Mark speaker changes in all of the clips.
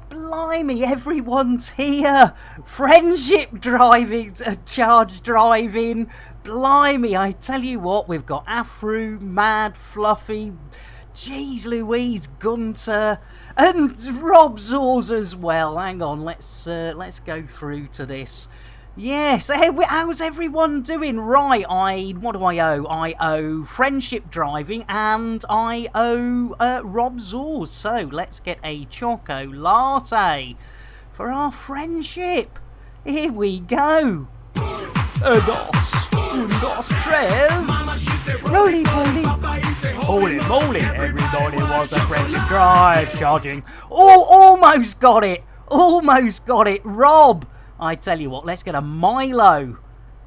Speaker 1: Blimey, everyone's here. Friendship driving, charge driving. Blimey, I tell you what, we've got Afro, Mad, Fluffy, Jeez Louise, Gunter, and Rob Zaws as well. Hang on, let's go through to this. Yes, how's everyone doing? Right, what do I owe? I owe Friendship Driving and I owe Rob Zaws. So let's get a Choco Latte for our friendship. Here we go. Dos, tres, roly poly, holy moly, everybody wants a Friendship Drive charging. Oh, almost got it, Rob. I tell you what, let's get a Milo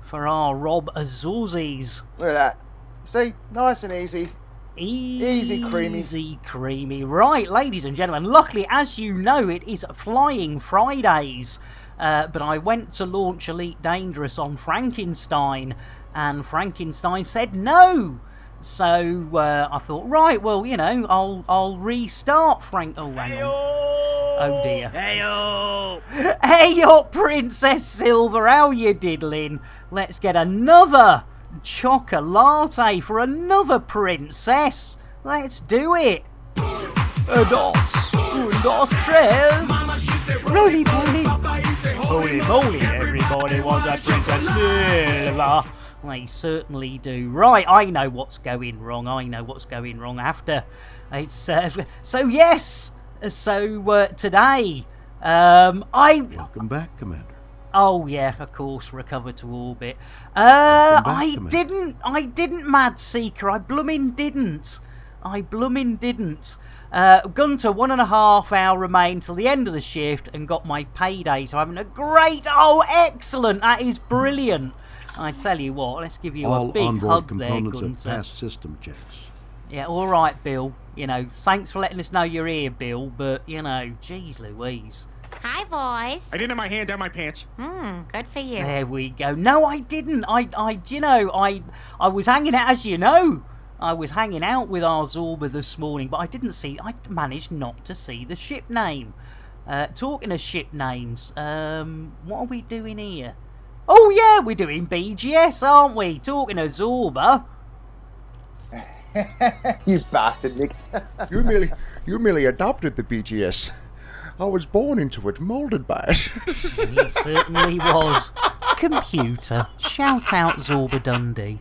Speaker 1: for our Rob Azuzis.
Speaker 2: Look at that. See? Nice and easy.
Speaker 1: Easy creamy. Right, ladies and gentlemen, luckily, as you know, it is Flying Fridays. But I went to launch Elite Dangerous on Frankenstein, and Frankenstein said no. So I thought, right, well, you know, I'll restart Frank. Oh, hang on. Oh dear. Hey up, Princess Silver, how you diddling? Let's get another chocolate for another princess. Let's do it. Dos, tres, roly poly, holy moly, everybody wants a Princess Silver. They certainly do. Right, I know what's going wrong. After it's so yes. So today,
Speaker 3: Welcome back, Commander.
Speaker 1: Oh yeah, of course, recover to orbit. I didn't, Mad Seeker. I bloomin' didn't. Gunter, 1.5 hour remain till the end of the shift and got my payday. So having a great. Oh, excellent! That is brilliant. I tell you what, let's give you a big hug there, Gunter. All onboard components
Speaker 3: have passed system checks.
Speaker 1: Yeah, all right, Bill. You know, thanks for letting us know you're here, Bill. But you know, geez, Louise.
Speaker 4: Hi, boys.
Speaker 5: I didn't have my hand down my pants.
Speaker 4: Good for you.
Speaker 1: There we go. No, I didn't. I was hanging out, as you know. I was hanging out with our Zorba this morning, but I managed not to see the ship name. Talking of ship names, what are we doing here? Oh yeah, we're doing BGS, aren't we? Talking of Zorba.
Speaker 2: You bastard, Nick.
Speaker 6: You merely adopted the BGS. I was born into it, molded by it.
Speaker 1: He certainly was. Computer, shout out Zorba Dundee.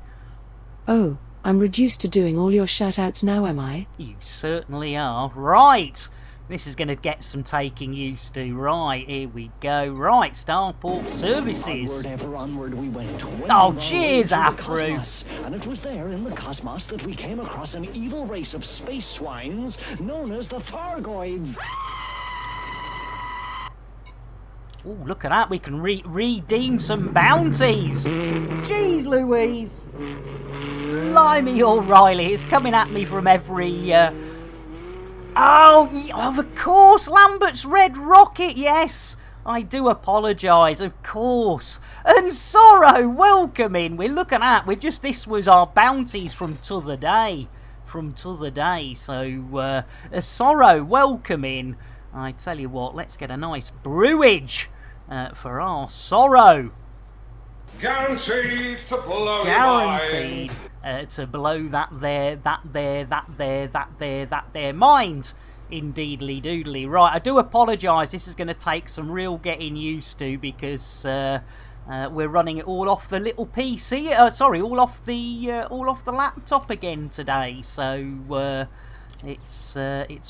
Speaker 7: Oh, I'm reduced to doing all your shout-outs now, am I?
Speaker 1: You certainly are. Right. This is going to get some taking used to. Right, here we go. Right, Starport Services.
Speaker 8: Onward, ever onward we went.
Speaker 1: Oh, cheers, Afro.
Speaker 8: And it was there in the cosmos that we came across an evil race of space swines known as the Thargoids.
Speaker 1: Oh, look at that. We can redeem some bounties. Jeez Louise. Blimey O'Reilly. It's coming at me from every... Oh, of course, Lambert's Red Rocket, yes. I do apologise, of course. And Sorrow, welcome in. We're looking at, this was our bounties from t'other day. So, Sorrow, welcome in. I tell you what, let's get a nice brewage for our Sorrow.
Speaker 5: Guaranteed to blow.
Speaker 1: Guaranteed to blow that there mind. Indeedly doodly. Right, I do apologise. This is going to take some real getting used to because we're running it all off the little PC. All off the laptop again today. So it's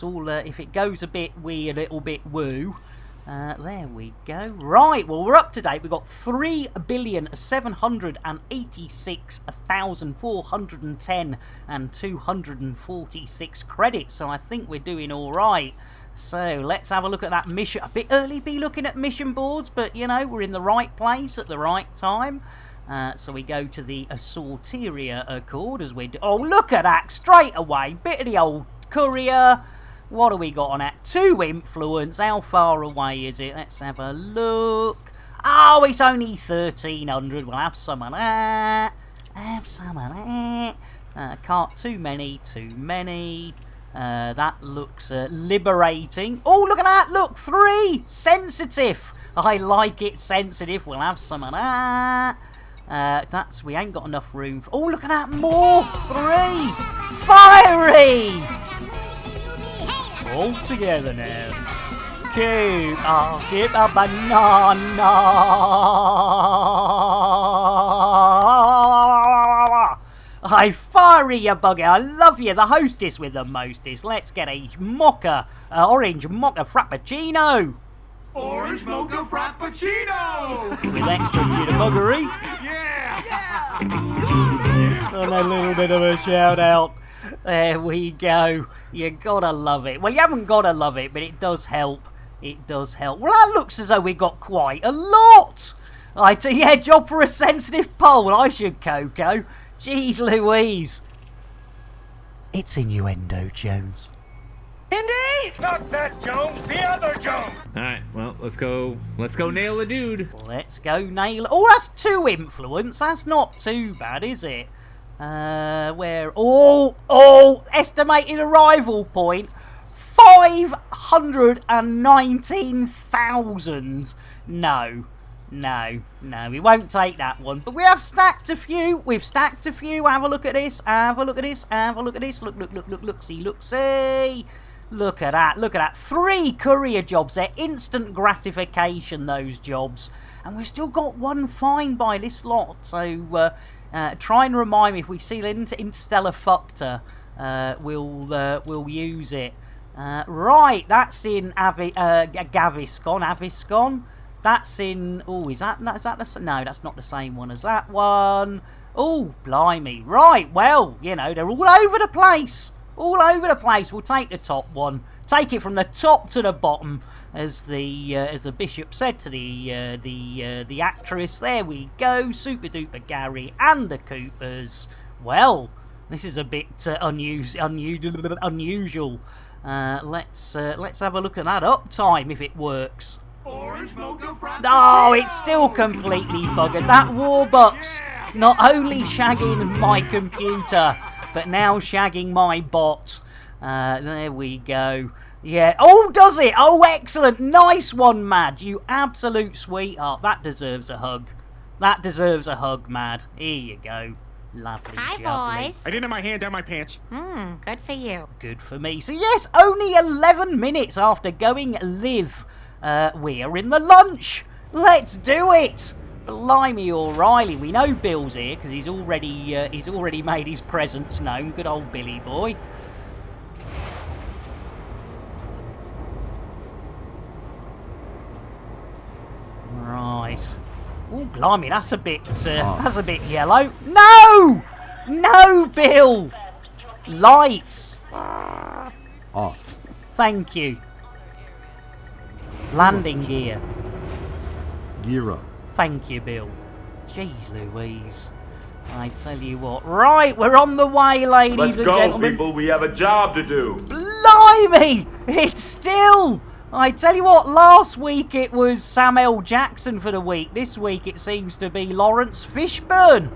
Speaker 1: all if it goes a bit wee, a little bit woo. There we go. Right, well, we're up to date. We've got 3,786,410 and 246 credits, so I think we're doing all right. So let's have a look at that mission. A bit early to be looking at mission boards, but you know, we're in the right place at the right time. So we go to the Sorteria Accord as we do. Oh, look at that straight away. Bit of the old courier. What have we got on that? 2 influence. How far away is it? Let's have a look. Oh, it's only 1,300. We'll have some of that. Can't too many. That looks liberating. Oh, look at that! Look, 3! Sensitive! I like it, sensitive. We'll have some of that. We ain't got enough room for... Oh, look at that! More! 3! Fiery! All together now. I'll give a banana. I fiery, you bugger. I love you. The hostess with the mostest. Let's get a mocha, orange mocha frappuccino.
Speaker 9: Orange mocha frappuccino!
Speaker 1: With extra jitterbuggery.
Speaker 9: Yeah!
Speaker 1: And a little bit of a shout out. There we go. You gotta love it. Well, you haven't gotta love it, but it does help. It does help. Well, that looks as though we got quite a lot. Yeah, job for a sensitive poll. I should, Coco. Jeez Louise. It's innuendo, Jones.
Speaker 7: Indy?
Speaker 5: Not that Jones, the other Jones.
Speaker 10: Alright, well, let's go nail the dude.
Speaker 1: Let's go nail... Oh, that's 2 influence. That's not too bad, is it? Where... Oh, estimated arrival point. 519,000. No, we won't take that one. But we have stacked a few. We've stacked a few. Have a look at this. Have a look at this. Have a look at this. Look-see. Look at that. 3 courier jobs. They're instant gratification, those jobs. And we've still got 1 fine by this lot. So try and remind me if we see Interstellar Fuctor. We'll use it. Right, that's in Gaviscon. That's in... Oh, is that the... No, that's not the same one as that one. Oh, blimey. Right, well, you know, they're all over the place. We'll take the top one. Take it from the top to the bottom, as the bishop said to the actress. There we go. Super Duper Gary and the Coopers. Well, this is a bit unusual. Let's have a look at that uptime if it works.
Speaker 9: Orange mocha frappuccino!
Speaker 1: Oh, it's still completely buggered. That Warbucks not only shagging my computer, but now shagging my bot. There we go. Yeah. Oh, does it? Oh, excellent. Nice one, Mad. You absolute sweetheart. That deserves a hug. Mad. Here you go. Lovely.
Speaker 4: Hi,
Speaker 1: jubbly.
Speaker 4: boys.
Speaker 5: I didn't have my hand down my pants.
Speaker 4: Good for you.
Speaker 1: Good for me. So yes, only 11 minutes after going live, we're in the lunch. Let's do it. Blimey, O'Reilly. We know Bill's here because he's already made his presence known. Good old Billy boy. Right. Oh, blimey, that's a bit yellow. No, Bill. Lights.
Speaker 3: Off.
Speaker 1: Thank you. Landing gear.
Speaker 3: Gear up.
Speaker 1: Thank you, Bill. Jeez Louise. I tell you what. Right, we're on the way, ladies and gentlemen.
Speaker 9: People. We have a job to do.
Speaker 1: Blimey! It's still... I tell you what, last week it was Sam L. Jackson for the week. This week it seems to be Lawrence Fishburne.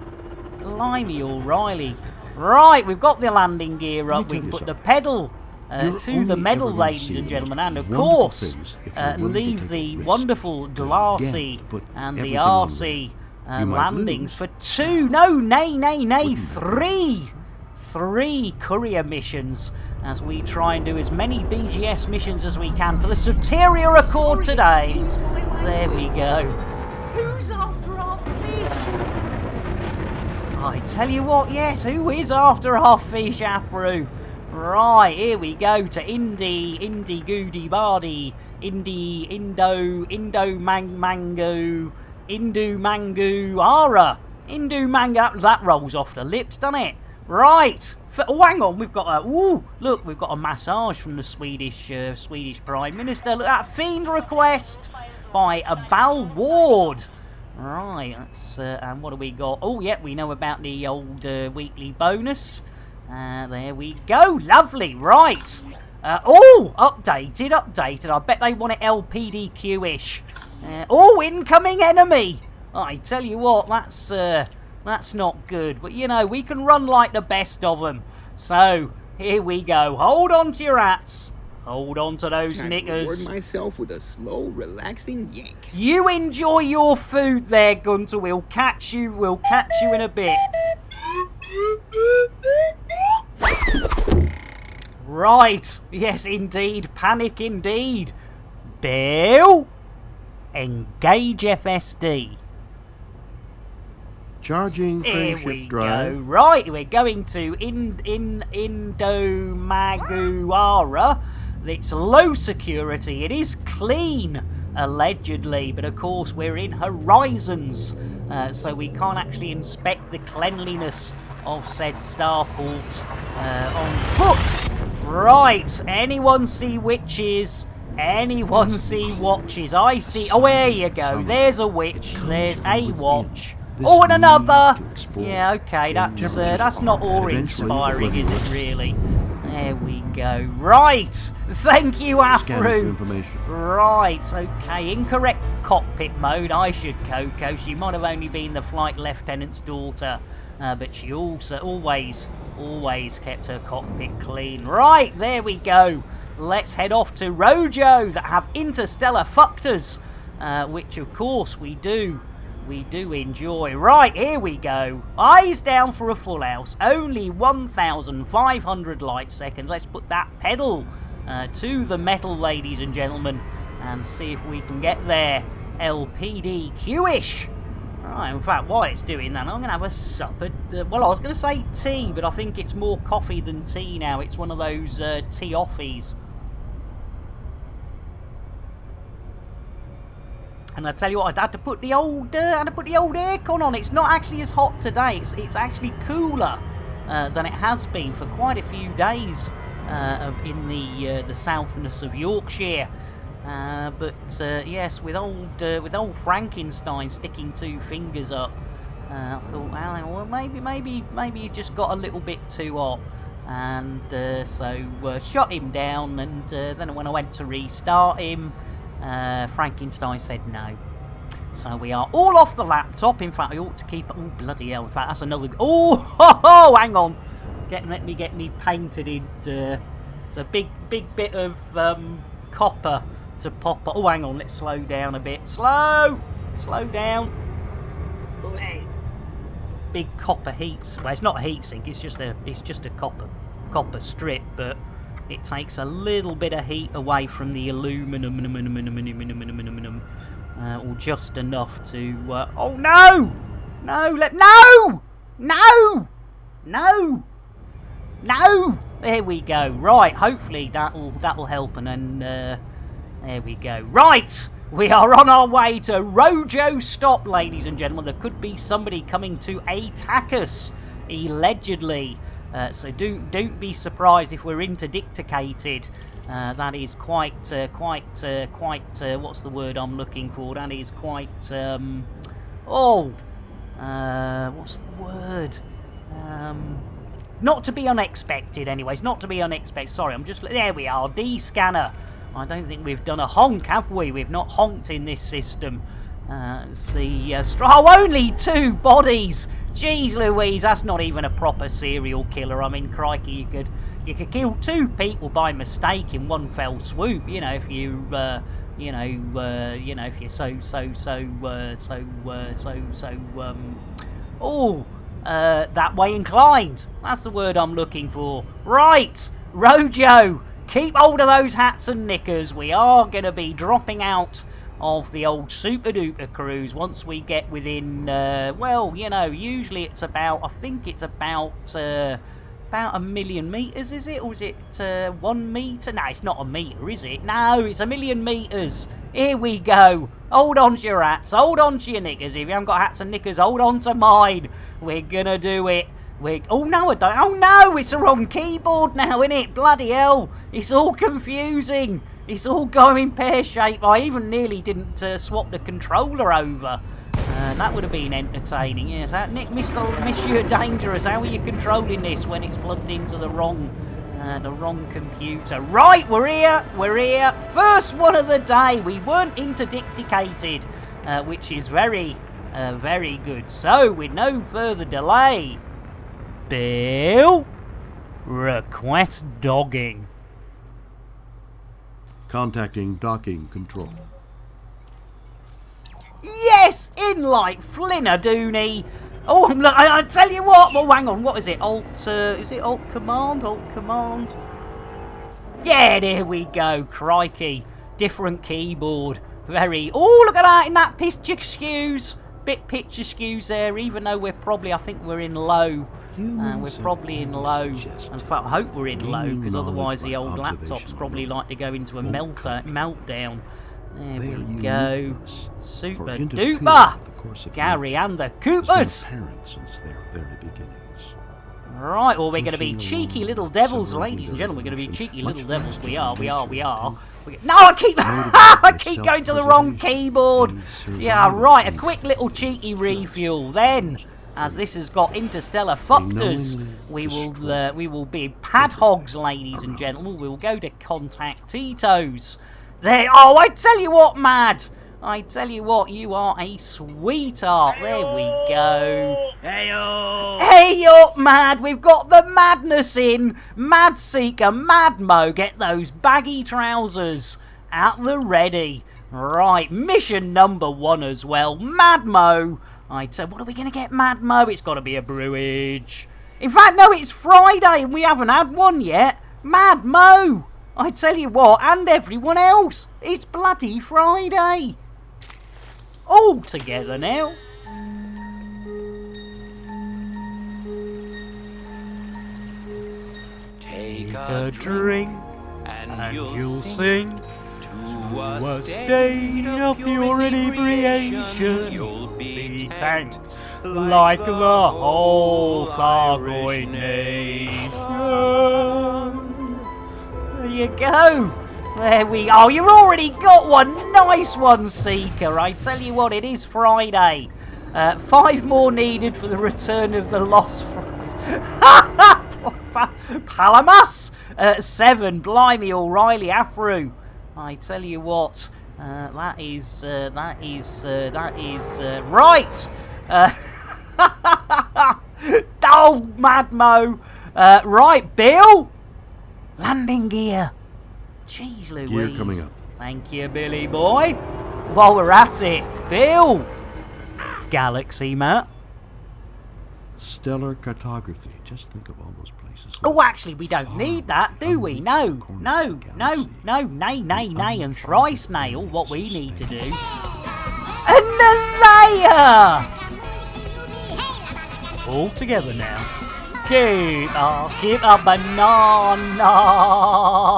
Speaker 1: Blimey, O'Reilly. Right, we've got the landing gear up. We can put the pedal to the medal, ladies and gentlemen. And of course, leave the wonderful Darcy and the RC landings for 2. No, nay, 3. 3 courier missions, as we try and do as many BGS missions as we can for the Soteria Accord today. There we go. Who's after our fish? I tell you what, yes, who is after our fish, Afro? Right, here we go to Indy Goody Bardi, Indo Mango, Ara. Indu Mango, that rolls off the lips, doesn't it? Right. Oh, hang on, we've got a... Ooh, look, we've got a massage from the Swedish Prime Minister. Look at that, fiend request by a Bal Ward. Right, that's... and what do we got? Oh, yeah, we know about the old weekly bonus. There we go. Lovely. Right. Updated. I bet they want it LPDQ-ish. Incoming enemy. I tell you what, that's not good. But, you know, we can run like the best of them. So, Here we go. Hold on to your hats. Hold on to those knickers.
Speaker 11: Myself with a slow, relaxing yank.
Speaker 1: You enjoy your food there, Gunter. We'll catch you in a bit. Right. Yes, indeed. Panic indeed. Bill, engage FSD.
Speaker 3: Charging
Speaker 1: Here
Speaker 3: friendship
Speaker 1: we
Speaker 3: drive.
Speaker 1: go. Right, we're going to Indomaguara. It's low security. It is clean, allegedly, but of course we're in Horizons, so we can't actually inspect the cleanliness of said starport on foot. Right, anyone see witches? Anyone see watches? I see. Oh, there you go. There's a witch. There's a watch. Oh, and another! Yeah, okay, that's not awe-inspiring, is it, really? There we go. Right! Thank you, Afro! Right, okay, incorrect cockpit mode. I should Coco. She might have only been the flight lieutenant's daughter, but she also always kept her cockpit clean. Right, there we go. Let's head off to Rojo that have interstellar fuckters, which of course we do. We do enjoy. Right, here we go. Eyes down for a full house. Only 1,500 light seconds. Let's put that pedal to the metal, ladies and gentlemen, and see if we can get there. LPDQ-ish. Right, in fact, while it's doing that, I'm going to have a supper. Well, I was going to say tea, but I think it's more coffee than tea now. It's one of those tea-offies. And I tell you what, I had to put the old aircon on. It's not actually as hot today. It's actually cooler than it has been for quite a few days in the southness of Yorkshire. But yes, with old Frankenstein sticking 2 fingers up, I thought, well, maybe he's just got a little bit too hot, and so shut him down. And then when I went to restart him, Frankenstein said no. So we are all off the laptop. In fact, I ought to keep it. Oh, bloody hell. In fact, that's another. Oh, hang on. Let me get me painted in. It's a big bit of copper to pop. Oh, hang on. Let's slow down a bit. Slow down. Big copper heat. Well, it's not a heat sink. It's just a copper strip, but it takes a little bit of heat away from the aluminum, or just enough to. Oh no! No! There we go. Right. Hopefully that'll help, and then there we go. Right. We are on our way to Rojo Stop, ladies and gentlemen. There could be somebody coming to attack us, allegedly. So don't be surprised if we're interdictated. That is quite what's the word I'm looking for? That is quite what's the word? Not to be unexpected, anyways. Not to be unexpected. Sorry, there we are. D-scanner. I don't think we've done a honk, have we? We've not honked in this system. It's the only 2 bodies. Jeez Louise, that's not even a proper serial killer. I mean, crikey, you could kill 2 people by mistake in one fell swoop. You know, if you if you're that way inclined. That's the word I'm looking for. Right, Rojo, keep hold of those hats and knickers. We are going to be dropping out of the old super duper cruise once we get within usually it's about, I think it's about 1 million meters, is it? Or is it 1 meter? No, it's not a meter, is it? No, it's 1 million meters. Here we go. Hold on to your hats, hold on to your knickers. If you haven't got hats and knickers, hold on to mine. We're gonna do it. Oh no, I don't. Oh no, it's the wrong keyboard now, isn't it? Bloody hell, it's all confusing. It's all going pear-shaped. I even nearly didn't swap the controller over. That would have been entertaining. Yes, Monsieur Dangerous, how are you controlling this when it's plugged into the wrong computer? Right, we're here. First one of the day. We weren't interdictated, which is very, very good. So, with no further delay, Bill, Request dogging.
Speaker 3: Contacting docking control.
Speaker 1: Yes, in like Flinnadoony. Oh, look, I tell you what. Well, hang on. What is it? Is it Alt Command? Alt Command. Yeah, there we go. Crikey. Different keyboard. Very. Oh, look at that in that picture skews. Bit picture skews there, even though we're probably, I think we're in low. We're probably in low. In fact, I hope we're in low, because otherwise the old laptops probably like to go into a meltdown. There we go. Super duper. Gary and the Coopers. Right, well, we're going to be cheeky little devils, ladies and gentlemen. We're going to be cheeky little devils. We are. No, I keep going to the wrong keyboard. Yeah, right. A quick little cheeky refuel. Then, as this has got interstellar fuckters, we will be pad hogs, ladies and gentlemen. We'll go to contact Tito's. There. Oh, I tell you what, Mad. I tell you what, you are a sweetheart. There we go. Hey up, Mad. We've got the madness in. Mad Seeker, Mad Mo, get those baggy trousers at the ready. Right, mission number 1 as well. Mad Mo. I tell, what are we going to get, Mad Mo? It's got to be a brewage. In fact, no, it's Friday and we haven't had one yet. Mad Mo. I tell you what, and everyone else, it's bloody Friday. All together now.
Speaker 8: Take
Speaker 1: a drink and you'll sing to a state of pure inebriation. You'll be tanked like the whole Thargoid nation. There you go. There we go. Oh, you've already got one. Nice one, Seeker. I tell you what, it is Friday. 5 more needed for the return of the lost Palamas. 7. Blimey, O'Reilly Afro. I tell you what, that is right. Oh, Mad Mo. Right, Bill. Landing gear. Jeez Louise.
Speaker 3: Gear coming up.
Speaker 1: Thank you, Billy boy. While we're at it, Bill. Galaxy map.
Speaker 3: Stellar cartography. Just think of all those places.
Speaker 1: Oh, actually, we don't need that, do we? No, nay, and thrice nay. All what we need to do. Annihilate! All together now. Keep a banana.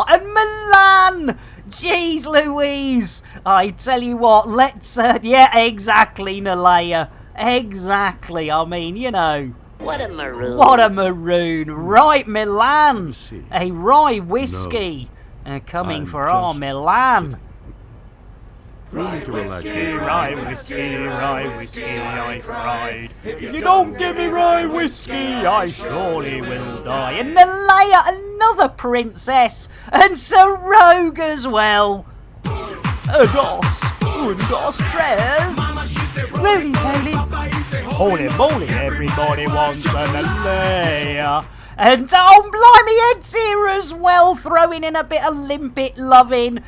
Speaker 1: And Milan! Jeez Louise! I tell you what, let's, yeah, exactly, Nalea. Exactly, I mean, you know.
Speaker 4: What a maroon.
Speaker 1: What a maroon. Right, Milan. A rye whiskey. Coming for our Milan.
Speaker 3: Rye whiskey,
Speaker 1: rye whiskey, I cried. If you don't give me rye whiskey, I surely will die. And Nalea, another princess, and Sir Rogue as well. Dos, tres. Roly poly. Holy moly, everybody wants a Nalea. And oh, blimey, Ed's here as well, throwing in a bit of limpet loving.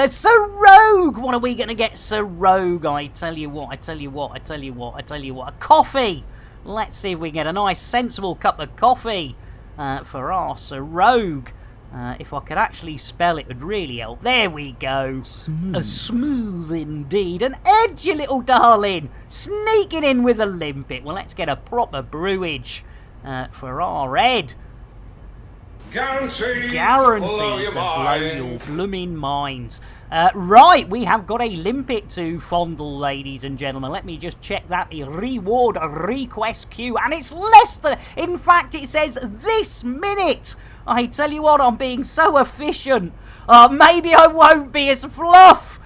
Speaker 1: Sir Rogue, what are we going to get, Sir Rogue? I tell you what. A coffee. Let's see if we can get a nice, sensible cup of coffee for our Sir Rogue. If I could actually spell it, would really help. There we go. Smooth. Smooth indeed. An edgy little darling. Sneaking in with a limpet. Well, let's get a proper brewage for our Ed.
Speaker 5: Guaranteed
Speaker 1: to blow your blooming mind. Right, we have got a limpet to fondle, ladies and gentlemen. Let me just check that reward request queue. And it's less than... In fact, it says this minute. I tell you what, I'm being so efficient. Maybe I won't be as fluff.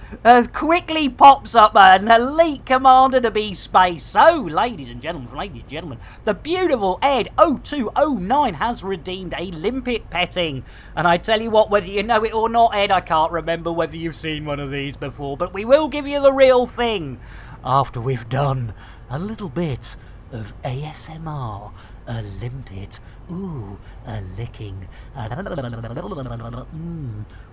Speaker 1: Quickly pops up an elite commander to be space. So, ladies and gentlemen, the beautiful Ed 0209 has redeemed a limpet petting. And I tell you what, whether you know it or not, Ed, I can't remember whether you've seen one of these before, but we will give you the real thing after we've done a little bit of ASMR. A limpet Ooh, a licking.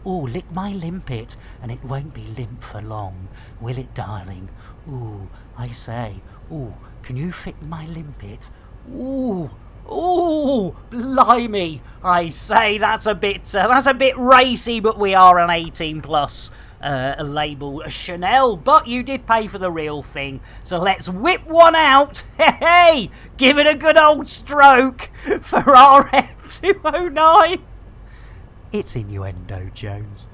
Speaker 1: Ooh, lick my limpet, and it won't be limp for long, will it, darling? Ooh, I say. Ooh, can you fit my limpet? Ooh, ooh, blimey! I say, that's a bit racy, but we are an 18 plus. Label Chanel, but you did pay for the real thing, so let's whip one out. Hey, give it a good old stroke for RM209. It's innuendo, Jones.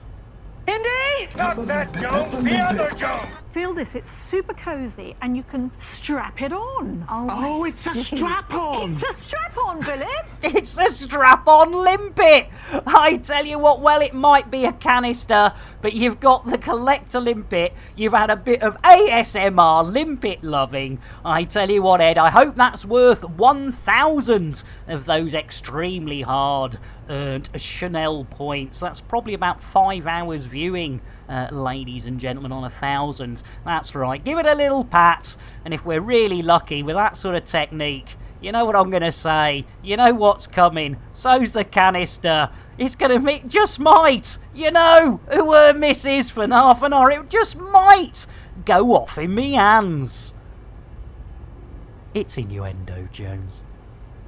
Speaker 12: Indy!
Speaker 5: Not that Jones, the other Jones!
Speaker 12: Feel this, it's super cozy and you can strap it on.
Speaker 9: Oh, it's a strap-on!
Speaker 12: It's a strap-on, Philip!
Speaker 1: It's a strap-on limpet! I tell you what, well, it might be a canister, but you've got the collector limpet, you've had a bit of ASMR limpet loving. I tell you what, Ed, I hope that's worth 1,000 of those extremely hard earned Chanel points. That's probably about 5 hours viewing, ladies and gentlemen, on 1,000. That's right. Give it a little pat, and if we're really lucky with that sort of technique, you know what I'm going to say. You know what's coming. So's the canister. It's going to be, just might, you know, who misses for half an hour. It just might go off in me hands. It's innuendo, Jones.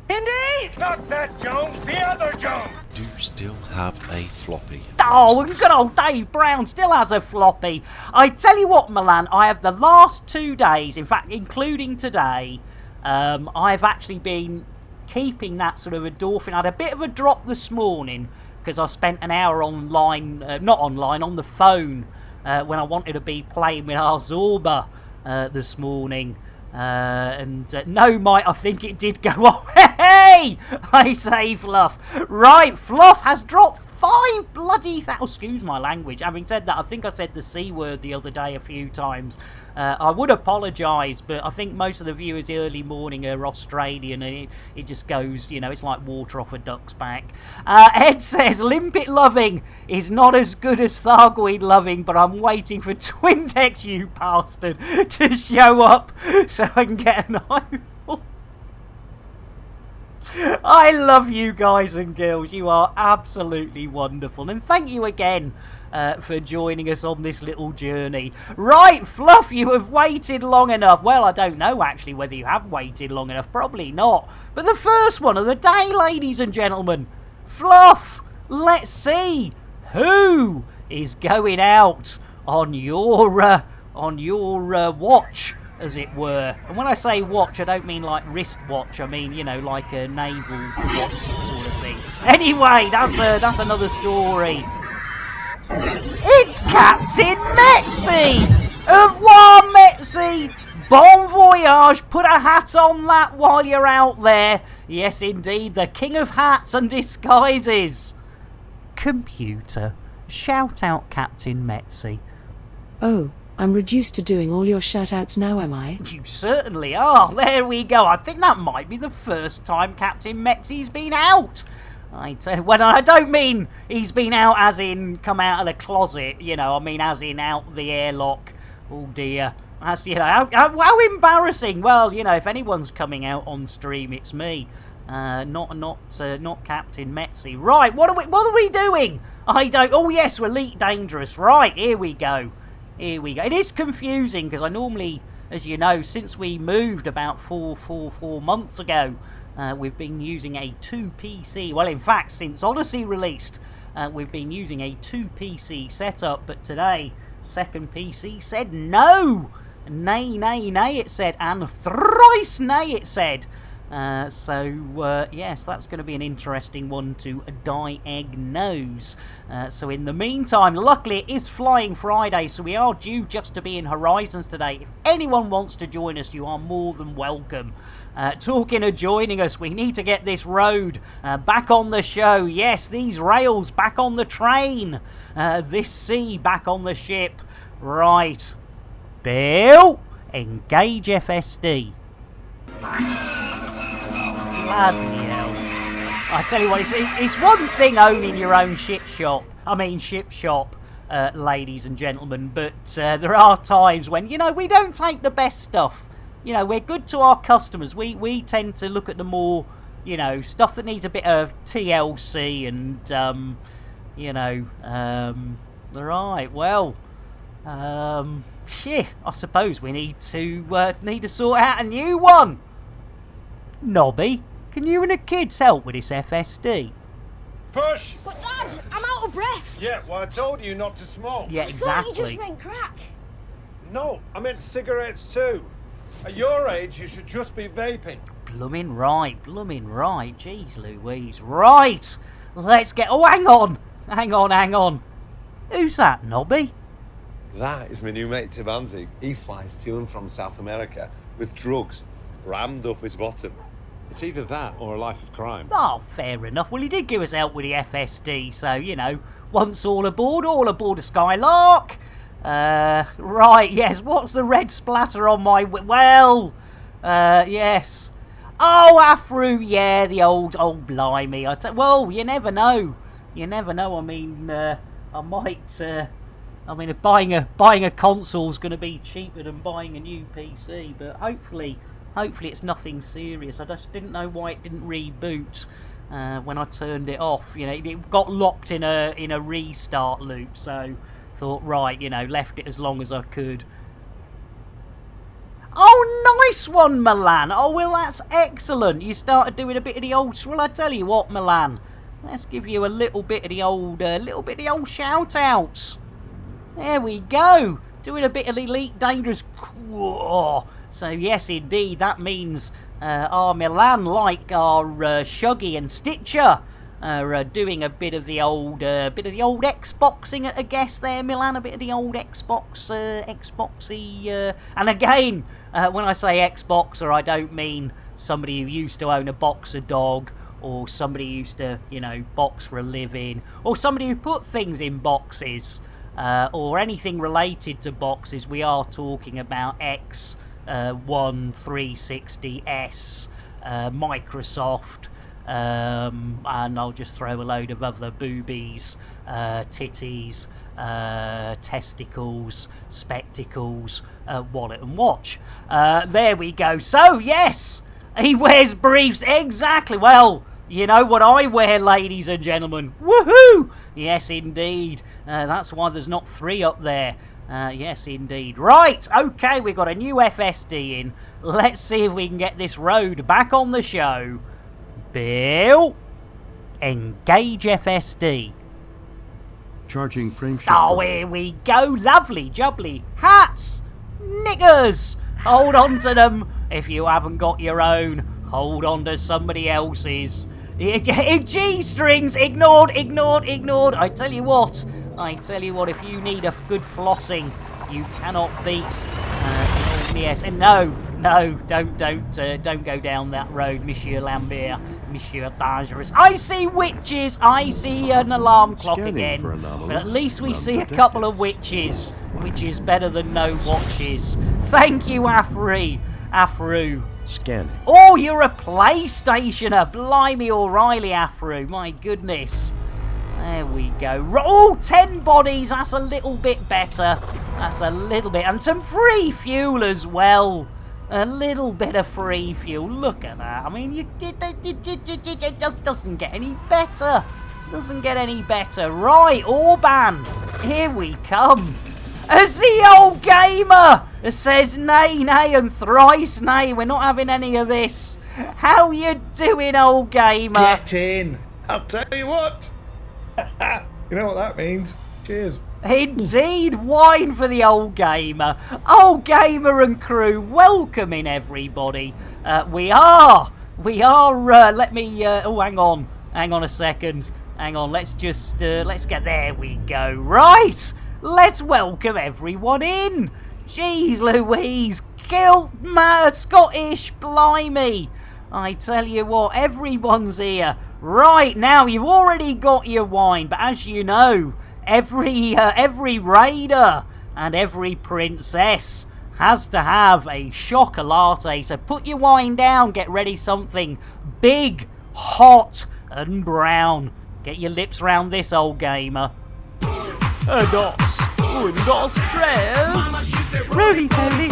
Speaker 12: Indy!
Speaker 5: Not that Jones, the other Jones!
Speaker 13: Do still have a floppy.
Speaker 1: Oh, good old Dave Brown still has a floppy. I tell you what, Milan, I have the last 2 days, in fact, including today, I've actually been keeping that sort of endorphin. I had a bit of a drop this morning because I spent an hour online, not online, on the phone when I wanted to be playing with our Zorba this morning. No, Mike, I think it did go off. Hey! I say, Fluff. Right, Fluff has dropped 5 bloody... excuse my language. Having said that, I think I said the C word the other day a few times. I would apologise, but I think most of the viewers early morning are Australian, and it just goes, you know, it's like water off a duck's back. Ed says, Limpet loving is not as good as Thargoid loving, but I'm waiting for Twindex, you bastard, to show up so I can get an eyeball. I love you guys and girls. You are absolutely wonderful. And thank you again for joining us on this little journey. Right, Fluff, you have waited long enough. Well, I don't know actually whether you have waited long enough. Probably not. But the first one of the day, ladies and gentlemen. Fluff, let's see who is going out on your watch, as it were. And when I say watch, I don't mean like wrist watch. I mean, you know, like a naval watch sort of thing. Anyway, that's another story. It's Captain Metzi! Au revoir, Metzi! Bon voyage! Put a hat on that while you're out there. Yes, indeed, the king of hats and disguises. Computer, shout out Captain Metzi.
Speaker 7: Oh, I'm reduced to doing all your shout-outs now, am I?
Speaker 1: You certainly are. There we go. I think that might be the first time Captain Metzi's been out. I don't mean he's been out as in come out of the closet, you know. I mean as in out the airlock. Oh dear. That's, you know, how embarrassing. Well, you know, if anyone's coming out on stream, it's me. Not Captain Metzi. Right, what are we doing? I don't... Oh yes, we're Elite Dangerous. Right, here we go. Here we go. It is confusing because I normally, as you know, since we moved about four months ago, we've been using a 2PC. Well, in fact, since Odyssey released, we've been using a 2PC setup. But today, second PC said no. Nay, nay, nay, it said, and thrice nay, it said. Yes, that's going to be an interesting one to diagnose. So in the meantime, luckily it is Flying Friday, so we are due just to be in Horizons today. If anyone wants to join us, you are more than welcome. Talking of joining us, we need to get this road back on the show. Yes, these rails back on the train. This sea back on the ship. Right. Bill, engage FSD. Bloody hell. I tell you what, it's one thing owning your own ship shop, ladies and gentlemen, but there are times when, you know, we don't take the best stuff. You know, we're good to our customers. We tend to look at the more you know, stuff that needs a bit of TLC and, you know, right, well, yeah, I suppose we need to sort out a new one. Nobby, can you and the kids help with this FSD?
Speaker 5: Push!
Speaker 14: But Dad, I'm out of breath.
Speaker 5: Yeah, well, I told you not to smoke.
Speaker 1: Yeah,
Speaker 14: I thought
Speaker 1: exactly.
Speaker 14: you just meant crack.
Speaker 5: No, I meant cigarettes too. At your age, you should just be vaping.
Speaker 1: Blooming right. Jeez Louise. Right, let's get... Oh, hang on. Who's that, Nobby?
Speaker 15: That is my new mate Tibanzi. He flies to and from South America with drugs rammed up his bottom. It's either that or a life of crime.
Speaker 1: Oh, fair enough. Well, he did give us help with the FSD, so, you know, once all aboard a Skylark. Right, yes, what's the red splatter on my... Well, yes. Oh, Afro, yeah, the old blimey. Well, you never know. I mean, I might... buying a console's going to be cheaper than buying a new PC, but hopefully it's nothing serious. I just didn't know why it didn't reboot when I turned it off. You know, it got locked in a restart loop, so thought, right, you know, left it as long as I could. Oh, nice one, Milan. Oh, well, that's excellent. You started doing a bit of the old... Well, I tell you what, Milan, let's give you a little bit of the old shout-outs. There we go. Doing a bit of Elite Dangerous. So, yes, indeed, that means our Milan, like our Shuggy and Stitcher, are doing a bit of the old Xboxing, I guess, there, Milan. A bit of the old Xboxy. And again, when I say Xboxer, I don't mean somebody who used to own a boxer dog, or somebody who used to, you know, box for a living, or somebody who put things in boxes. Or anything related to boxes. We are talking about X1 360S, Microsoft, and I'll just throw a load of other boobies, titties, testicles, spectacles, wallet and watch. There we go. So, yes, he wears briefs. Exactly. Well, you know what I wear, ladies and gentlemen. Woohoo! Yes, indeed. That's why there's not 3 up there. Yes, indeed. Right, okay, we've got a new FSD in. Let's see if we can get this road back on the show. Bill, engage FSD.
Speaker 3: Charging frame shift.
Speaker 1: Oh, here we go. Lovely, jubbly. Hats, niggers. Hold on to them. If you haven't got your own, hold on to somebody else's. G-strings, ignored. I tell you what, if you need a good flossing, you cannot beat yes. And no, don't go down that road, Monsieur Lambert, Monsieur Dangerous. I see witches. I see an alarm clock again. But at least we see a couple of witches, which is better than no watches. Thank you, Afru.
Speaker 3: Scanning.
Speaker 1: Oh, you're a PlayStationer. Blimey O'Reilly, Afro. My goodness. There we go. Oh, 10 bodies. That's a little bit better. And some free fuel as well. A little bit of free fuel. Look at that. I mean, it just doesn't get any better. Right, Orban. Here we come. As the old gamer says nay, and thrice nay. We're not having any of this. How you doing, old gamer?
Speaker 16: Get in. I'll tell you what. You know what that means. Cheers.
Speaker 1: Indeed, wine for the old gamer. Old gamer and crew, welcoming everybody. We are. Let me. Hang on a second. Hang on. Let's get. There we go. Right. Let's welcome everyone in. Jeez Louise, kilt, Scottish, blimey. I tell you what, everyone's here. Right, now you've already got your wine, but as you know, every raider and every princess has to have a chocolate. So put your wine down, get ready something big, hot and brown. Get your lips round this, old gamer. Dos, tres, roly poly.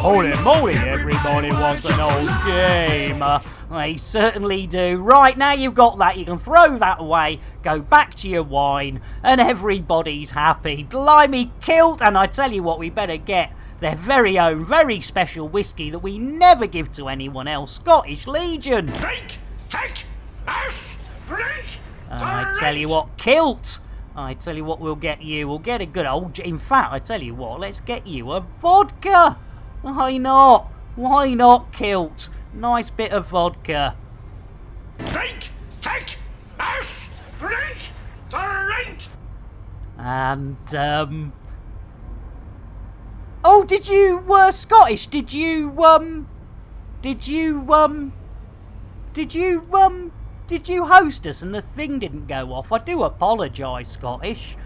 Speaker 1: Holy moly, everybody wants an old gamer. They certainly do. Right, now you've got that, you can throw that away, go back to your wine, and everybody's happy. Blimey, Kilt, and I tell you what, we better get their very own, very special whiskey that we never give to anyone else, Scottish Legion.
Speaker 9: Drink! Take! House! Drink!
Speaker 1: I tell you what, Kilt, I tell you what we'll get you. We'll get a good old... In fact, I tell you what, let's get you a vodka. Why not? Why not, Kilt? Nice bit of vodka.
Speaker 9: Drink! Take! House! Drink! Drink!
Speaker 1: And, oh, did you, Scottish, did you host us and the thing didn't go off? I do apologise, Scottish.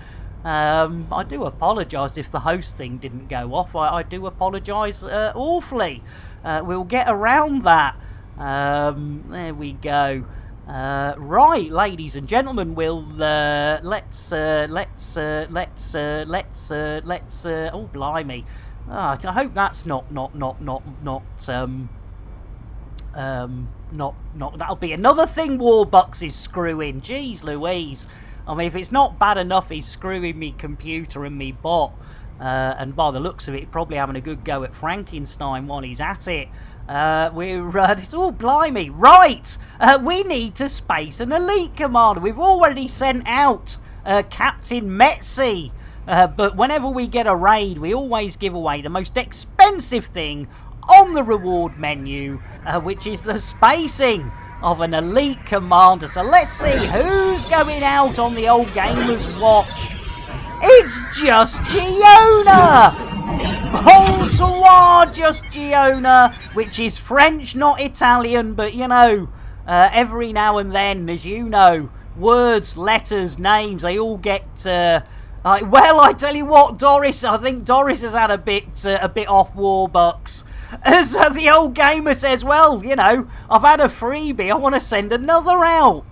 Speaker 1: I do apologise if the host thing didn't go off. I do apologise awfully. We'll get around that. There we go. Right, ladies and gentlemen, we'll let's oh blimey. I hope that's not that'll be another thing Warbucks is screwing. Jeez Louise. I mean, if it's not bad enough he's screwing me computer and me bot, and by the looks of it, probably having a good go at Frankenstein while he's at it. It's all blimey. Right, we need to space an elite commander. We've already sent out Captain Metzi, but whenever we get a raid, we always give away the most expensive thing on the reward menu, which is the spacing of an elite commander. So let's see who's going out on the old Gamers Watch. It's just Giona! Bonsoir, just Giona, which is French, not Italian, but you know, every now and then, as you know, words, letters, names, they all get, well, I tell you what, Doris, I think Doris has had a bit off Warbucks. As the old gamer says, well, you know, I've had a freebie, I want to send another out.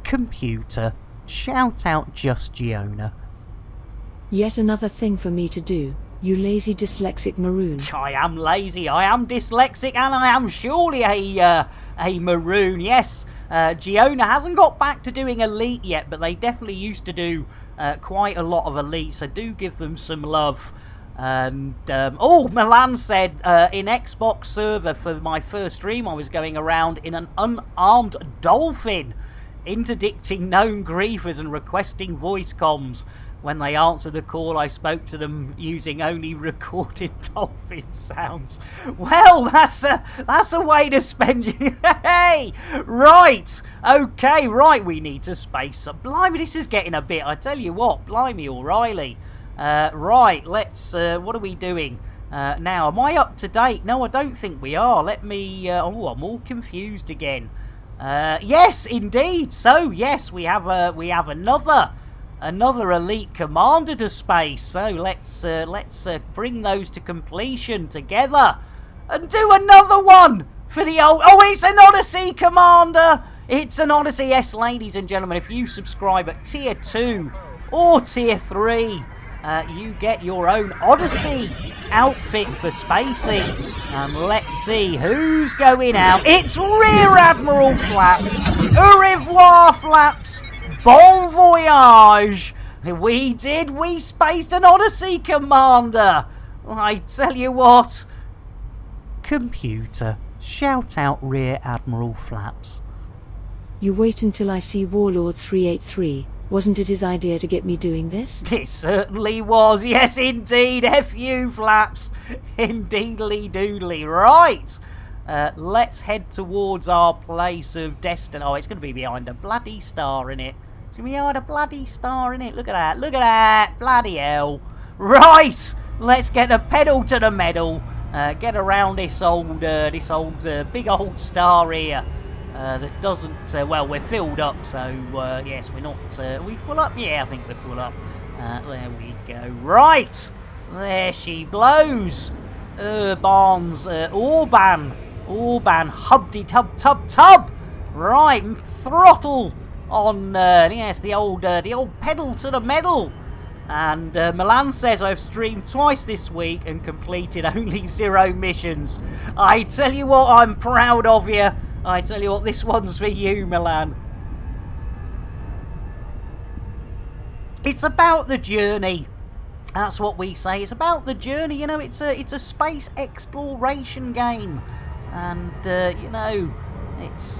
Speaker 1: Computer, shout out just Giona.
Speaker 7: Yet another thing for me to do, you lazy dyslexic maroon.
Speaker 1: I am lazy, I am dyslexic, and I am surely a maroon, yes. Giona hasn't got back to doing Elite yet, but they definitely used to do quite a lot of Elite, so do give them some love. And, oh, Milan said, in Xbox server for my first stream, I was going around in an unarmed dolphin, interdicting known griefers and requesting voice comms. When they answered the call, I spoke to them using only recorded dolphin sounds. Well, that's a way to spend your... Hey! Right! Okay, right, we need to space up. Blimey, this is getting a bit... I tell you what, blimey O'Reilly. Right, let's... what are we doing? Now, am I up to date? No, I don't think we are. Let me... oh, I'm all confused again. Yes, indeed. So, yes, we have another elite commander to space, so let's bring those to completion together and do another one for the old... Oh, it's an Odyssey commander! It's an Odyssey, yes, ladies and gentlemen. If you subscribe at tier 2 or tier 3, you get your own Odyssey outfit for spacing. And let's see who's going out. It's Rear Admiral Flaps. Au revoir, Flaps. Bon voyage! We spaced an Odyssey commander! I tell you what, computer, shout out Rear Admiral Flaps.
Speaker 7: You wait until I see Warlord 383. Wasn't it his idea to get me doing this?
Speaker 1: It certainly was, yes indeed, F you Flaps, indeedly doodly. Right, let's head towards our place of destiny. Oh, it's going to be behind a bloody star, innit? It's going to be behind a bloody star, innit? Look at that, bloody hell. Right, let's get the pedal to the metal, get around this old big old star here. That doesn't, well, we're filled up, so, yes, we're not, are we full up? Yeah, I think we're full up. There we go. Right! There she blows! Orban, hubdy-tub-tub-tub! Right, throttle on, yes, the old pedal to the metal! And Milan says I've streamed twice this week and completed only 0 missions. I tell you what, I'm proud of you. I tell you what, this one's for you, Milan. It's about the journey. That's what we say. It's about the journey. You know, it's a space exploration game, and you know, it's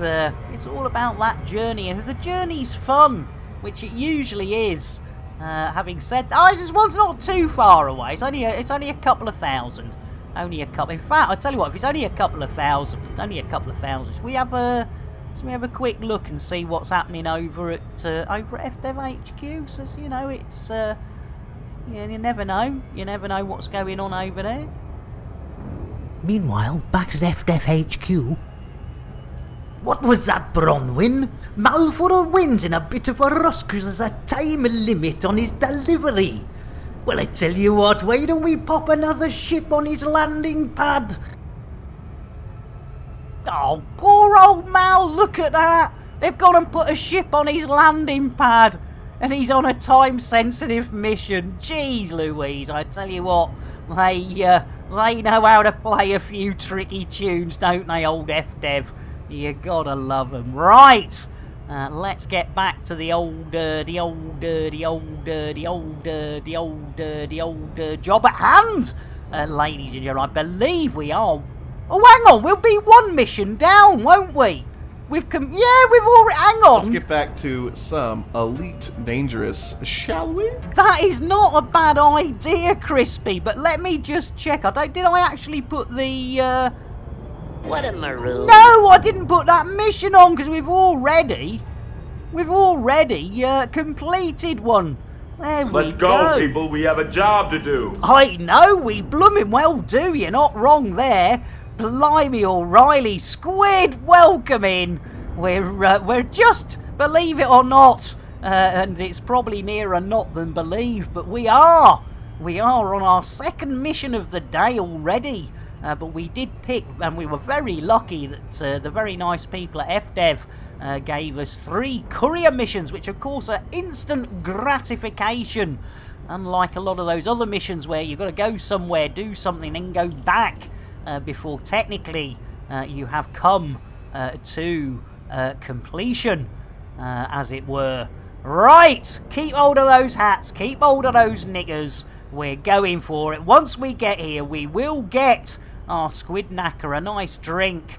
Speaker 1: all about that journey. And if the journey's fun, which it usually is. Having said that, this one's not too far away. It's only a couple of thousand. Only a couple. In fact, I tell you what, if it's only a couple of thousand, should we have a quick look and see what's happening over at FDev HQ? So you know, it's yeah, you never know. You never know what's going on over there. Meanwhile, back at FDev HQ. What was that, Bronwyn? Malforo wins in a bit of a rush because there's a time limit on his delivery. Well, I tell you what, why don't we pop another ship on his landing pad? Oh, poor old Mal, look at that. They've gone and put a ship on his landing pad. And he's on a time-sensitive mission. Jeez Louise, I tell you what, they know how to play a few tricky tunes, don't they, old FDev? You gotta love them. Right, let's get back to the old job at hand, ladies and gentlemen. I believe we are. Oh, hang on, we'll be 1 mission down, won't we? We've already. Hang on.
Speaker 17: Let's get back to some Elite Dangerous, shall we?
Speaker 1: That is not a bad idea, Crispy. But let me just check. Did I actually put the?
Speaker 4: What a maroon.
Speaker 1: No, I didn't put that mission on because we've already completed one. There we go.
Speaker 18: Let's go, people. We have a job to do.
Speaker 1: I know, we blooming well do. You're not wrong there. Blimey, O'Reilly. Squid, welcome in. We're just, believe it or not, and it's probably nearer not than believe, but we are on our 2nd mission of the day already. But we did pick, and we were very lucky that the very nice people at FDev gave us 3 courier missions, which of course are instant gratification. Unlike a lot of those other missions where you've got to go somewhere, do something, and go back before technically you have come to completion, as it were. Right, keep hold of those hats, keep hold of those knickers. We're going for it. Once we get here, we will get our squid knacker a nice drink.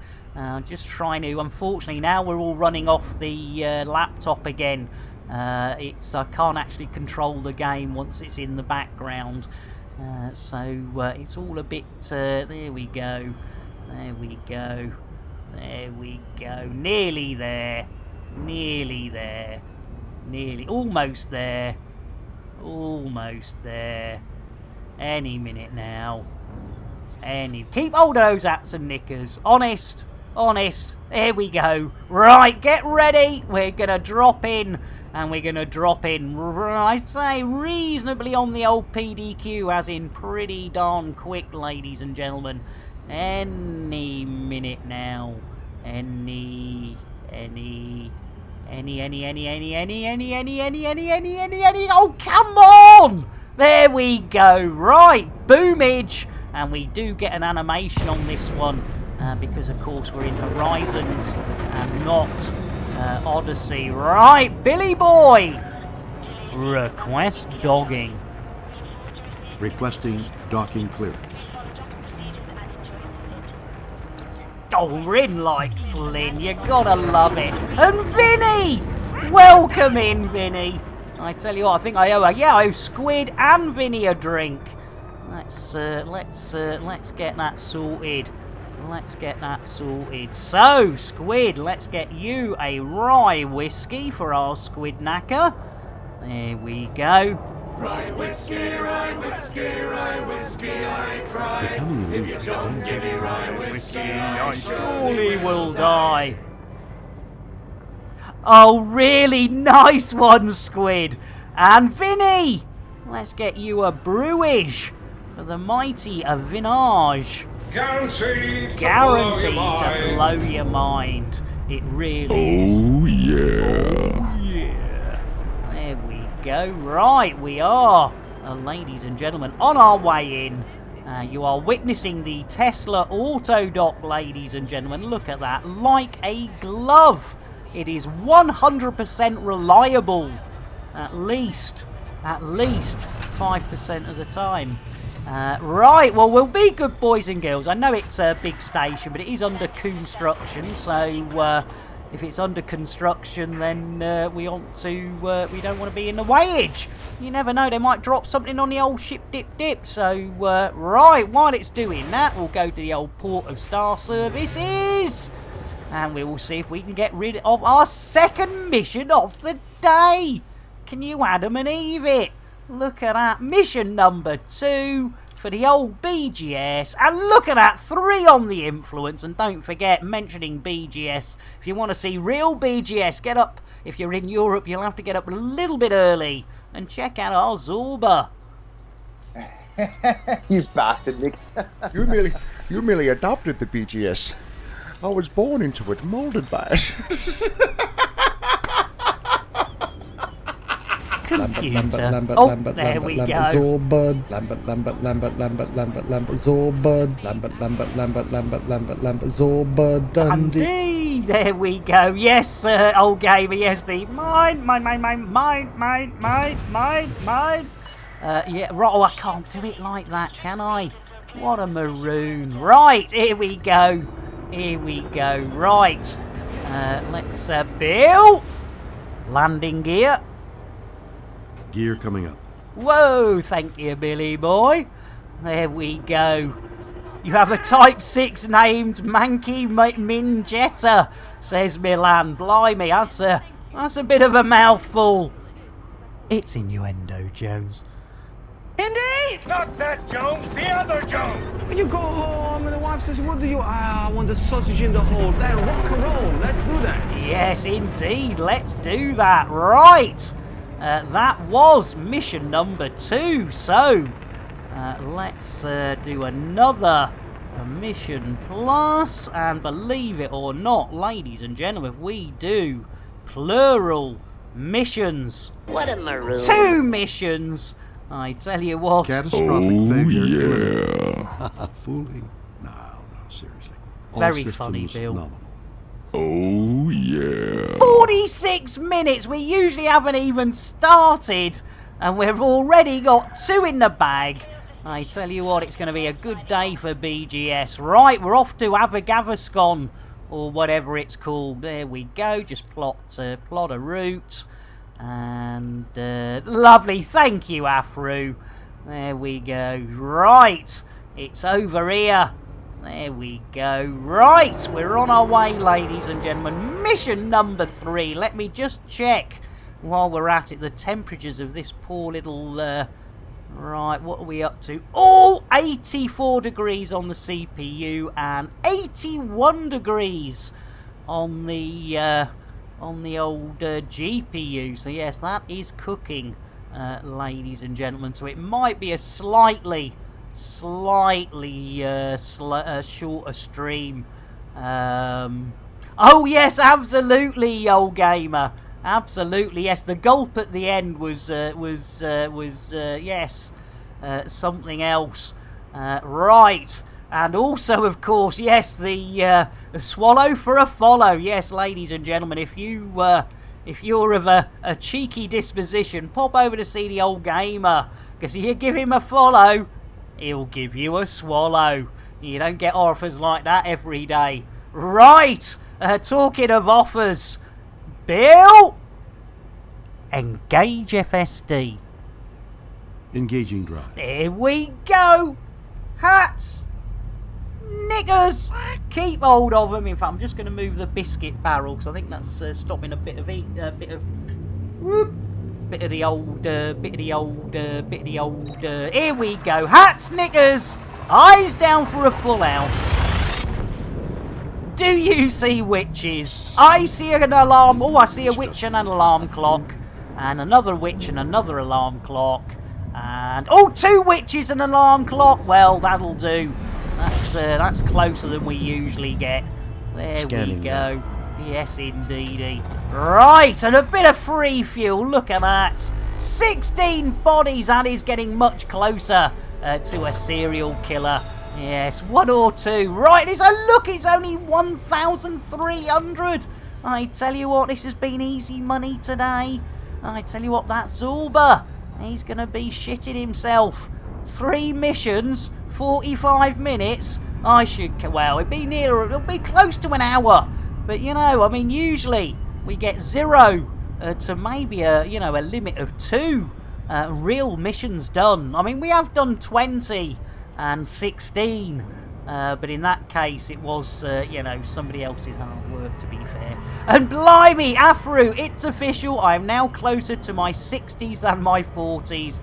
Speaker 1: Just trying to, unfortunately, now we're all running off the laptop again. I can't actually control the game once it's in the background. So it's all a bit, there we go. There we go. There we go. Nearly there. Nearly there. Nearly. Almost there. Almost there. Any minute now. Keep hold of those hats and knickers. Honest. There we go. Right, get ready. We're going to drop in. And we're going to drop in, I say, reasonably on the old PDQ, as in pretty darn quick, ladies and gentlemen. Any minute now. Any. Oh, come on! There we go. Right, boomage. And we do get an animation on this one. Because, of course, we're in Horizons and not Odyssey. Right, Billy Boy. Request dogging.
Speaker 3: Requesting docking clearance.
Speaker 1: Oh, we're in like Flynn. You gotta love it. And Vinny! Welcome in, Vinny. I tell you what, I think I owe Squid and Vinny a drink. Let's get that sorted. Let's get that sorted. So, Squid, let's get you a rye whiskey for our squid knacker. There we go.
Speaker 9: Rye whiskey, rye whiskey, rye whiskey, I cry.
Speaker 3: Becoming
Speaker 9: if you don't give me rye whiskey, I
Speaker 1: surely will die. Oh, really nice one, Squid. And Vinny, let's get you a brewage for the mighty Vinage.
Speaker 9: Guaranteed
Speaker 1: to blow your mind. It really is.
Speaker 9: Oh, yeah.
Speaker 1: Oh, yeah. There we go. Right, we are, ladies and gentlemen, on our way in. You are witnessing the Tesla auto dock, ladies and gentlemen. Look at that, like a glove. It is 100% reliable, at least 5% of the time. Right, well, we'll be good boys and girls. I know it's a big station, but it is under construction, so if it's under construction, then we don't want to be in the weighage. You never know, they might drop something on the old ship dip. So, right, while it's doing that, we'll go to the old Port of Star Services, and we will see if we can get rid of our second mission of the day. Can you Adam and Eve it? Look at that, mission number 2 for the old BGS, and look at that, 3 on the influence. And don't forget, mentioning BGS, if you want to see real BGS, get up. If you're in Europe, you'll have to get up a little bit early and check out our Zorba.
Speaker 2: You bastard, Nick.
Speaker 6: You merely adopted the BGS. I was born into it, molded by it.
Speaker 1: Computer.
Speaker 16: Lambert,
Speaker 1: Oh,
Speaker 16: Lambert,
Speaker 1: there
Speaker 16: Lambert,
Speaker 1: we
Speaker 16: Lambert,
Speaker 1: go.
Speaker 16: Zorbud, Lambert, Lambert, Lambert, Lambert, Lambert, Lambert, Zorbud, Lambert, Lambert, Lambert, Lambert, Lambert, Lambert, Zorbud, Dundee.
Speaker 1: There we go. Yes, old gamer. Yes, the mine. Yeah, right. Oh, I can't do it like that, can I? What a maroon. Right, here we go. Right. Let's build. Landing gear.
Speaker 3: Gear coming up.
Speaker 1: Whoa, thank you, Billy boy. There we go. You have a Type 6 named Manky Minjetta, says Milan. Blimey, that's a bit of a mouthful. It's innuendo, Jones.
Speaker 14: Indy!
Speaker 5: Not that Jones, the other Jones!
Speaker 19: When you go home and the wife says, what do you... I want the sausage in the hole. Then rock and roll. Let's do that.
Speaker 1: Yes, indeed. Let's do that. Right. That was mission number 2. So, let's do another mission plus. And believe it or not, ladies and gentlemen, we do plural missions.
Speaker 4: What a maroon.
Speaker 1: 2 missions. I tell you what.
Speaker 3: Catastrophic failure. Yeah. Fooling? No, seriously.
Speaker 1: Very funny, Bill.
Speaker 3: Nominal.
Speaker 18: Oh, yeah.
Speaker 1: 46 minutes. We usually haven't even started, and we've already got 2 in the bag. I tell you what, it's going to be a good day for BGS. Right, we're off to Avagavascon, or whatever it's called. There we go. Just plot a route. And lovely, thank you, Afru. There we go. Right, it's over here. There we go. Right, we're on our way, ladies and gentlemen. Mission number 3. Let me just check while we're at it the temperatures of this poor little. Right, what are we up to? Oh, 84 degrees on the CPU and 81 degrees on the old GPU. So yes, that is cooking, ladies and gentlemen. So it might be a slightly shorter stream. Oh yes, absolutely, old gamer. Absolutely, yes. The gulp at the end was yes, something else. Right. And also, of course, yes, the swallow for a follow. Yes, ladies and gentlemen, if you're of a cheeky disposition, pop over to see the old gamer, because if you give him a follow, he'll give you a swallow. You don't get offers like that every day. Right, talking of offers, Bill, engage FSD.
Speaker 3: Engaging drive.
Speaker 1: There we go. Hats. Niggers! Keep hold of them. In fact, I'm just going to move the biscuit barrel because I think that's stopping a bit of the old. Here we go. Hats, niggers. Eyes down for a full house. Do you see witches? I see an alarm. Oh, I see a witch and an alarm clock, and another witch and another alarm clock, and 2 witches and an alarm clock. Well, that'll do. That's closer than we usually get. There
Speaker 3: Scanning
Speaker 1: we go. Yes, indeedy. Right, and a bit of free fuel. Look at that. 16 bodies. That is getting much closer to a serial killer. Yes, 1 or 2. Right, it's only 1,300. I tell you what, this has been easy money today. I tell you what, that Zorba, he's going to be shitting himself. 3 missions, 45 minutes. It'll be close to an hour. But, I mean, usually we get 0 to maybe a limit of 2 real missions done. I mean, we have done 20 and 16. But in that case, it was, somebody else's hard work, to be fair. And blimey, Afru, it's official. I am now closer to my 60s than my 40s.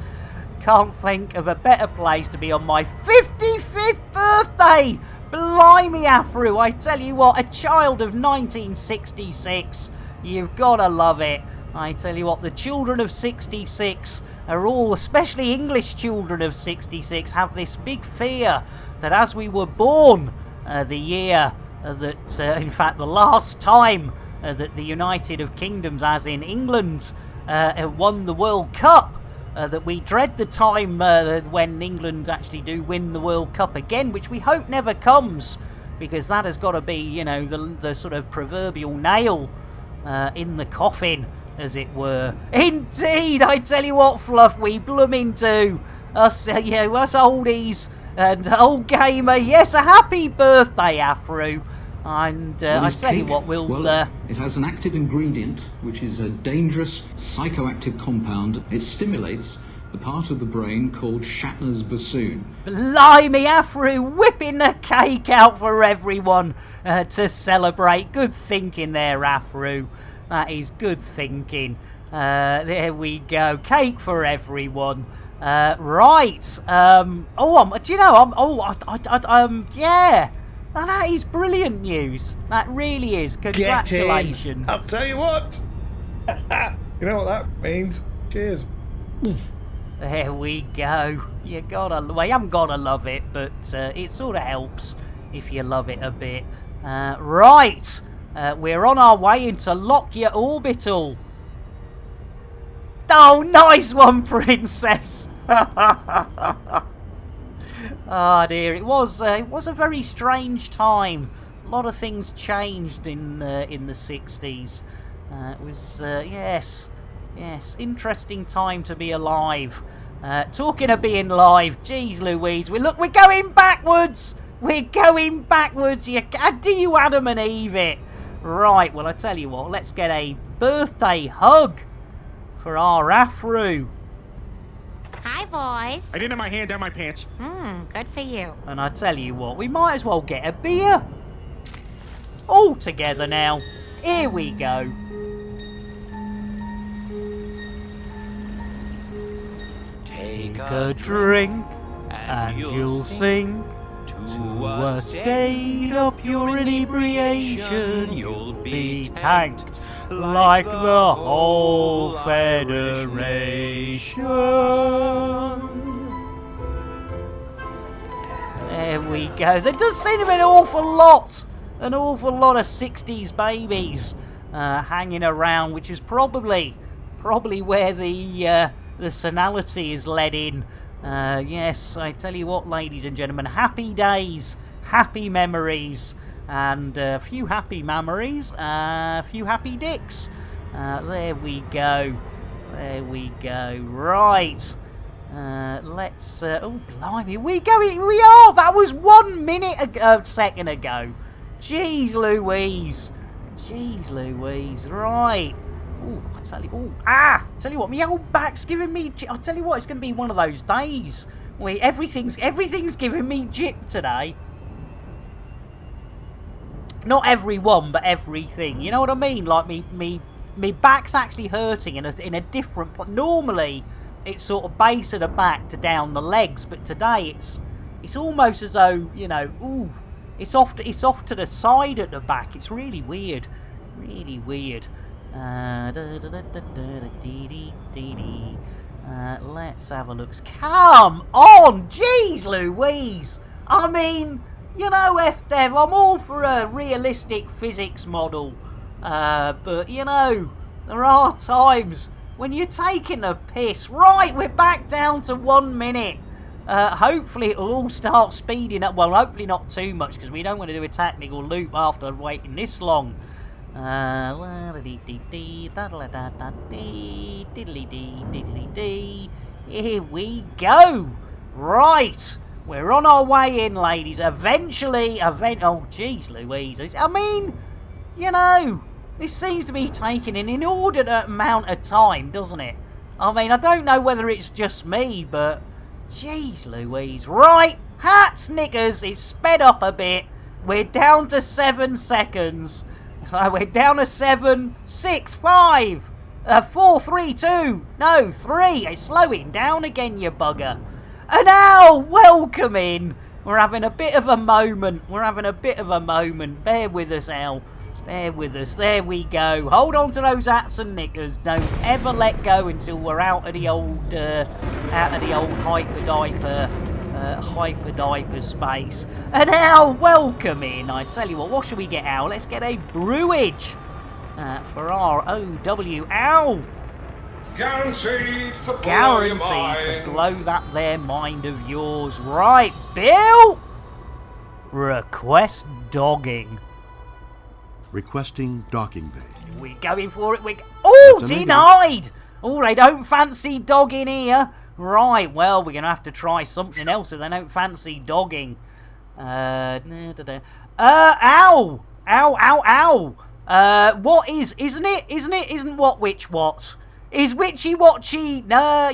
Speaker 1: Can't think of a better place to be on my 55th birthday. Blimey, Afru, I tell you what, a child of 1966. You've got to love it. I tell you what, the children of 66 are all, especially English children of 66, have this big fear that as we were born, the year that, in fact, the last time that the United of Kingdoms, as in England, won the World Cup, that we dread the time when England actually do win the World Cup again, which we hope never comes, because that has got to be, the sort of proverbial nail in the coffin, as it were. Indeed, I tell you what, Fluff, we blooming do. Us oldies. And old gamer, yes, a happy birthday, Afru. And I tell you what,
Speaker 20: it has an active ingredient, which is a dangerous psychoactive compound. It stimulates the part of the brain called Shatner's bassoon.
Speaker 1: Blimey, Afru, whipping the cake out for everyone to celebrate. Good thinking there, Afru. That is good thinking. There we go. Cake for everyone. Right. Yeah. Now that is brilliant news. That really is. Congratulations.
Speaker 21: I'll tell you what. You know what that means. Cheers.
Speaker 1: There we go. You haven't gotta love it, but it sort of helps if you love it a bit. Right. We're on our way into Lockyer Orbital. Oh, nice one, Princess. Oh dear, it was a very strange time. A lot of things changed in the 60s. It was yes, interesting time to be alive. Talking of being live, geez Louise, we're going backwards. We're going backwards. Do you Adam and Eve it? Right. Well, I tell you what. Let's get a birthday hug for our Afru.
Speaker 4: Hi, boys.
Speaker 22: I didn't have my hand down my pants.
Speaker 4: Good for you.
Speaker 1: And I tell you what, we might as well get a beer. All together now. Here we go. Take a drink and you'll sink to a state of pure inebriation. You'll be tanked like the whole Federation. There we go. There does seem to be an awful lot of 60s babies hanging around, which is probably where the senility is led in. Yes, I tell you what, ladies and gentlemen, happy days, happy memories, and a few happy memories, a few happy dicks. There we go. Right. Let's. Oh, blimey, we are. That was 1 minute a second ago. Jeez Louise. Right. Oh, I tell you. Tell you what, my old back's giving me. I tell you what, it's going to be one of those days where everything's giving me jip today. Not everyone, but everything. You know what I mean? Like me back's actually hurting in a different. Normally, it's sort of base of the back to down the legs, but today it's almost as though it's off to the side at the back. It's really weird. Let's have a look. Come on, jeez Louise. I mean, F-Dev, I'm all for a realistic physics model, but there are times when you're taking a piss. Right, we're back down to 1 minute. Hopefully it'll all start speeding up. Well, hopefully not too much, because we don't want to do a technical loop after waiting this long. Here we go. Right, we're on our way in, ladies. Eventually, oh, jeez Louise. I mean, you know, this seems to be taking an inordinate amount of time, doesn't it? I mean, I don't know whether it's just me, but jeez Louise. Right, hats, knickers, it's sped up a bit. We're down to 7 seconds. We're down to 7, 6, 5, 4, 3, 2, no, 3. It's slowing down again, you bugger. And now, welcome in. We're having a bit of a moment. Bear with us, Al. Bear with us. There we go. Hold on to those hats and knickers. Don't ever let go until we're out of the old hyper diaper space. And now, welcome in. I tell you what should we get, Al? Let's get a brewage for our OW. Al!
Speaker 9: Guaranteed to blow
Speaker 1: Guaranteed to blow that there mind of yours. Right, Bill! Request dogging.
Speaker 3: Requesting docking bay.
Speaker 1: We going for it? Oh, denied! Oh, they don't fancy dogging here. Right, well, we're going to have to try something else if they don't fancy dogging. Ow! What is, isn't what which what? Is Witchy Watchy,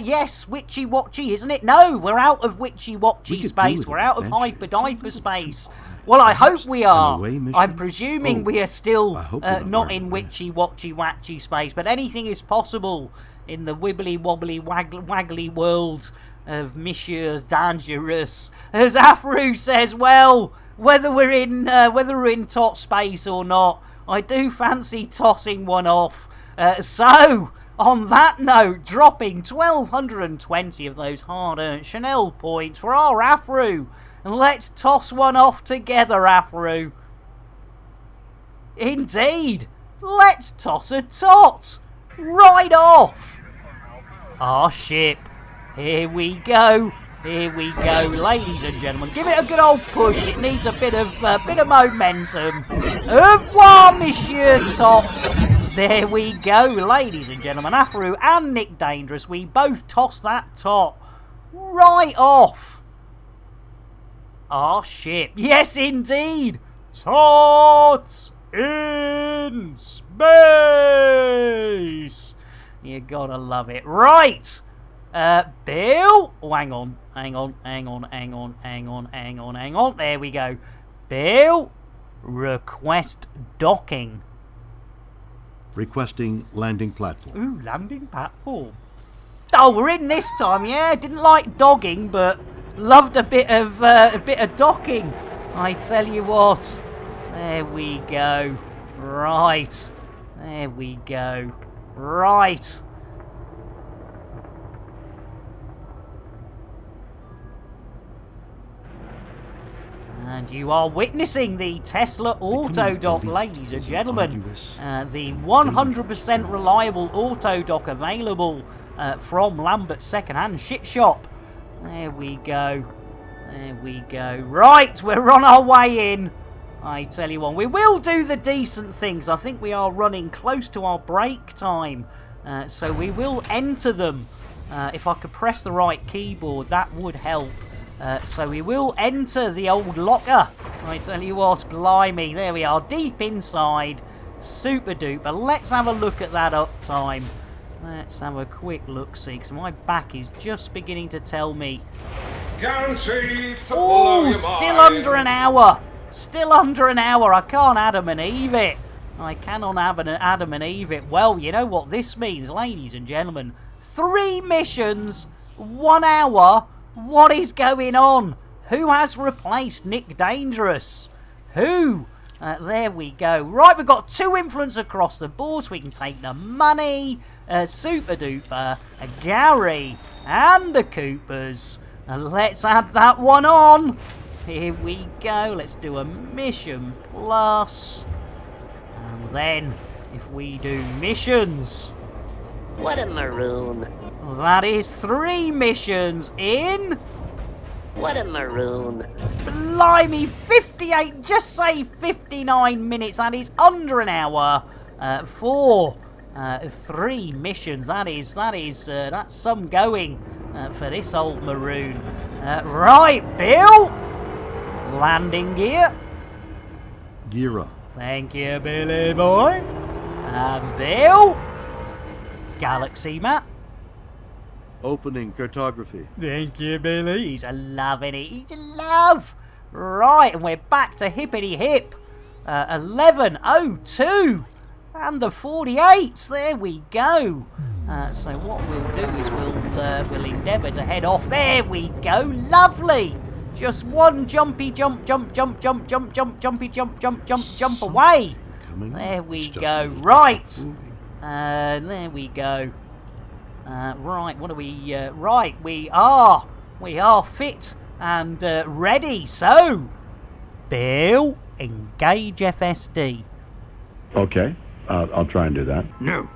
Speaker 1: yes, Witchy Watchy, isn't it? No, we're out of Witchy Watchy space. We're out of hyper diaper space. Well, I hope we are. I'm presuming we are still not in Witchy Watchy Watchy space, but anything is possible in the wibbly wobbly waggly world of Monsieur Dangerous. As Afru says, well, whether we're in tot space or not, I do fancy tossing one off. So, on that note, dropping 1,220 of those hard-earned Chanel points for our Afru. And let's toss one off together, Afru. Indeed, let's toss a tot. Right off. Our ship. Here we go. Ladies and gentlemen. Give it a good old push. It needs a bit of momentum. Au revoir, Monsieur Tot. There we go, ladies and gentlemen. Afru and Nick Dangerous, we both toss that tot right off our ship. Yes, indeed. Tots in space. You gotta love it. Right. Bill. Oh, hang on. There we go. Bill, request docking.
Speaker 3: Requesting landing platform.
Speaker 1: Ooh, landing platform. Oh, we're in this time, yeah. Didn't like dogging, but loved a bit of docking. I tell you what. There we go. Right. There we go. Right. And you are witnessing the Tesla Auto Dock, ladies and gentlemen. The 100% reliable Auto Dock available from Lambert's second-hand shit shop. There we go. Right, we're on our way in. I tell you what, we will do the decent things. I think we are running close to our break time. So we will enter them. If I could press the right keyboard, that would help. So we will enter the old locker. I tell you what, blimey, there we are, deep inside. Super duper. Let's have a look at that uptime. Let's have a quick look-see, because my back is just beginning to tell me.
Speaker 9: Guaranteed to
Speaker 1: oh, still under an hour. Still under an hour. I can't Adam and Eve it. I cannot Adam and Eve it. Well, you know what this means, ladies and gentlemen. 3 missions, 1 hour. What is going on? Who has replaced Nick Dangerous? Who? There we go. Right, we've got 2 influence across the board, so we can take the money, Super Duper, Gary, and the Coopers. And let's add that one on. Here we go. Let's do a mission plus. And then, if we do missions,
Speaker 10: What a maroon.
Speaker 1: That is 3 missions in...
Speaker 10: What a maroon.
Speaker 1: Blimey, 58, just say 59 minutes. That is under an hour for 3 missions. That's some going for this old maroon. Right, Bill. Landing gear.
Speaker 3: Gear up.
Speaker 1: Thank you, Billy boy. And Bill. Galaxy map.
Speaker 3: Opening cartography.
Speaker 1: Thank you, Billy. He's a loving it. He's a love. Right, and we're back to hippity hip. 11:02. And the 48s. There we go. So what we'll do is we'll endeavour to head off. There we go. Lovely. Just one jumpy jump away. There we go. Right. There we go. Right, what are we... right, we are fit and ready. So, Bill, engage FSD.
Speaker 18: Okay, I'll try and do that.
Speaker 22: No.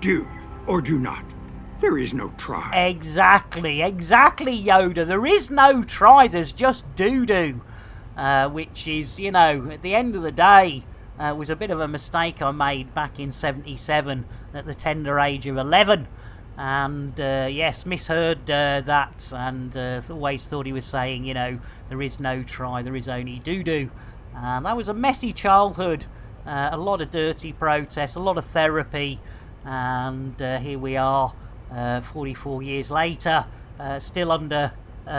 Speaker 22: Do or do not. There is no try.
Speaker 1: Exactly, Yoda. There is no try, there's just doo-doo. Which is, you know, at the end of the day, was a bit of a mistake I made back in 77 at the tender age of 11. And yes, misheard that, and always thought he was saying, you know, there is no try, there is only doo-doo. And that was a messy childhood, a lot of dirty protests, a lot of therapy, and here we are 44 years later, still under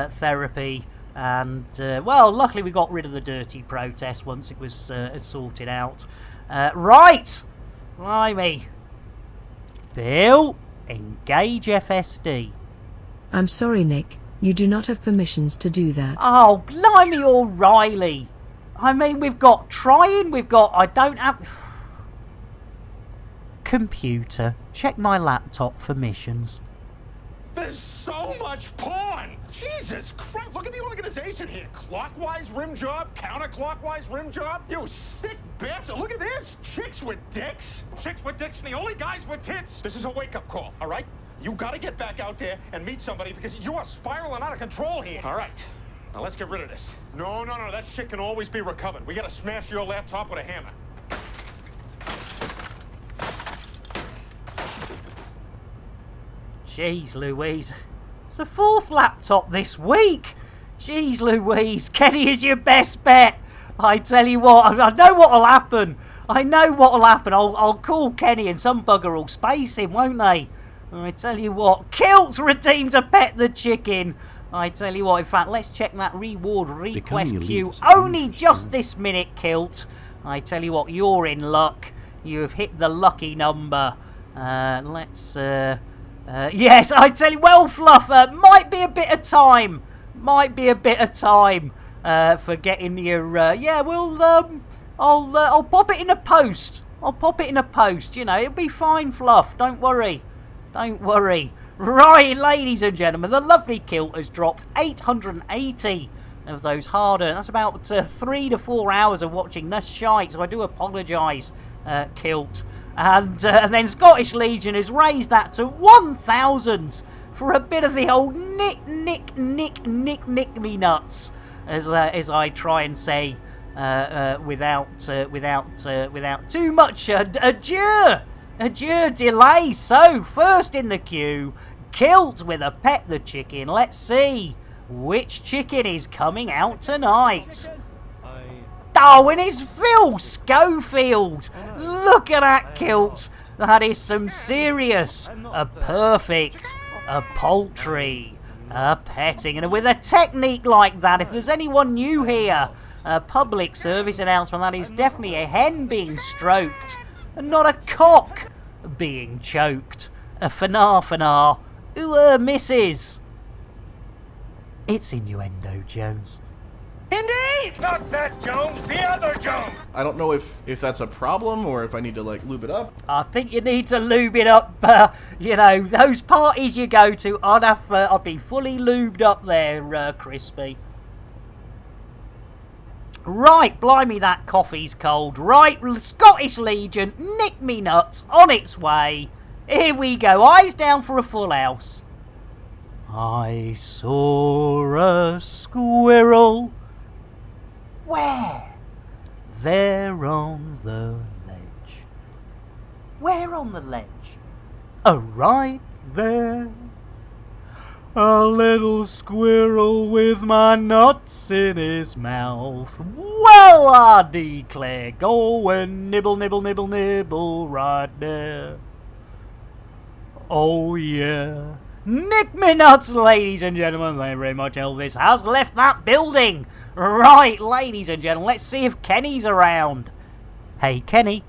Speaker 1: therapy. And well, luckily we got rid of the dirty protest once it was sorted out. Right, blimey, Bill, engage FSD.
Speaker 7: I'm sorry, Nick. You do not have permissions to do that.
Speaker 1: Oh, blimey, O'Reilly. I mean, we've got trying, we've got... I don't have... Computer, check my laptop for missions.
Speaker 23: There's so much porn! Jesus Christ, look at the organization here. Clockwise rim job, counterclockwise rim job. You sick bastard, look at this! Chicks with dicks. Chicks with dicks and the only guys with tits. This is a wake-up call, all right? You gotta get back out there and meet somebody because you are spiraling out of control here. All right, now let's get rid of this. No, that shit can always be recovered. We gotta smash your laptop with a hammer.
Speaker 1: Jeez Louise, it's the 4th laptop this week. Jeez Louise, Kenny is your best bet. I tell you what, I know what'll happen. I'll call Kenny and some bugger will space him, won't they? I tell you what, Kilt's redeemed to pet the chicken. I tell you what, in fact, let's check that reward request queue. Only just this minute, Kilt. I tell you what, you're in luck. You have hit the lucky number. Yes, I tell you, well, Fluffer, might be a bit of time for getting your, yeah, well, I'll pop it in a post. You know, it'll be fine, Fluff, don't worry. Right, ladies and gentlemen, the lovely Kilt has dropped 880 of those hard-earned. That's about 3 to 4 hours of watching this shite, so I do apologise, Kilt. And then Scottish Legion has raised that to 1,000 for a bit of the old nick me nuts, as I try and say without too much ado delay. So first in the queue, Kilt with a pet the chicken. Let's see which chicken is coming out tonight. Oh, and it's Phil Schofield. Look at that, Kilt. That is some serious, a perfect, a poultry, a petting. And with a technique like that, if there's anyone new here, a public service announcement, that is definitely a hen being stroked and not a cock being choked. A fanar. Ooh, misses. It's innuendo, Jones.
Speaker 22: Indy!
Speaker 23: Not that Jones, the other Jones!
Speaker 17: I don't know if that's a problem or if I need to, like, lube it up.
Speaker 1: I think you need to lube it up. You know, those parties you go to, I'd be fully lubed up there, Crispy. Right, blimey, that coffee's cold. Right, Scottish Legion, nick me nuts, on its way. Here we go. Eyes down for a full house. I saw a squirrel. Where? There on the ledge. Where on the ledge? Oh, right there. A little squirrel with my nuts in his mouth. Well, I declare, go and nibble, nibble, nibble, nibble right there. Oh, yeah. Nick me nuts, ladies and gentlemen. Thank you very much. Elvis has left that building. Right, ladies and gentlemen, let's see if Kenny's around. Hey, Kenny.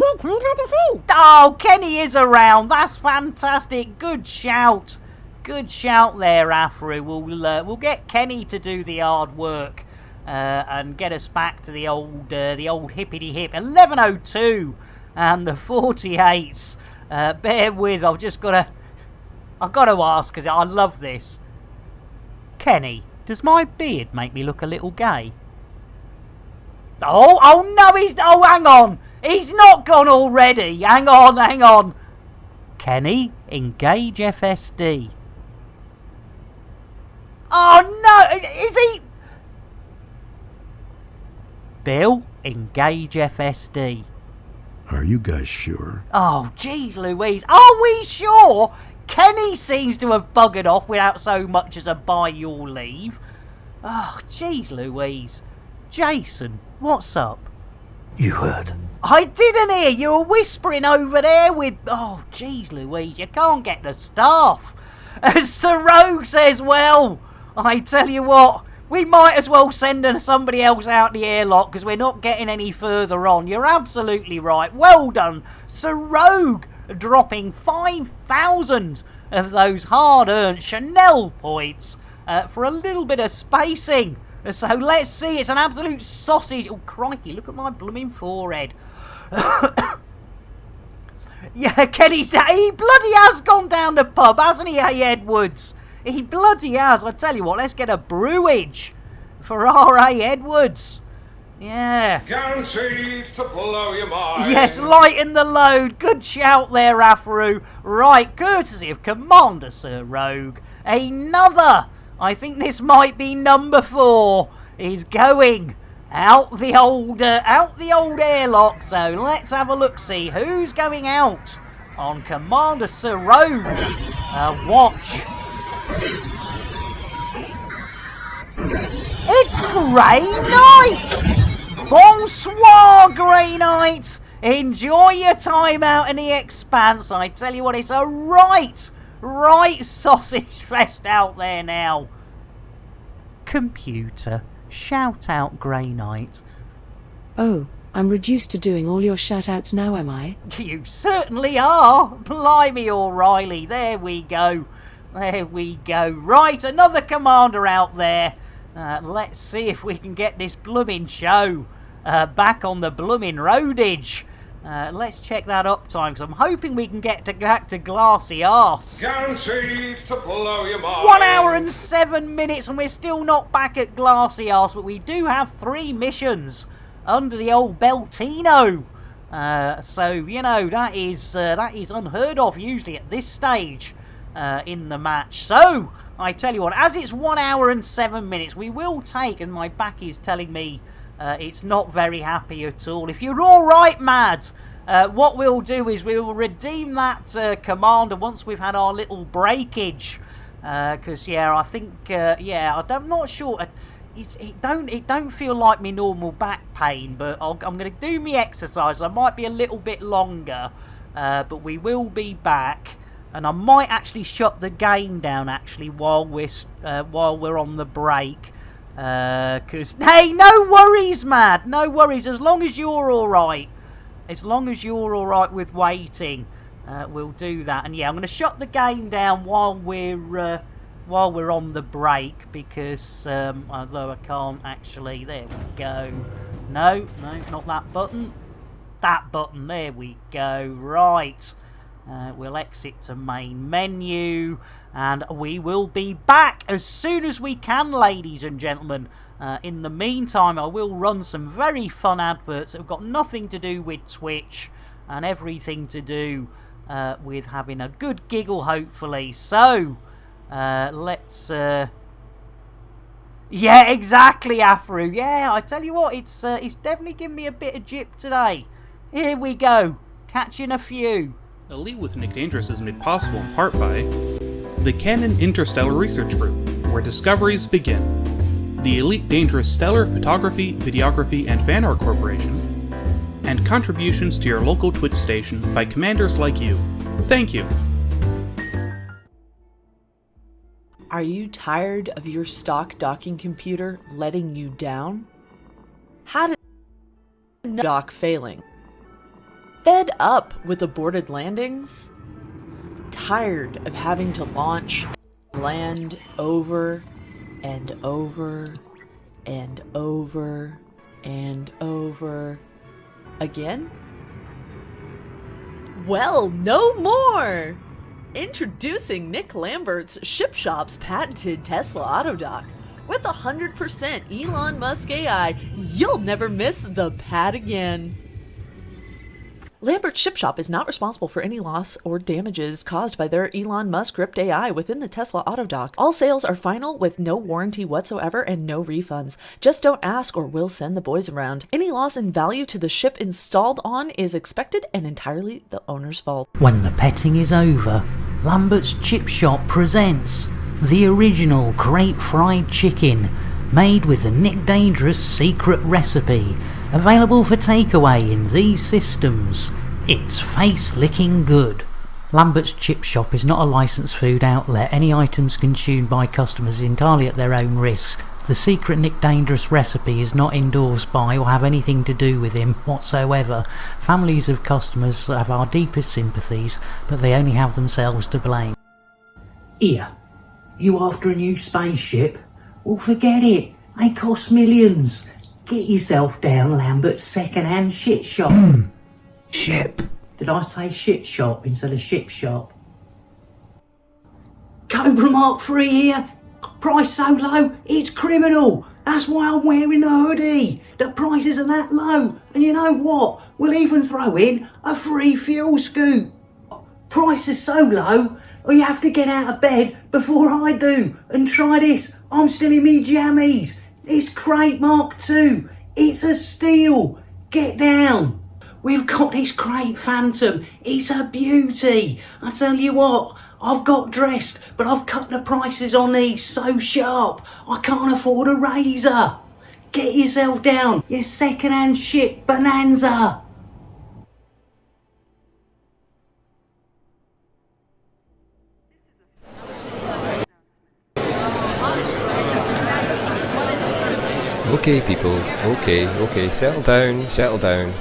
Speaker 1: Oh, Kenny is around. That's fantastic. Good shout. Good shout there, Afro. We'll get Kenny to do the hard work and get us back to the old hippity hip. 11:02 and the 48s. Bear with. I've got to ask because I love this. Kenny, does my beard make me look a little gay? Oh no, hang on. He's not gone already. Hang on. Kenny, engage FSD. Oh no, is he? Bill, engage FSD.
Speaker 3: Are you guys sure?
Speaker 1: Oh, jeez Louise. Are we sure? Kenny seems to have buggered off without so much as a by your leave. Oh, jeez Louise. Jason, what's up?
Speaker 21: You heard.
Speaker 1: I didn't hear. You were whispering over there with... Oh, jeez Louise, you can't get the staff. As Sir Rogue says, well, I tell you what, we might as well send somebody else out the airlock because we're not getting any further on. You're absolutely right. Well done, Sir Rogue, dropping 5,000 of those hard-earned Chanel points for a little bit of spacing. So let's see. It's an absolute sausage. Oh, crikey, look at my blooming forehead. Yeah, Kenny's... He bloody has gone down the pub, hasn't he, hey, Edwards? He bloody has. I tell you what, let's get a brewage for R.A. Edwards. Yeah.
Speaker 9: Guaranteed to blow your mind.
Speaker 1: Yes, lighten the load. Good shout there, Afro. Right, courtesy of Commander Sir Rogue. Another, I think this might be number 4, is going out the old airlock. So let's have a look, see who's going out on Commander Sir Rogue's watch. It's Grey Knight! Bonsoir, Grey Knight! Enjoy your time out in the Expanse. I tell you what, it's a right sausage fest out there now. Computer, shout out Grey Knight.
Speaker 7: Oh, I'm reduced to doing all your shout-outs now, am I?
Speaker 1: You certainly are. Blimey, O'Reilly. There we go. Right, another commander out there. Let's see if we can get this blooming show back on the blooming roadage. Let's check that uptime, because I'm hoping we can get back to Glassy Arse.
Speaker 9: Guaranteed to blow your mind.
Speaker 1: 1 hour and 7 minutes, and we're still not back at Glassy Arse, but we do have 3 missions under the old Beltino. So, you know, that is unheard of usually at this stage in the match. So, I tell you what, as it's 1 hour and 7 minutes, we will take, and my back is telling me it's not very happy at all. If you're all right, Mad, what we'll do is we will redeem that commander once we've had our little breakage. Because I think I'm not sure. It don't feel like me normal back pain, but I'm going to do me exercise. I might be a little bit longer, but we will be back. And I might actually shut the game down while we're on the break. Because, hey, no worries, Mad. No worries. As long as you're all right. As long as you're all right with waiting, we'll do that. And yeah, I'm going to shut the game down while we're on the break, because although I can't actually. There we go. No, not that button. That button. There we go. Right. We'll exit to main menu, and we will be back as soon as we can, ladies and gentlemen. In the meantime, I will run some very fun adverts that have got nothing to do with Twitch and everything to do with having a good giggle, hopefully. So, let's... Yeah, exactly, Afro. Yeah, I tell you what, it's definitely giving me a bit of jip today. Here we go. Catching a few.
Speaker 8: Elite with Nick Dangerous is made possible in part by the Canon Interstellar Research Group, where discoveries begin, the Elite Dangerous Stellar Photography, Videography, and Fan Art Corporation, and contributions to your local Twitch station by commanders like you. Thank you.
Speaker 11: Are you tired of your stock docking computer letting you down? Had a dock failing? Fed up with aborted landings? Tired of having to launch and land over and over and over and over again? Well, no more! Introducing Nick Lambert's Ship Shop's patented Tesla Autodock. With 100% Elon Musk AI, you'll never miss the pad again. Lambert's Ship Shop is not responsible for any loss or damages caused by their Elon Musk script AI within the Tesla Autodock. All sales are final with no warranty whatsoever and no refunds. Just don't ask or we'll send the boys around. Any loss in value to the ship installed on is expected and entirely the owner's fault.
Speaker 1: When the petting is over, Lambert's Chip Shop presents the original crate fried chicken, made with the Nick Dangerous secret recipe, available for takeaway in these systems. It's face-licking good. Lambert's Chip Shop is not a licensed food outlet. Any items consumed by customers entirely at their own risk. The secret Nick Dangerous recipe is not endorsed by or have anything to do with him whatsoever. Families of customers have our deepest sympathies, but they only have themselves to blame. Here, you after a new spaceship? Well, forget it. They cost millions. Get yourself down Lambert's second-hand shit shop. Ship. Did I say shit shop instead of ship shop? Cobra Mark 3 here. Price so low, it's criminal. That's why I'm wearing a hoodie. The prices are that low. And you know what? We'll even throw in a free fuel scoop. Price is so low, you have to get out of bed before I do. And try this. I'm still in me jammies. It's Crate Mark II. It's a steal. Get down. We've got this Crate Phantom. It's a beauty. I tell you what, I've got dressed, but I've cut the prices on these so sharp, I can't afford a razor. Get yourself down, you second-hand shit bonanza.
Speaker 12: Okay, people, okay, settle down.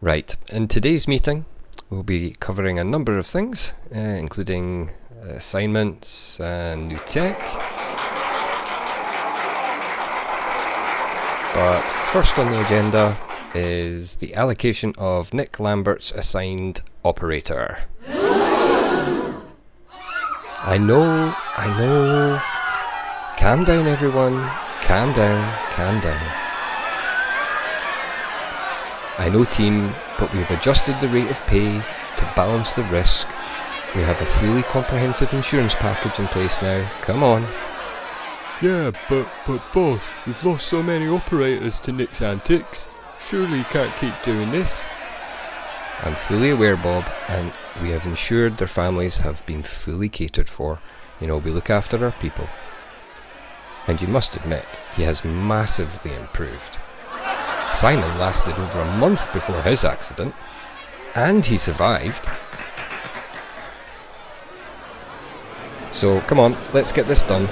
Speaker 12: Right, in today's meeting, we'll be covering a number of things, including assignments and new tech. But first on the agenda is the allocation of Nick Lambert's assigned operator. I know. Calm down, everyone. Calm down. I know, team, but we've adjusted the rate of pay to balance the risk. We have a fully comprehensive insurance package in place now. Come on.
Speaker 24: Yeah, but boss, we've lost so many operators to Nick's antics. Surely you can't keep doing this.
Speaker 12: I'm fully aware, Bob, and we have ensured their families have been fully catered for. We look after our people. And you must admit, he has massively improved. Simon lasted over a month before his accident, and he survived. So, come on, let's get this done.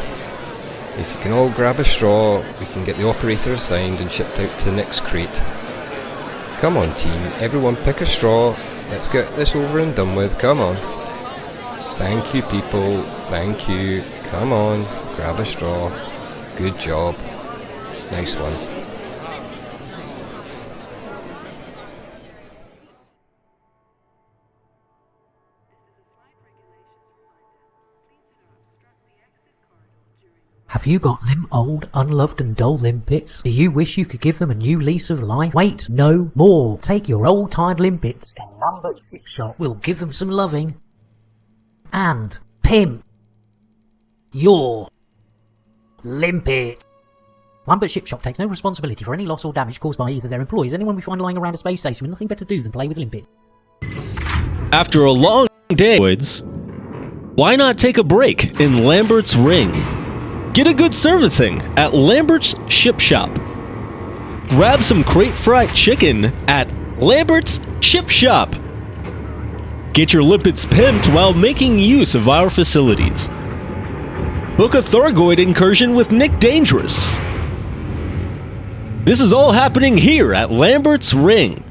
Speaker 12: If you can all grab a straw, we can get the operator assigned and shipped out to Nick's crate. Come on, team, everyone pick a straw. Let's get this over and done with, come on. Thank you, people, thank you. Come on, grab a straw. Good job. Nice one.
Speaker 1: Have you got them old, unloved and dull limpets? Do you wish you could give them a new lease of life? Wait no more. Take your old tired limpets to Lambert's Ship Shop. We'll give them some loving. And pimp your limpet. Lambert Ship Shop takes no responsibility for any loss or damage caused by either their employees or anyone we find lying around a space station with nothing better to do than play with limpet.
Speaker 2: After a long day, why not take a break in Lambert's Ring? Get a good servicing at Lambert's Ship Shop. Grab some crate fried chicken at Lambert's Ship Shop. Get your limpets pimped while making use of our facilities. Book a Thorgoid incursion with Nick Dangerous. This is all happening here at Lambert's Ring.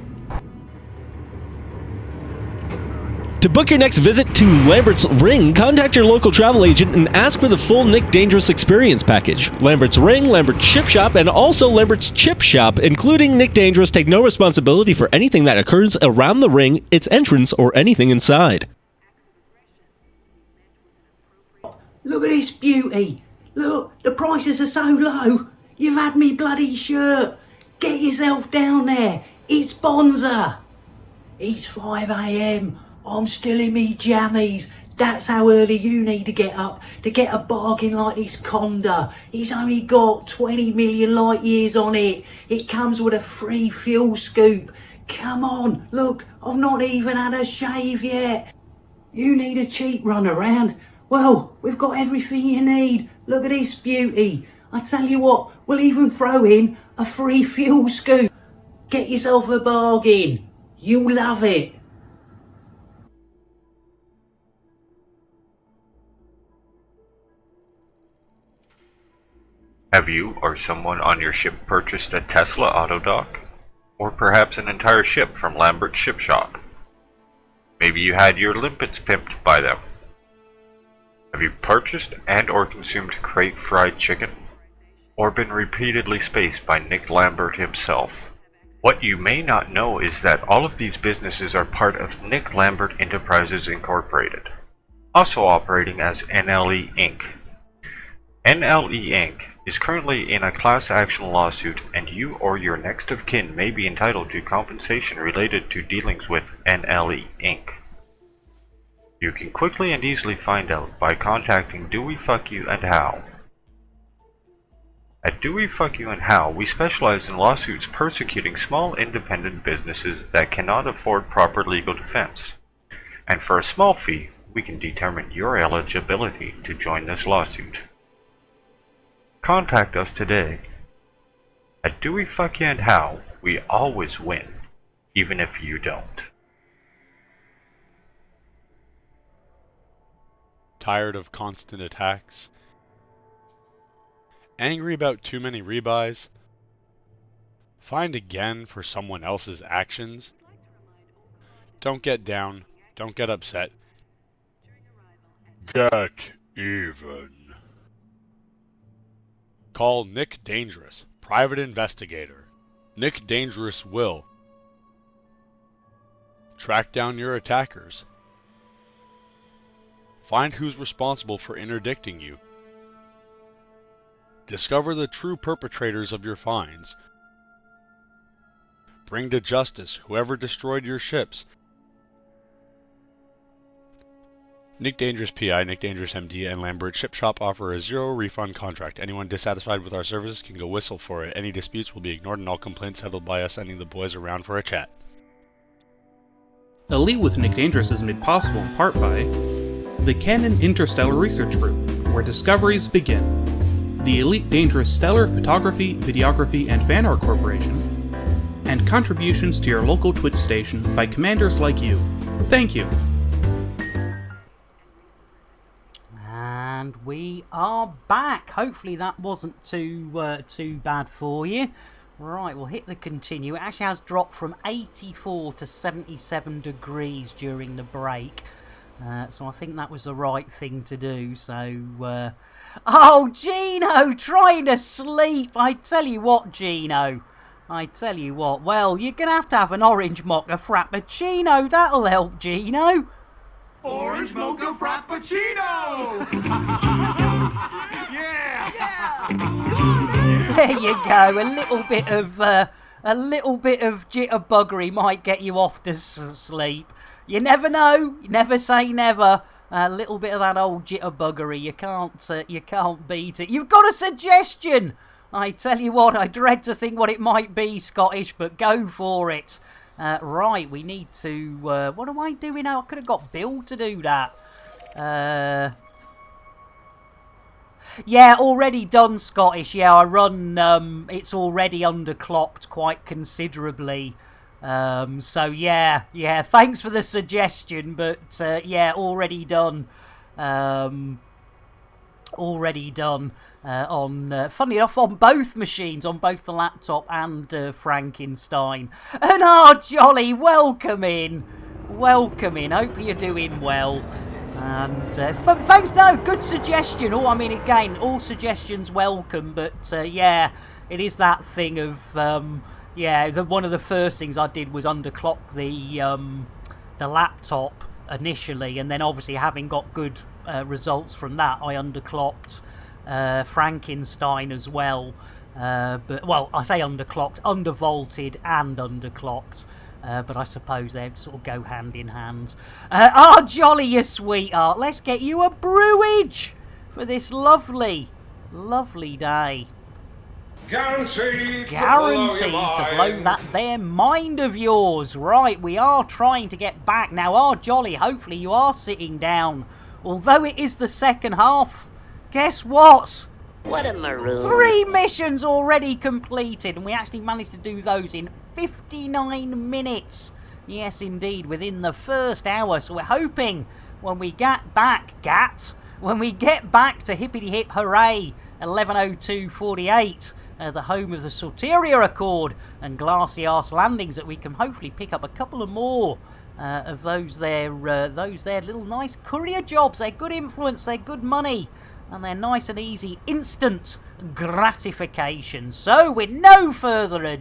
Speaker 2: To book your next visit to Lambert's Ring, contact your local travel agent and ask for the full Nick Dangerous experience package. Lambert's Ring, Lambert's Ship Shop, and also Lambert's Chip Shop, including Nick Dangerous, take no responsibility for anything that occurs around the ring, its entrance, or anything inside.
Speaker 1: Look at this beauty. Look, the prices are so low. You've had me bloody shirt. Get yourself down there. It's Bonza. It's 5 AM. I'm still in me jammies. That's how early you need to get up to get a bargain like this Conda. It's only got 20 million light years on it. It comes with a free fuel scoop. Come on, look, I've not even had a shave yet. You need a cheap run around? Well, we've got everything you need. Look at this beauty. I tell you what, we'll even throw in a free fuel scoop. Get yourself a bargain. You'll love it.
Speaker 6: Have you or someone on your ship purchased a Tesla auto dock? Or perhaps an entire ship from Lambert's Ship Shop? Maybe you had your limpets pimped by them. Have you purchased and or consumed crate fried chicken? Or been repeatedly spaced by Nick Lambert himself? What you may not know is that all of these businesses are part of Nick Lambert Enterprises Incorporated, also operating as NLE Inc. NLE Inc. is currently in a class action lawsuit, and you or your next of kin may be entitled to compensation related to dealings with NLE Inc. You can quickly and easily find out by contacting Do We Fuck You and How. At Do We Fuck You and How, we specialize in lawsuits persecuting small independent businesses that cannot afford proper legal defense. And for a small fee, we can determine your eligibility to join this lawsuit. Contact us today. At Do We Fuck You and How, we always win, even if you don't.
Speaker 13: Tired of constant attacks? Angry about too many rebuys? Fined again for someone else's actions? Don't get down. Don't get upset. Get even. Call Nick Dangerous, private investigator. Nick Dangerous will track down your attackers. Find who's responsible for interdicting you. Discover the true perpetrators of your fines. Bring to justice whoever destroyed your ships. Nick Dangerous PI, Nick Dangerous MD, and Lambert Ship Shop offer a zero refund contract. Anyone dissatisfied with our services can go whistle for it. Any disputes will be ignored and all complaints settled by us sending the boys around for a chat.
Speaker 8: Elite with Nick Dangerous is made possible in part by the Canon Interstellar Research Group, where discoveries begin. The Elite Dangerous Stellar Photography, Videography, and Fan Art Corporation, and contributions to your local Twitch station by commanders like you. Thank you.
Speaker 1: And we are back. Hopefully that wasn't too bad for you. Right, we'll hit the continue. It actually has dropped from 84 to 77 degrees during the break. So I think that was the right thing to do. So, oh, Gino, trying to sleep. I tell you what, Gino. I tell you what. Well, you're going to have an orange mocha frappuccino. That'll help, Gino.
Speaker 9: Orange mocha frappuccino! Yeah!
Speaker 1: There you go. A little bit of jitterbuggery might get you off to sleep. You never know. You never say never. A little bit of that old jitterbuggery. You can't beat it. You've got a suggestion. I tell you what, I dread to think what it might be, Scottish, but go for it. Right, we need to... what am I doing now? I could have got Bill to do that. Yeah, already done, Scottish. Yeah, I run... it's already underclocked quite considerably. So, yeah, thanks for the suggestion, but, yeah, already done. Already done. Funny enough, on both machines, on both the laptop and Frankenstein. And jolly, welcome in. Welcome in. Hope you're doing well. And thanks, no, good suggestion. Oh, I mean, again, all suggestions welcome, but yeah, it is that thing of, yeah, one of the first things I did was underclock the laptop initially, and then obviously having got good results from that, I underclocked Frankenstein as well. But, well, I say underclocked, undervolted and underclocked. But I suppose they sort of go hand in hand. Jolly, you sweetheart. Let's get you a brewage for this lovely, lovely day.
Speaker 9: Guaranteed
Speaker 1: to blow that there mind of yours. Right, we are trying to get back. Now, Jolly, hopefully you are sitting down. Although it is the second half, guess what?
Speaker 10: What a maroon.
Speaker 1: 3 missions already completed, and we actually managed to do those in 59 minutes. Yes, indeed, within the first hour. So we're hoping when we get back, when we get back to hippity hip hooray, 11:02:48, the home of the Soteria Accord and Glassy Arse Landings, that we can hopefully pick up a couple of more of those there little nice courier jobs. They're good influence, they're good money, and they're nice and easy, instant gratification. So, with no further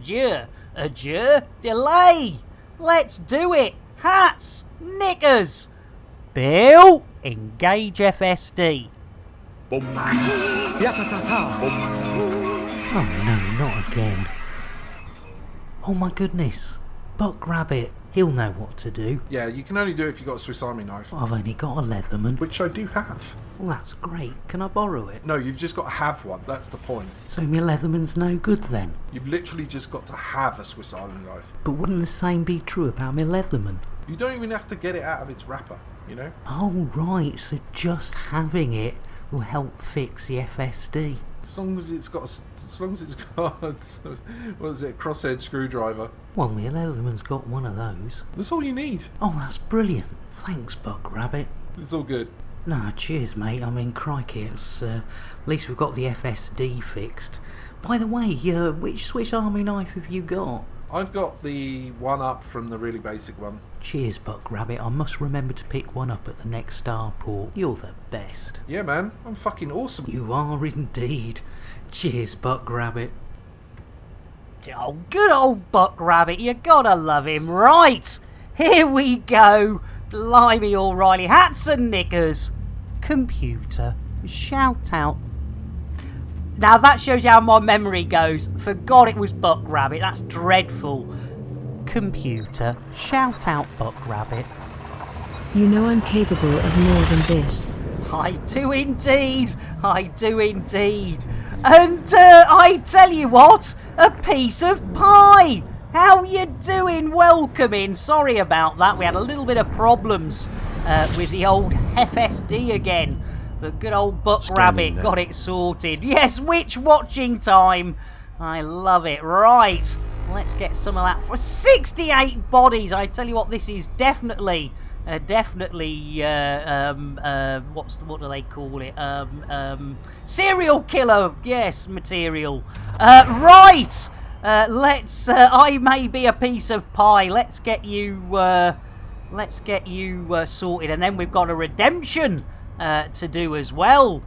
Speaker 1: delay, let's do it. Hats, knickers. Bill, engage FSD.
Speaker 21: Boom. Yata-ta-ta.
Speaker 1: Oh no, not again. Oh my goodness. Buck Rabbit. He'll know what to do.
Speaker 21: Yeah, you can only do it if you've got a Swiss Army knife.
Speaker 1: I've only got a Leatherman.
Speaker 21: Which I do have.
Speaker 1: Well, that's great. Can I borrow it?
Speaker 21: No, you've just got to have one. That's the point.
Speaker 1: So my Leatherman's no good then?
Speaker 21: You've literally just got to have a Swiss Army knife.
Speaker 1: But wouldn't the same be true about my Leatherman?
Speaker 21: You don't even have to get it out of its wrapper, you know?
Speaker 1: Oh, right. So just having it will help fix the FSD.
Speaker 21: As long as it's got what is it, a crosshead screwdriver.
Speaker 1: Well, my Leatherman's got one of those.
Speaker 21: That's all you need.
Speaker 1: Oh, that's brilliant. Thanks, Buck Rabbit.
Speaker 21: It's all good.
Speaker 1: Nah, cheers, mate. I mean, crikey, it's at least we've got the FSD fixed. By the way, which Swiss Army knife have you got?
Speaker 21: I've got the one up from the really basic one.
Speaker 1: Cheers, Buck Rabbit. I must remember to pick one up at the next starport. You're the best.
Speaker 21: Yeah, man. I'm fucking awesome.
Speaker 1: You are indeed. Cheers, Buck Rabbit. Oh, good old Buck Rabbit. You gotta love him. Right. Here we go. Blimey, O'Reilly. Hats and knickers. Computer. Shout out. Now that shows you how my memory goes. Forgot it was Buck Rabbit. That's dreadful. Computer. Shout out, Buck Rabbit.
Speaker 7: You know I'm capable of more than this.
Speaker 1: I do indeed. I do indeed. And I tell you what, a piece of pie. How you doing? Welcome in. Sorry about that. We had a little bit of problems with the old FSD again. But good old Buck Rabbit got it sorted. Yes, witch watching time. I love it. Right, let's get some of that for 68 bodies. I tell you what, this is definitely, what do they call it? Serial killer, yes, material. Right, let's. I may be a piece of pie. Let's get you. Sorted, and then we've got a redemption to do as well.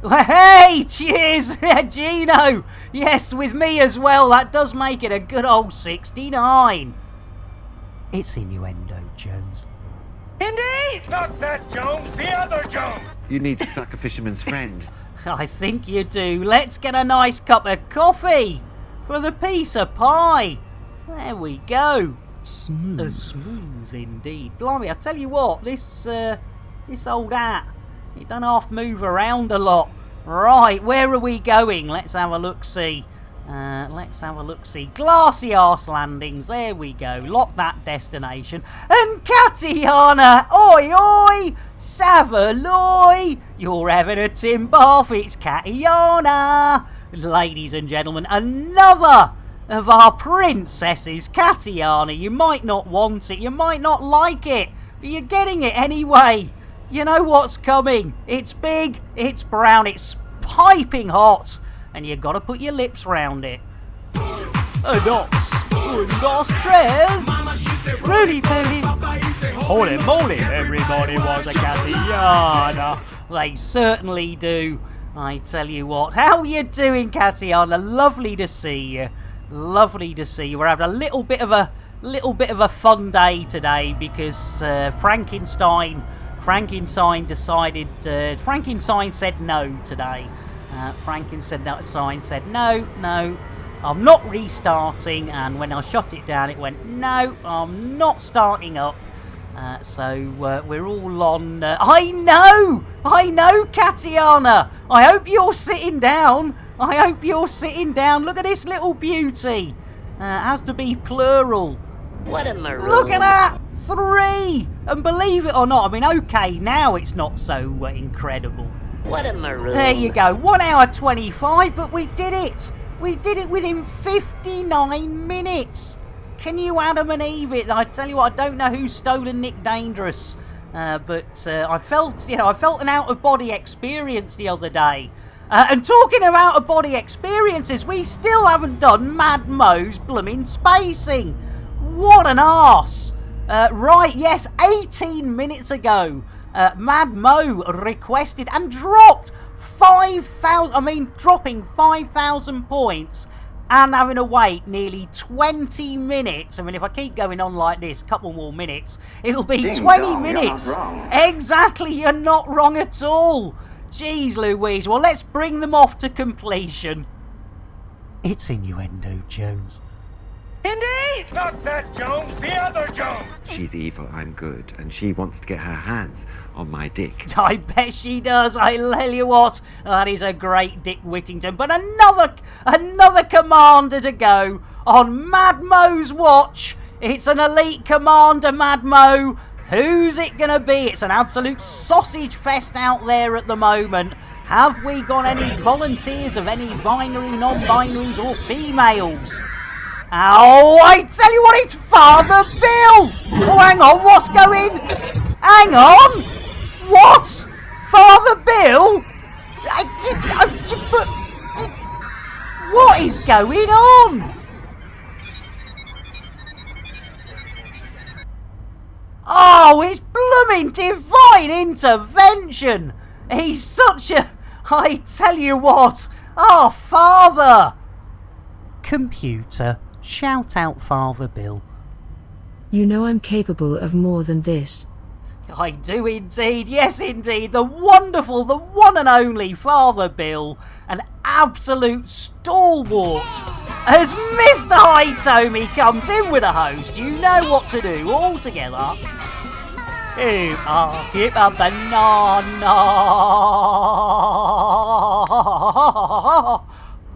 Speaker 1: Hey, cheers, Gino. Yes, with me as well. That does make it a good old 69. It's innuendo, Jones.
Speaker 11: Hindi?
Speaker 23: Not that Jones, the other Jones!
Speaker 5: You need to suck a fisherman's friend.
Speaker 1: I think you do. Let's get a nice cup of coffee for the piece of pie. There we go. Smooth indeed. Blimey, I tell you what, this old hat, it don't half move around a lot. Right, where are we going? Let's have a look-see. Glassy arse landings, there we go. Lock that destination. And Katiana, oi oi, Savaloy, you're having a tin bath, it's Katiana. Ladies and gentlemen, another of our princesses, Katiana. You might not want it, you might not like it, but you're getting it anyway. You know what's coming. It's big, it's brown, it's piping hot. And you gotta put your lips round it. Dos tres. Rudy Pooty. Holy moly, everybody was a Katiana. They certainly do. I tell you what. How you doing, Katiana? Lovely to see you. Lovely to see you. We're having a little bit of a fun day today because Frankenstein decided. Frankenstein said no today. Frankenstein said, no, I'm not restarting, and when I shut it down, it went, no, I'm not starting up. So we're all on... I know, Katiana. I hope you're sitting down. Look at this little beauty. Has to be plural.
Speaker 10: What a maroon.
Speaker 1: Look at that! 3! And believe it or not, I mean, okay, now it's not so incredible.
Speaker 10: What a maroon.
Speaker 1: There you go, 1 hour 25, but we did it! We did it within 59 minutes! Can you Adam and Eve it? I tell you what, I don't know who's stolen Nick Dangerous, but I felt an out-of-body experience the other day. And talking of out-of-body experiences, we still haven't done Mad Mo's blooming spacing. What an arse! Right, yes, 18 minutes ago, Mad Mo requested and dropped 5,000, dropping 5,000 points and having to wait nearly 20 minutes. I mean, if I keep going on like this, a couple more minutes, it'll be 20 minutes.
Speaker 22: You're not wrong.
Speaker 1: Exactly, you're not wrong at all. Jeez Louise, well, let's bring them off to completion. It's Innuendo Jones.
Speaker 11: Hindi?
Speaker 23: Not that Jones, the other Jones!
Speaker 5: She's evil, I'm good, and she wants to get her hands on my dick.
Speaker 1: I bet she does. I tell you what, that is a great Dick Whittington. But another commander to go on Mad Mo's watch. It's an elite commander, Mad Mo. Who's it going to be? It's an absolute sausage fest out there at the moment. Have we got any volunteers of any binary, non-binaries or females? Oh, I tell you what, it's Father Bill! Oh, hang on, what's going? Hang on! What? Father Bill? What is going on? Oh, it's blooming divine intervention! He's such a... I tell you what, our Father! Computer, shout out Father Bill.
Speaker 7: You know I'm capable of more than this.
Speaker 1: I do indeed, yes indeed, the wonderful, the one and only Father Bill, an absolute stalwart. As Mr. Hitomi comes in with a host, you know what to do all together. Keep a banana.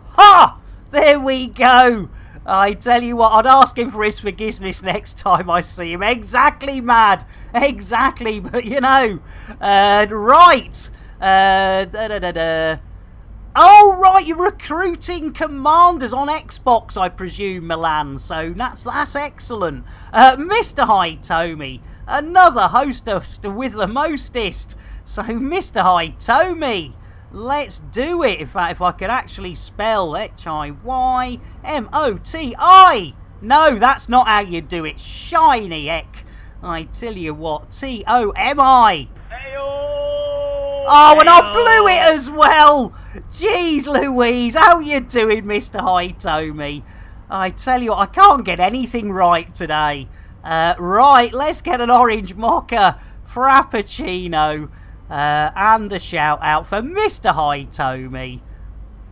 Speaker 1: Ha! There we go. I tell you what, I'd ask him for his forgiveness next time I see him. Exactly, mad. Exactly, but you know. Right. Oh, right, you're recruiting commanders on Xbox, I presume, Milan. So that's excellent. Mr. Hitomi, another hostess with the mostest. So, Mr. Hitomi, let's do it. In fact, if I could actually spell Himoti. No, that's not how you do it. Shiny heck. I tell you what, Tomi. Oh, and I blew it as well. Jeez Louise, how you doing, Mr. Hitomi? I tell you what, I can't get anything right today. Right, let's get an orange mocha Frappuccino. And a shout out for Mr. Hitomi.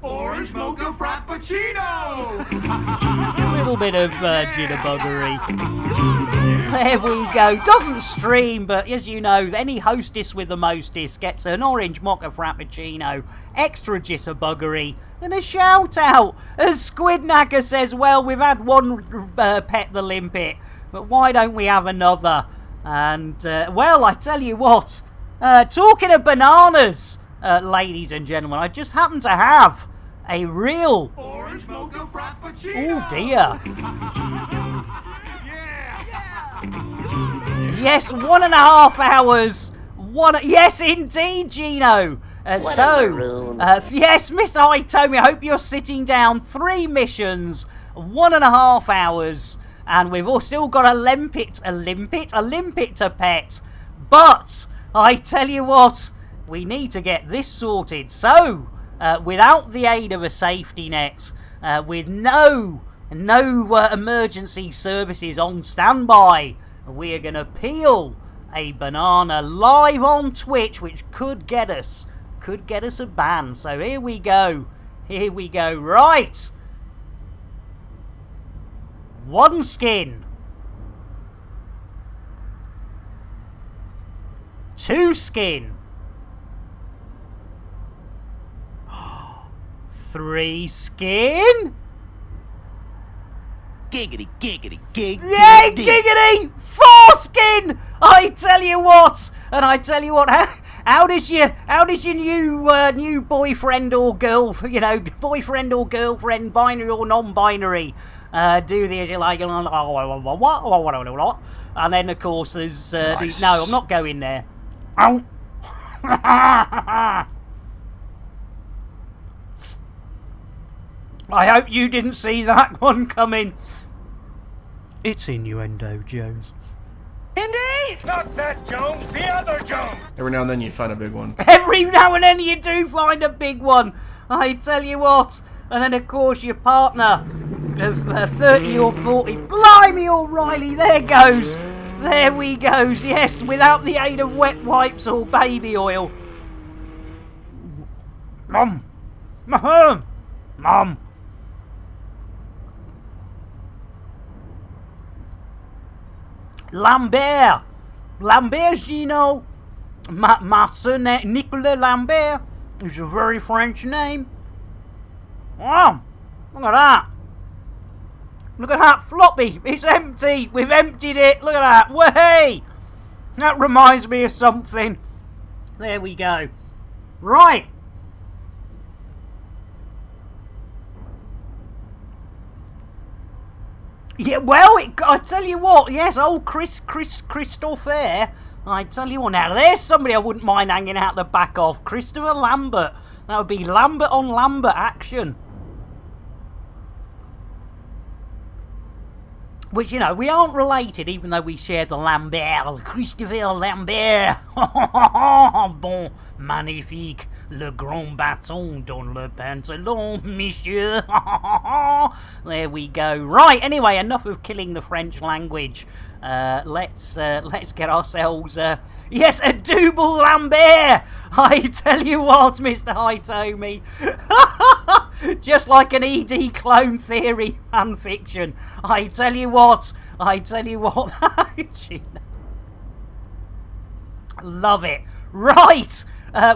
Speaker 9: Orange mocha frappuccino!
Speaker 1: A little bit of jitterbuggery. There we go. Doesn't stream, but as you know, any hostess with the mostest gets an orange mocha frappuccino, extra jitterbuggery, and a shout out. As Squidnacker says, well, we've had one pet the limpet, but why don't we have another? And, well, I tell you what, talking of bananas, ladies and gentlemen, I just happen to have a real...
Speaker 9: Orange mocha frappuccino!
Speaker 1: Oh, dear. Yes, 1.5 hours. Yes, indeed, Gino. Yes, Mr. Hitomi, I hope you're sitting down. 3 missions, 1.5 hours, and we've all still got a limpet to pet. But I tell you what, we need to get this sorted. So, without the aid of a safety net, with no emergency services on standby, we're going to peel a banana live on Twitch, which could get us a ban. So here we go. Right. 1 skin. 2 skin. 3 skin.
Speaker 10: Giggity, giggity, giggity.
Speaker 1: Yay, giggity! 4 skin! I tell you what, how does your new boyfriend or girlfriend, binary or non-binary, do the like, and then of course there's
Speaker 21: Nice.
Speaker 1: no, I'm not going there. I hope you didn't see that one coming. It's innuendo, Jones.
Speaker 9: Indy! Not that Jones, the other Jones!
Speaker 17: Every now and then you find a big one.
Speaker 1: Every now and then you do find a big one. I tell you what. And then, of course, your partner of 30 or 40. Blimey, O'Reilly, there goes. There we goes. Yes, without the aid of wet wipes or baby oil. Mum. Lambert, Gino. My son, Nicolas Lambert, is a very French name. Wow, look at that. Look at that floppy. It's empty. We've emptied it. Look at that. Way. That reminds me of something. There we go. Right. Yeah, well, I tell you what, yes, old Christophe there. I tell you what, now there's somebody I wouldn't mind hanging out the back of. Christopher Lambert. That would be Lambert on Lambert action. Which, you know, we aren't related, even though we share the Lambert. Christopher Lambert. Bon, magnifique. Le grand bâton dans le pantalon, monsieur. There we go. Right, anyway, enough of killing the French language. Let's get ourselves, yes, a double Lambert. I tell you what, Mr. Hitomi. Just like an ED clone theory fanfiction. I tell you what. Love it. Right.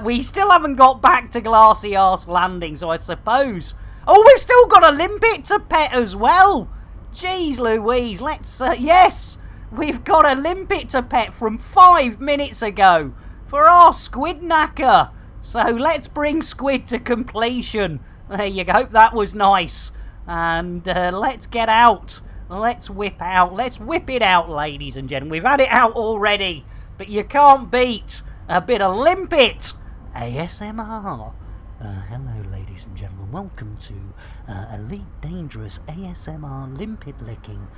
Speaker 1: We still haven't got back to Glassy Arse Landing, so I suppose... Oh, we've still got a limpet to pet as well! Jeez Louise, let's... yes! We've got a limpet to pet from 5 minutes ago for our Squidnacker. So let's bring Squid to completion. There you go, hope that was nice. And let's get out. Let's whip it out, ladies and gentlemen. We've had it out already, but you can't beat a bit of limpet ASMR. Hello, ladies and gentlemen. Welcome to Elite Dangerous ASMR limpet licking.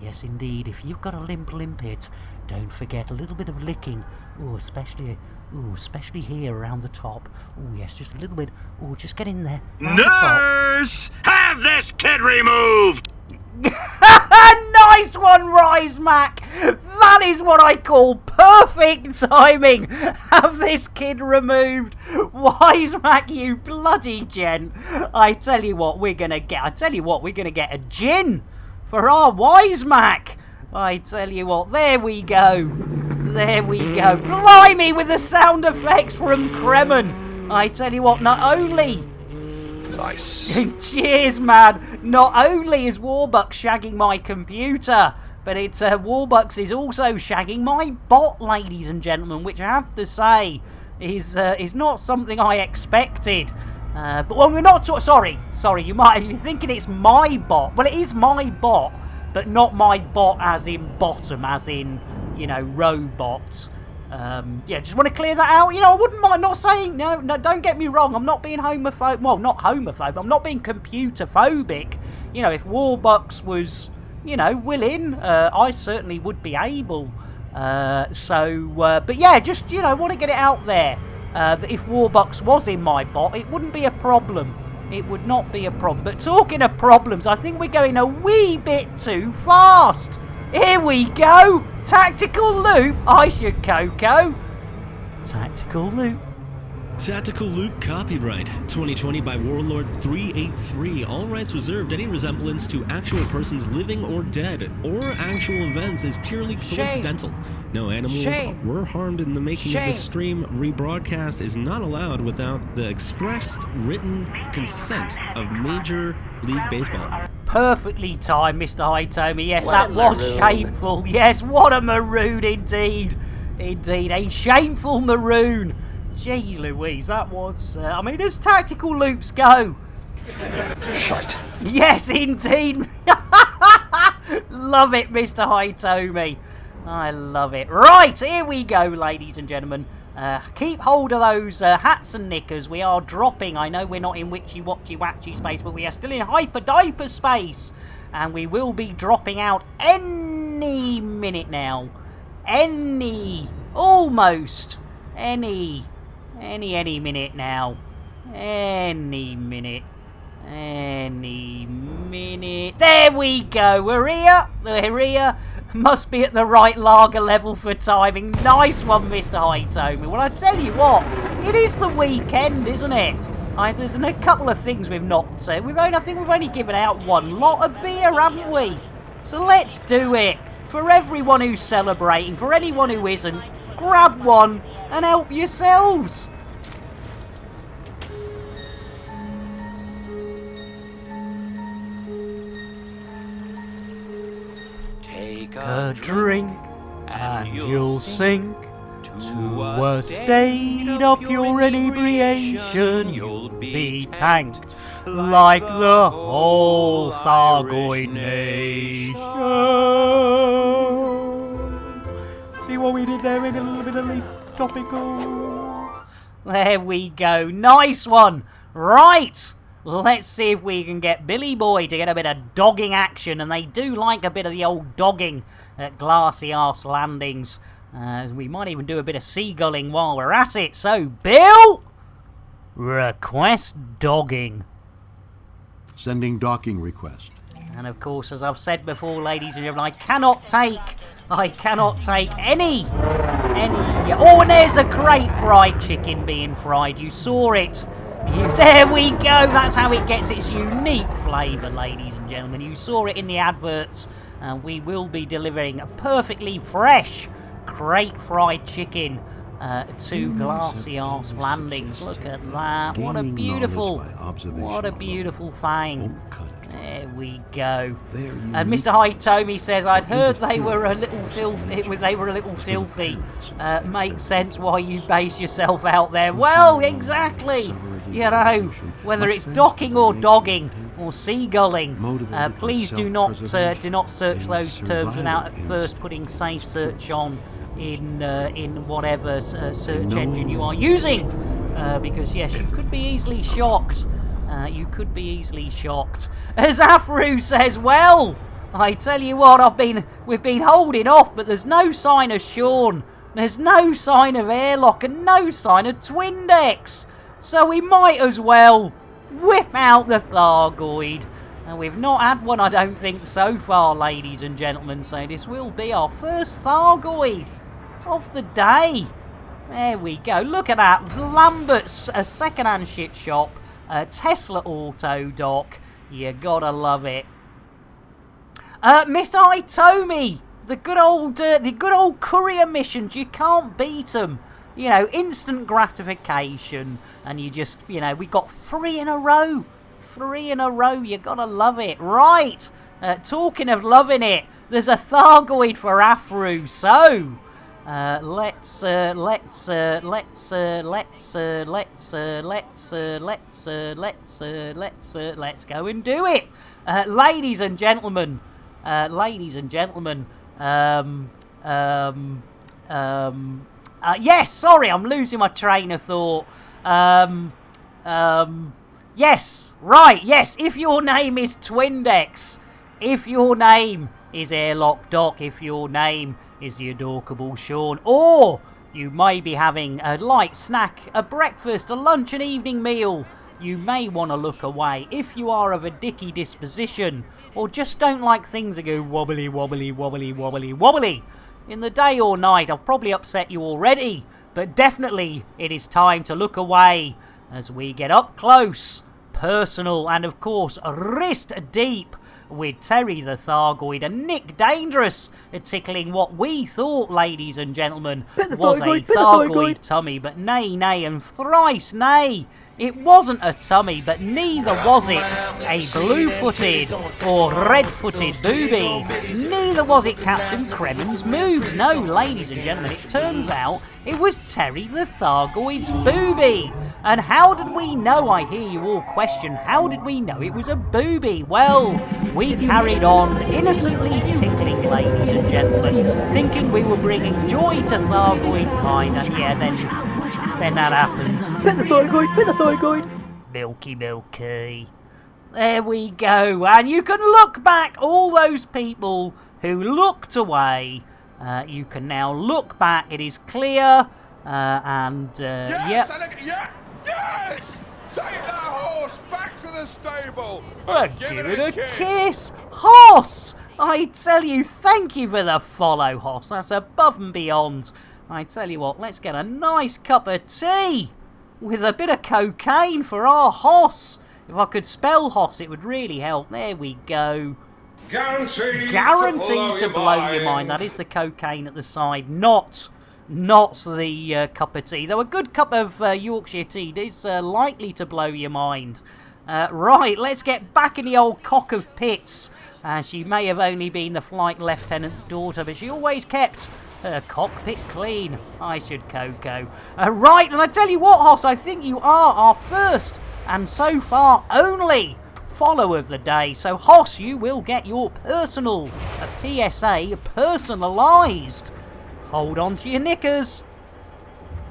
Speaker 1: Yes, indeed. If you've got a limpet, don't forget a little bit of licking. Especially here around the top. Oh, yes, just a little bit. Oh, just get in there.
Speaker 9: Nurse! Have this kid removed!
Speaker 1: Nice one, Rise Mac! That is what I call perfect timing! Have this kid removed. Wise Mac, you bloody gent. I tell you what we're gonna get. A gin for our Wise Mac. I tell you what, there we go. Blimey, with the sound effects from Kremen. I tell you what, not only...
Speaker 3: Nice.
Speaker 1: Cheers, man. Not only is Warbucks shagging my computer, but Warbucks is also shagging my bot, ladies and gentlemen, which I have to say is not something I expected. But when we're not sorry, you might be thinking it's my bot. Well, it is my bot, but not my bot as in bottom, as in, you know, robot. Yeah, just want to clear that out. You know, I wouldn't mind not saying, no, don't get me wrong, I'm not being homophobic. Well, not homophobic, I'm not being computer phobic. You know, if Warbucks was, you know, willing, I certainly would be able. But yeah, just, you know, want to get it out there. That if Warbucks was in my bot, it wouldn't be a problem. It would not be a problem. But talking of problems, I think we're going a wee bit too fast. Here we go! Tactical loop, ice your cocoa. Tactical loop.
Speaker 2: Tactical Loop copyright 2020 by Warlord 383. All rights reserved. Any resemblance to actual persons living or dead or actual events is purely coincidental. No animals were harmed in the making of this stream. Rebroadcast is not allowed without the expressed written consent of Major League Baseball.
Speaker 1: Perfectly timed, Mr. Hitomi. Yes, that was shameful. Yes, what a maroon indeed. Indeed, a shameful maroon. Jeez Louise, that was... I mean, as tactical loops go...
Speaker 3: Shite.
Speaker 1: Yes, indeed. Love it, Mr. Hitomi. I love it. Right, here we go, ladies and gentlemen. Keep hold of those hats and knickers. We are dropping. I know we're not in witchy-watchy-watchy space, but we are still in hyper-diaper space. And we will be dropping out any minute now. Almost. Any minute now. Any minute. There we go. We're here. Must be at the right lager level for timing. Nice one, Mr. Hitomi. Well, I tell you what, it is the weekend, isn't it? There's a couple of things we've not... I think we've only given out one lot of beer, haven't we? So let's do it. For everyone who's celebrating, for anyone who isn't, grab one and help yourselves.
Speaker 10: Take
Speaker 1: a drink and you'll sink to a state of pure inebriation. You'll be tanked like the whole Thargoid nation. See what we did there? A little bit of leap topical. There we go. Nice one. Right. Let's see if we can get Billy Boy to get a bit of dogging action. And they do like a bit of the old dogging at Glassy Arse Landings. We might even do a bit of seagulling while we're at it. So, Bill, request dogging.
Speaker 3: Sending docking request.
Speaker 1: And of course, as I've said before, ladies and gentlemen, I cannot take any. Oh, and there's a great fried chicken being fried. You saw it. There we go. That's how it gets its unique flavour, ladies and gentlemen. You saw it in the adverts. We will be delivering a perfectly fresh, great fried chicken to Glassy Arse Landings. Look at that. What a beautiful thing. There we go. And Mr. Hitomi says, I'd heard they were a little filthy. Makes sense why you base yourself out there. Well, exactly. You know, whether it's docking or dogging or seagulling, please do not search those terms without at first putting safe search on in whatever search engine you are using, because yes, you could be easily shocked. As Afru says, well, I tell you what, we've been holding off, but there's no sign of Sean, there's no sign of airlock, and no sign of Twindex. So we might as well whip out the Thargoid And we've not had one, I don't think, so far, ladies and gentlemen. So this will be our first Thargoid of the day. There we go. Look at that. Lambert's a second-hand shit shop. Tesla Auto Dock. You gotta love it. Miss Itomi. The good old courier missions. You can't beat them. You know, instant gratification. And you just, you know, we got 3 in a row. 3 in a row. You gotta love it. Right. Talking of loving it, there's a Thargoid for Afro. So... let's go and do it, ladies and gentlemen. Yes, sorry, I'm losing my train of thought. Yes, right, yes. If your name is Twindex, if your name is Airlock Doc, if your name is the adorable Sean, or you may be having a light snack, a breakfast, a lunch, an evening meal, you may want to look away. If you are of a dicky disposition, or just don't like things that go wobbly, wobbly, wobbly, wobbly, wobbly, in the day or night, I've probably upset you already, but definitely it is time to look away as we get up close, personal, and of course wrist deep with Terry the Thargoid and Nick Dangerous tickling what we thought, ladies and gentlemen, was a Thargoid tummy, but nay, nay, and thrice nay. It wasn't a tummy, but neither was it a blue-footed or red-footed booby. Neither was it Captain Kremen's moves. No, ladies and gentlemen, it turns out it was Terry the Thargoid's booby. And how did we know, I hear you all question, how did we know it was a booby? Well, we carried on innocently tickling, ladies and gentlemen, thinking we were bringing joy to Thargoid kind, and yeah, then that happens.
Speaker 14: Pet the Thargoid, pet the Thargoid.
Speaker 1: Milky, milky. There we go. And you can look back, all those people who looked away. You can now look back. It is clear.
Speaker 15: Yes, yes! Take that horse back to the stable.
Speaker 1: Give it a kiss. Hoss! I tell you, thank you for the follow, Hoss. That's above and beyond. I tell you what, let's get a nice cup of tea with a bit of cocaine for our Hoss. If I could spell Hoss, it would really help. There we go. Guaranteed to blow your mind. That is the cocaine at the side, not the cup of tea. Though a good cup of Yorkshire tea is likely to blow your mind. Right, let's get back in the old cock of pits. She may have only been the flight lieutenant's daughter, but she always kept her cockpit clean. I should Coco. Right, and I tell you what, Hoss, I think you are our first, and so far only, follow of the day. So, Hoss, you will get your personal PSA personalised. Hold on to your knickers.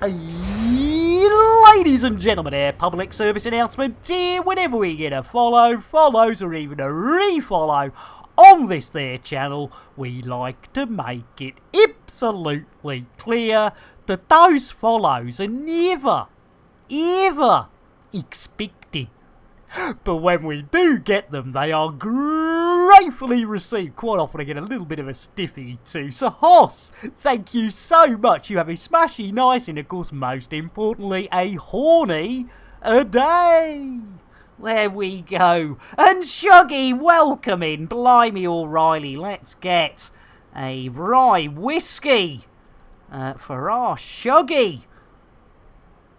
Speaker 1: Ladies and gentlemen, here, public service announcement here. Whenever we get a follows, or even a refollow on this there channel, we like to make it absolutely clear that those follows are never, ever expected. But when we do get them, they are gratefully received. Quite often I get a little bit of a stiffy too. So Hoss, thank you so much. You have a smashy nice and of course most importantly a horny a day. There we go. And Shuggy, welcome in. Blimey O'Reilly, let's get a rye whiskey for our Shuggy.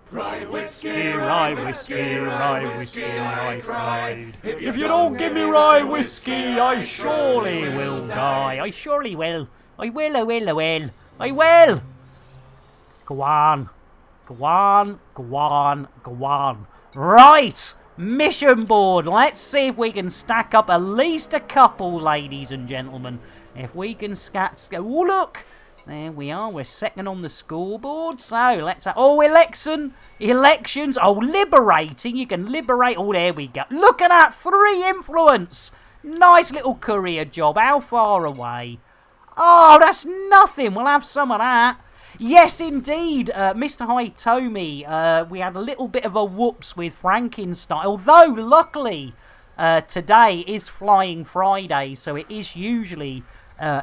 Speaker 9: Rye whiskey,
Speaker 1: rye whiskey, rye whiskey, I cried. If you don't give me rye whiskey, I surely will die. I surely will. I will. I will. Go on. Right. Mission board. Let's see if we can stack up at least a couple, ladies and gentlemen. If we can oh, look. There we are, we're second on the scoreboard. So, let's have... Oh, elections. Oh, liberating. You can liberate... Oh, there we go. Look at that. 3 influence. Nice little courier job. How far away? Oh, that's nothing. We'll have some of that. Yes, indeed. Mr. Hitomi, we had a little bit of a whoops with Frankenstein. Although, luckily, Today is Flying Friday, so it is usually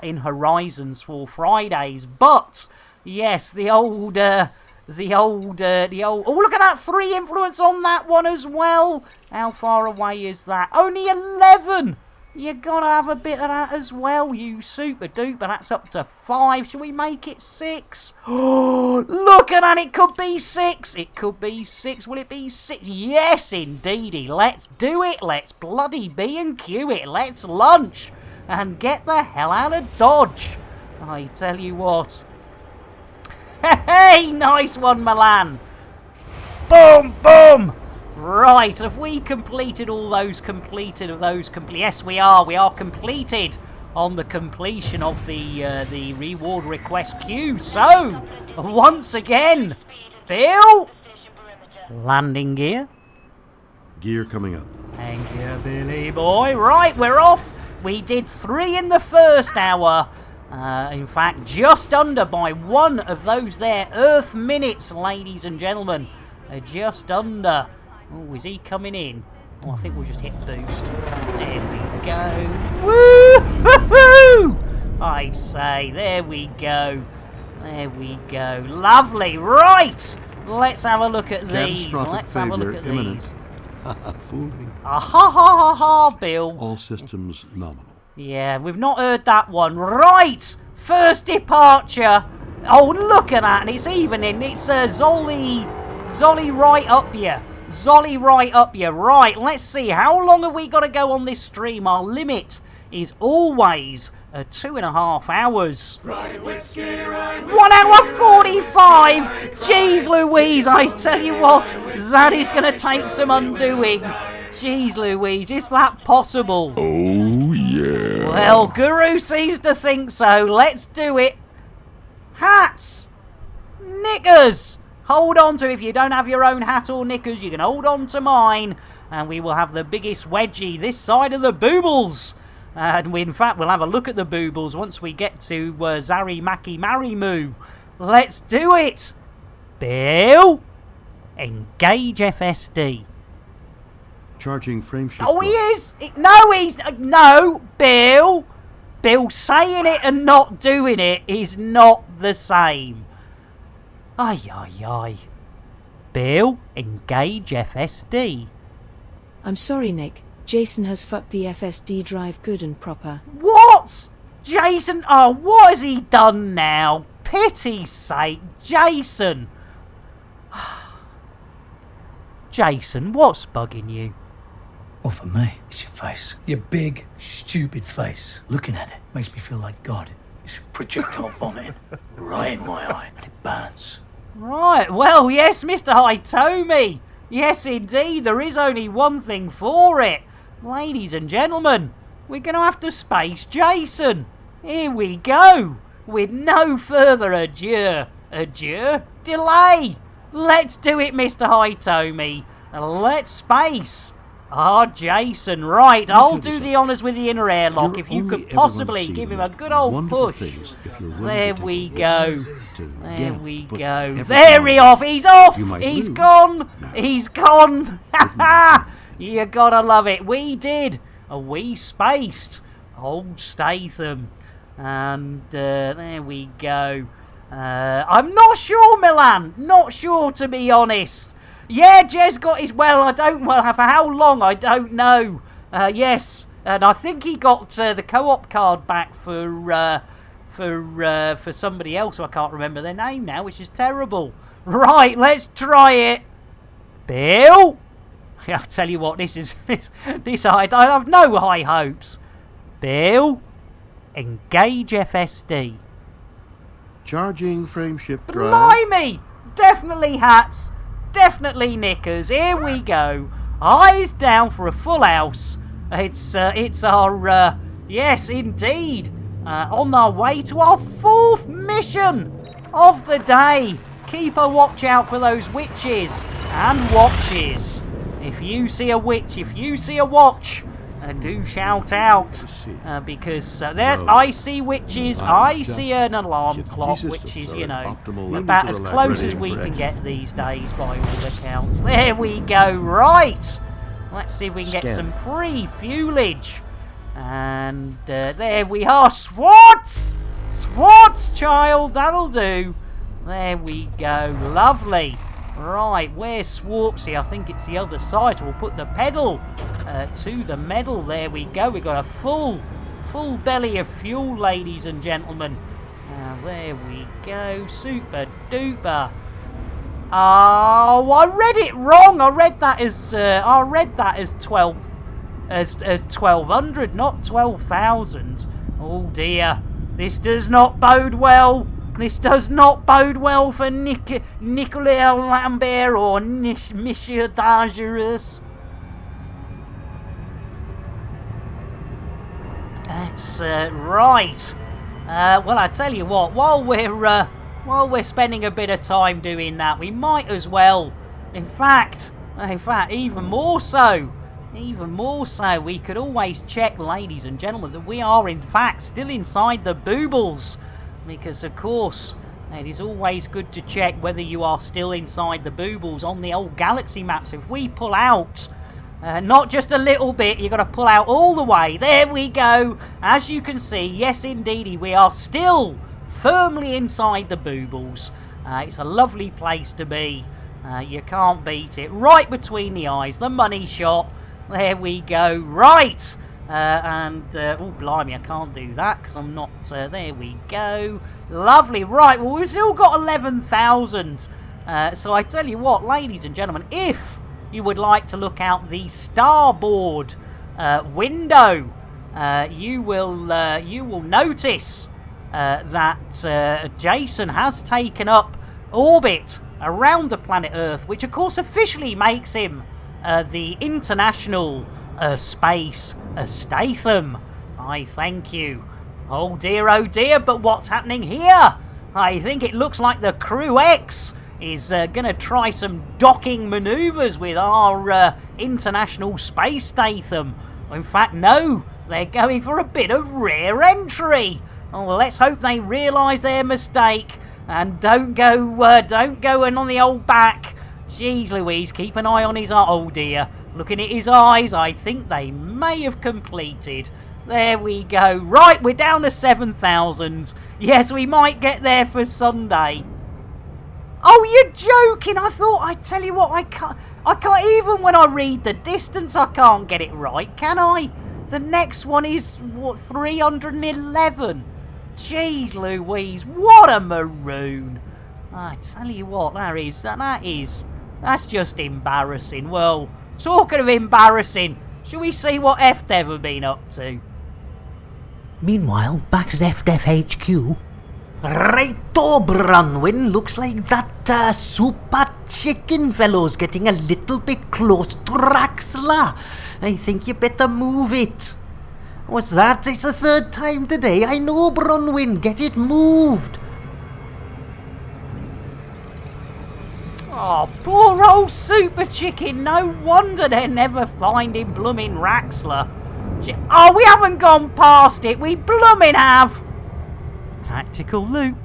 Speaker 1: in Horizons for Fridays. But yes, the old. Oh, look at that! 3 influence on that one as well. How far away is that? Only 11. You gotta have a bit of that as well, you super duper. That's up to 5. Shall we make it 6? Oh, look at that! It could be 6. It could be 6. Will it be 6? Yes, indeedy. Let's do it. Let's bloody B&Q it. Let's lunch and get the hell out of Dodge. I tell you what. Hey, nice one, Milan. Boom, boom. Right, have we completed all those Yes, we are. We are completed on the completion of the reward request queue. So, once again, Bill, landing gear.
Speaker 3: Gear coming up.
Speaker 1: Thank you, Billy boy. Right, we're off. We did 3 in the first hour. In fact, just under by 1 of those there Earth minutes, ladies and gentlemen. Just under. Oh, is he coming in? Oh, I think we'll just hit boost. There we go. Woo-hoo-hoo! I'd say, there we go. There we go. Lovely. Right. Let's have a look at these. Let's have a look at these.
Speaker 3: Fooling.
Speaker 1: Ha ha ha ha, Bill.
Speaker 3: All systems nominal.
Speaker 1: Yeah, we've not heard that one. Right. First departure. Oh, look at that. And it's even in. It's Zolly right up here. Zolly right up here. Right, let's see. How long have we got to go on this stream? Our limit is always 2.5 hours. 1 hour 45. Jeez Louise, I tell you what, that is going to take some undoing. Jeez Louise, is that possible?
Speaker 24: Oh, yeah.
Speaker 1: Well, Guru seems to think so. Let's do it. Hats. Knickers. Hold on to, if you don't have your own hat or knickers, you can hold on to mine. And we will have the biggest wedgie this side of the boobles. And in fact, we'll have a look at the boobles once we get to Zari Maki Marimu. Let's do it. Bill, engage FSD.
Speaker 3: Charging frame shift.
Speaker 1: Oh, he is. No, he's no, Bill. Bill saying it and not doing it is not the same. Ay, ay, ay. Bill, engage FSD.
Speaker 7: I'm sorry, Nick. Jason has fucked the FSD drive good and proper.
Speaker 1: What? Jason? Oh, what has he done now? Pity's sake, Jason. Jason, what's bugging you?
Speaker 4: Well, for me, it's your face. Your big, stupid face. Looking at it makes me feel like God. It's projectile vomiting right in my eye, and it burns.
Speaker 1: Right, well, yes, Mr. Hitomi. Yes, indeed, there is only one thing for it. Ladies and gentlemen, we're going to have to space Jason. Here we go. With no further delay. Let's do it, Mr. Hitomi. Let's space our Jason. Right, I'll do the honours with the inner airlock. If you could possibly give him a good old push. There we go. There we go. There he off. He's off. He's gone. He's gone. You gotta love it. We did. We spaced old Statham. And there we go. I'm not sure, Milan. Not sure, to be honest. Yeah, Jez got his... Well, for how long, I don't know. Yes, and I think he got the co-op card back for somebody else who I can't remember their name now, which is terrible. Right, let's try it. Bill? I'll tell you what, this I have no high hopes. Bill, engage FSD.
Speaker 3: Charging frame shift drive.
Speaker 1: Blimey! Definitely hats. Definitely knickers. Here we go. Eyes down for a full house. It's our yes, indeed. On our way to our 4th mission of the day. Keep a watch out for those witches and watches. If you see a witch, if you see a watch, do shout out, because I see witches, I see an alarm clock, which is, you know, about as close as we can get these days by all accounts. There we go, right. Let's see if we can get
Speaker 3: Scan.
Speaker 1: some free fuelage. And there we are. Swartz! Swartz, child. That'll do. There we go. Lovely. Right, where's Swartzy? I think it's the other side, so we'll put the pedal to the metal. There we go. We've got a full belly of fuel, ladies and gentlemen. There we go. Super duper. Oh, I read it wrong. I read that as 1200, not 12,000. Oh dear. This does not bode well. This does not bode well for Nicolas Lambert or Monsieur Dangerous. That's right. Well, I tell you what. While we're spending a bit of time doing that, we might as well. In fact, even more so. We could always check, ladies and gentlemen, that we are in fact still inside the boobles. Because, of course, it is always good to check whether you are still inside the boobles on the old galaxy maps. If we pull out, not just a little bit, you've got to pull out all the way. There we go. As you can see, yes, indeedy, we are still firmly inside the boobles. It's a lovely place to be. You can't beat it. Right between the eyes, the money shot. There we go. Right. Oh, blimey, I can't do that because I'm not, there we go. Lovely. Right, well, we've still got 11,000. So I tell you what, ladies and gentlemen, if you would like to look out the starboard window, you will notice that Jason has taken up orbit around the planet Earth, which of course officially makes him the International Space Statham. I thank you. Oh dear, but what's happening here? I think it looks like the Crew X is going to try some docking manoeuvres with our International Space Statham. In fact, no, they're going for a bit of rear entry. Oh, well, let's hope they realise their mistake and don't go in on the old back. Jeez Louise, keep an eye on his eye. Oh dear, looking at his eyes, I think they may have completed. There we go. Right, we're down to 7,000. Yes, we might get there for Sunday. Oh, you're joking. I tell you what, I can't even when I read the distance, I can't get it right, can I? The next one is, what, 311? Jeez Louise, what a maroon. I tell you what, that's just embarrassing. Well, talking of embarrassing, shall we see what FDev have been up to?
Speaker 16: Meanwhile, back at FDev HQ. Righto, Bronwyn, looks like that super chicken fellow's getting a little bit close to Raxla. I think you better move it. What's that? It's the third time today. I know, Bronwyn, get it moved.
Speaker 1: Oh, poor old super chicken. No wonder they're never finding blooming Raxla. Oh, we haven't gone past it. We blooming have. Tactical loop.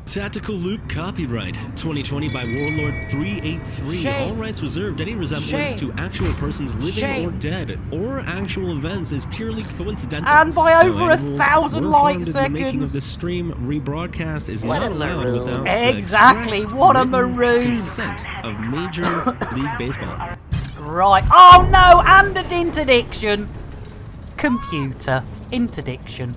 Speaker 2: Tactical Loop copyright 2020 by Warlord 383. All rights reserved. Any resemblance to actual persons living or dead or actual events is purely coincidental.
Speaker 1: And by over 1,000 light
Speaker 2: seconds. The making of
Speaker 1: seconds.
Speaker 2: this stream rebroadcast is not allowed without
Speaker 1: Exactly,
Speaker 2: the
Speaker 1: what a
Speaker 2: written
Speaker 1: maroon.
Speaker 2: consent of Major League Baseball.
Speaker 1: Right. Oh no, and an interdiction. Computer interdiction.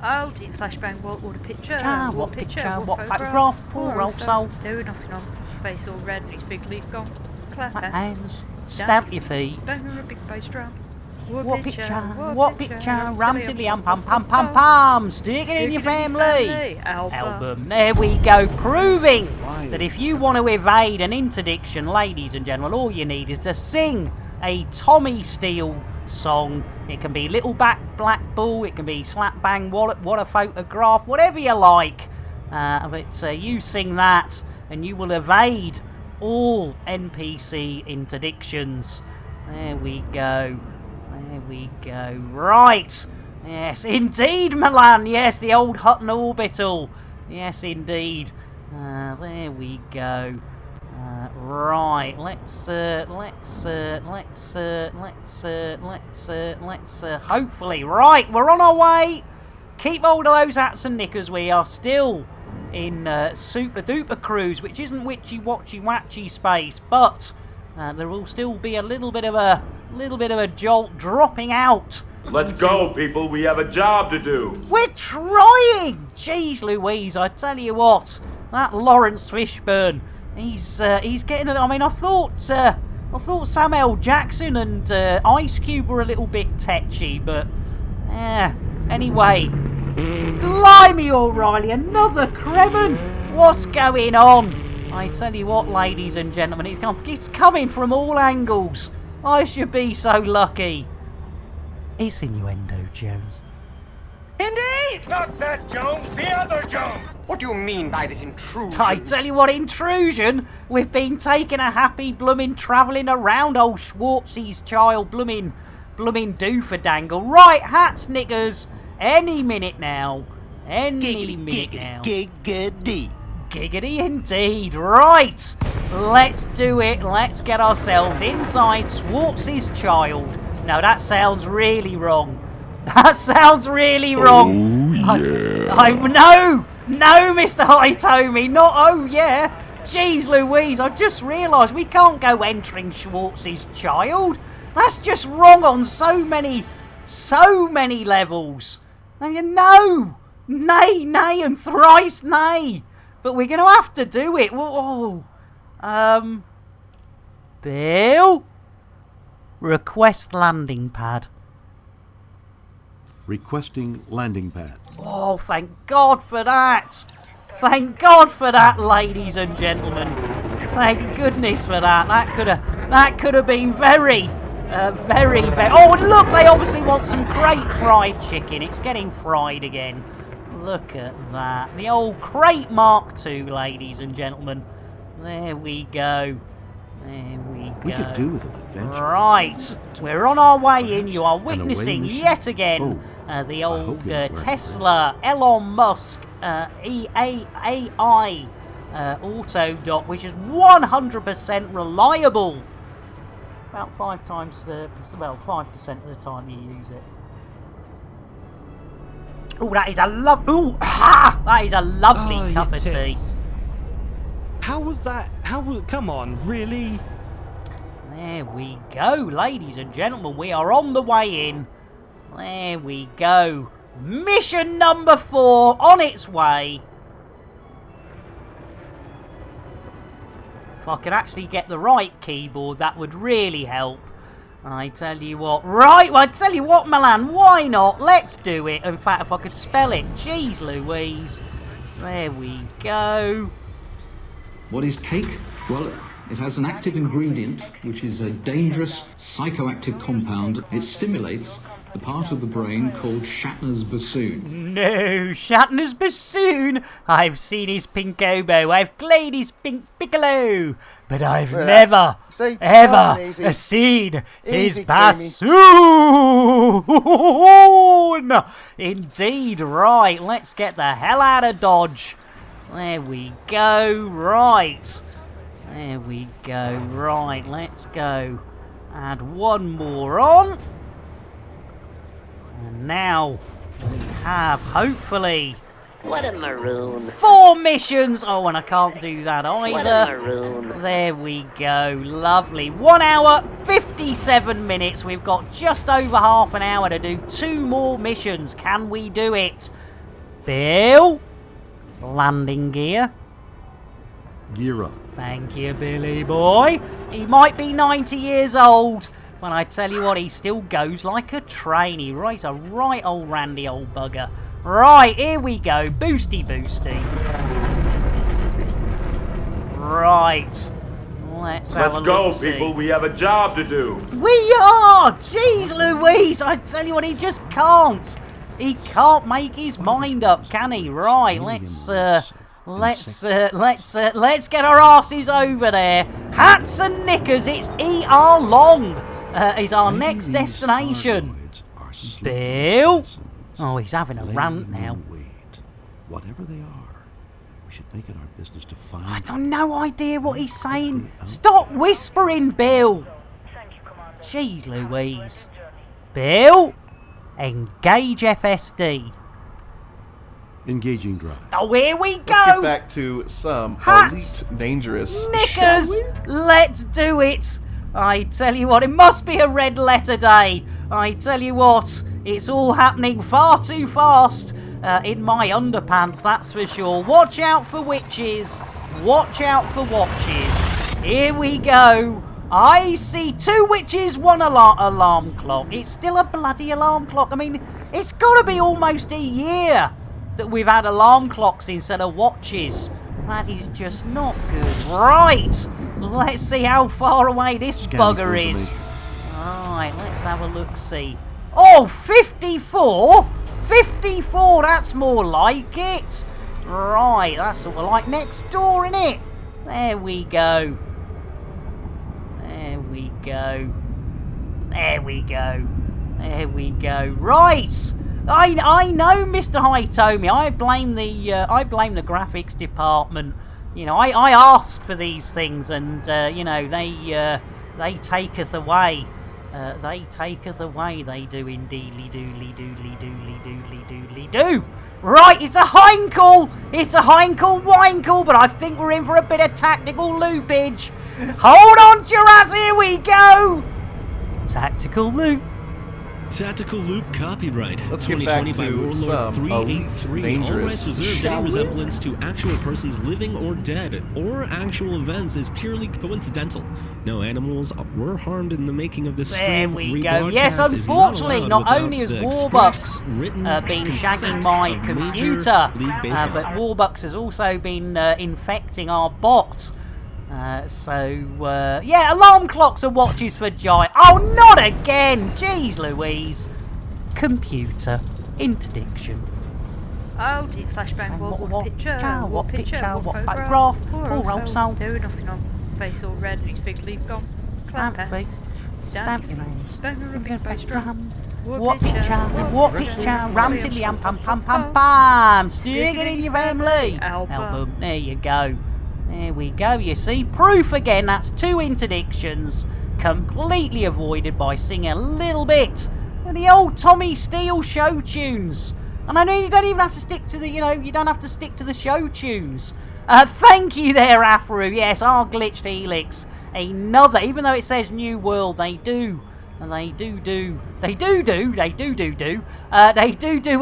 Speaker 18: Oh, dear flashbang, what a picture.
Speaker 1: What picture, what photograph, poor old soul.
Speaker 18: Do nothing on his face all red and his big leaf gone. Clap
Speaker 1: hands, stamp your feet.
Speaker 18: Bang on a big bass drum.
Speaker 1: What picture, ram tiddly pam pam pam pam, stick it in your family. Album. There we go, proving that if you want to evade an interdiction, ladies and gentlemen, all you need is to sing a Tommy Steele song. It can be Little Black Bull, it can be Slap Bang Wallet, What a Photograph, whatever you like. But you sing that and you will evade all NPC interdictions. There we go. There we go. Right. Yes, indeed, Milan. Yes, the old Hutton Orbital. Yes, indeed. There we go. Right, let's hopefully, right, we're on our way. Keep hold of those hats and knickers. We are still in super duper cruise, which isn't witchy watchy watchy space, but there will still be a little bit of a jolt dropping out.
Speaker 15: Let's go, people. We have a job to do.
Speaker 1: We're trying. Jeez Louise, I tell you what, that Lawrence Fishburne, he's getting it. I mean, I thought Samuel Jackson and Ice Cube were a little bit tetchy, but anyway. Blimey, O'Reilly, another Kremen! What's going on? I tell you what, ladies and gentlemen, it's coming from all angles. I should be so lucky. It's innuendo, Jones.
Speaker 23: Indy? Not that Jones, the other Jones! What do you mean by this intrusion?
Speaker 1: I tell you what, intrusion? We've been taking a happy bloomin' travelling around old Schwartzy's child bloomin' doofadangle. Right, hats, knickers. Any minute now. Any minute now.
Speaker 10: Giggity.
Speaker 1: Giggity indeed. Right. Let's do it. Let's get ourselves inside Schwartz's child. No, that sounds really wrong. That sounds really wrong.
Speaker 24: Oh, yeah.
Speaker 1: No, Mr. Hitomi. Not oh, yeah. Jeez Louise, I just realised we can't go entering Schwartz's child. That's just wrong on so many levels. And you know, nay, and thrice nay. But we're going to have to do it. Whoa. Bill? Request landing pad.
Speaker 3: Requesting landing pad.
Speaker 1: Oh, thank God for that. Thank God for that, ladies and gentlemen. Thank goodness for that. That could have been very... Oh, and look, they obviously want some crate fried chicken. It's getting fried again. Look at that. The old crate Mark II, ladies and gentlemen. There we go.
Speaker 3: We could do with an adventure.
Speaker 1: Right. We're on our way in. You are witnessing yet again the old Tesla, Elon Musk, AI auto dock, which is 100% reliable. About 5% of the time you use it. Oh, that is a that is a lovely cup of tea.
Speaker 2: How was that? Come on, really?
Speaker 1: There we go, ladies and gentlemen. We are on the way in. There we go. Mission number 4 on its way. If I could actually get the right keyboard, that would really help. I tell you what. Right, well, I tell you what, Milan, why not? Let's do it. In fact, if I could spell it. Jeez Louise. There we go.
Speaker 6: What is cake? Well, it has an active ingredient, which is a dangerous psychoactive compound. It stimulates the part of the brain called Shatner's bassoon.
Speaker 1: No, Shatner's bassoon? I've seen his pink oboe, I've played his pink piccolo, but I've never, ever seen his bassoon! Indeed, right, let's get the hell out of Dodge. There we go, right. There we go, right, let's go. Add one more on. And now we have, hopefully...
Speaker 10: What a maroon.
Speaker 1: 4 missions! Oh, and I can't do that either.
Speaker 10: What a maroon.
Speaker 1: There we go, lovely. 1 hour, 57 minutes. We've got just over half an hour to do 2 more missions. Can we do it? Bill? Landing gear.
Speaker 3: Gear up.
Speaker 1: Thank you, Billy boy. He might be 90 years old, but I tell you what, he still goes like a train. He's a right old randy old bugger. Right, here we go. Boosty. Right. Let's
Speaker 15: go, people. We have a job to do.
Speaker 1: We are! Jeez Louise! I tell you what, he just can't. He can't make his mind up, can he? Right, let's get our asses over there. Hats and knickers, it's E.R. Long is our next destination. Bill? Oh, he's having a rant now.
Speaker 3: Whatever they are, We should make it our business to find.
Speaker 1: I got no idea what he's saying. Stop whispering, Bill. Jeez Louise. Bill, engage FSD.
Speaker 3: Engaging drive.
Speaker 1: Oh, here we go.
Speaker 17: Let's get back to some
Speaker 1: Hats,
Speaker 17: elite dangerous.
Speaker 1: Knickers, let's do it. I tell you what, it must be a red letter day. I tell you what, it's all happening far too fast in my underpants, that's for sure. Watch out for witches. Watch out for watches. Here we go. I see 2 witches, 1 alarm clock. It's still a bloody alarm clock. I mean, it's got to be almost a year that we've had alarm clocks instead of watches. That is just not good. Right, let's see how far away this bugger is. Alright, let's have a look-see. Oh, 54? 54, that's more like it. Right, that's sort of like next door, innit? There we go. There we go. There we go. There we go. Right! I know, Mr. Hitomi. I blame the graphics department. You know, I ask for these things, and you know, they taketh away. They taketh away. They do indeedly doodly doodly doodly doodly doodly do. Right, it's a Heinkel. It's a Heinkel Winkle, but I think we're in for a bit of tactical loopage. Hold on, Shiraz. Here we go. Tactical loop.
Speaker 2: Tactical Loop copyright.
Speaker 17: Let's get back
Speaker 2: 2020 by
Speaker 17: to
Speaker 2: Warlord
Speaker 17: some
Speaker 2: 383.
Speaker 17: dangerous.
Speaker 2: All rights reserved. Any resemblance to actual persons living or dead or actual events is purely coincidental. No animals were harmed in the making of this stream.
Speaker 1: There we go. Yes, unfortunately, not only has Warbucks been shagging my computer, but Warbucks has also been infecting our bot. Yeah, alarm clocks and watches for Giant. Oh, not again! Jeez Louise. Computer interdiction.
Speaker 18: Oh, dear flashbang, what picture?
Speaker 1: What picture? What
Speaker 18: photograph?
Speaker 1: photograph? Poor old soul.
Speaker 18: Doing nothing on face all red and his big leaf gone.
Speaker 1: Stamp face. Stamp your hands.
Speaker 18: Stoner and big face drum.
Speaker 1: What picture? What picture? Ram to the pam pam pam pam. Stick it in your family. Album. There you go. There we go, you see. Proof again, that's 2 interdictions. Completely avoided by singing a little bit of the old Tommy Steele show tunes. And I know you don't even have to stick to the, you don't have to stick to the show tunes. Thank you there, Afro. Yes, our glitched helix. Another, even though it says New World, they do. And they do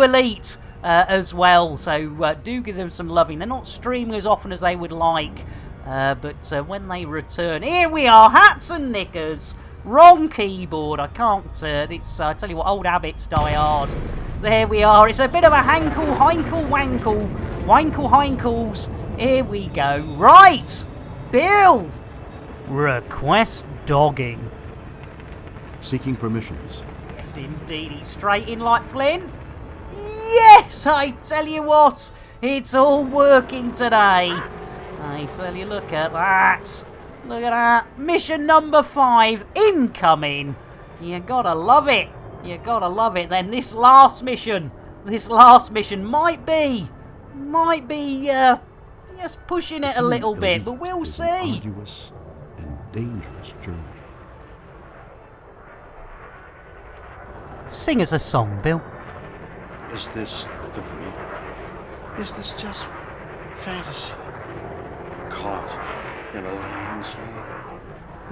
Speaker 1: Elite. As well, so do give them some loving. They're not streaming as often as they would like, but when they return, here we are, hats and knickers. Wrong keyboard. I can't. It's I tell you what, old habits die hard. There we are. It's a bit of a Heinkel Heinkels. Here we go. Right, Bill. Request dogging.
Speaker 3: Seeking permissions.
Speaker 1: Yes, indeed. He's straight in like Flynn. Yes, I tell you what, it's all working today. I tell you, look at that. Look at that. Mission number 5 incoming. You gotta love it. You gotta love it. Then this last mission might be just pushing it a little bit, but we'll see.
Speaker 3: Arduous and dangerous journey.
Speaker 1: Sing us a song, Bill.
Speaker 3: Is this the real life? Is this just fantasy? Caught in a landslide.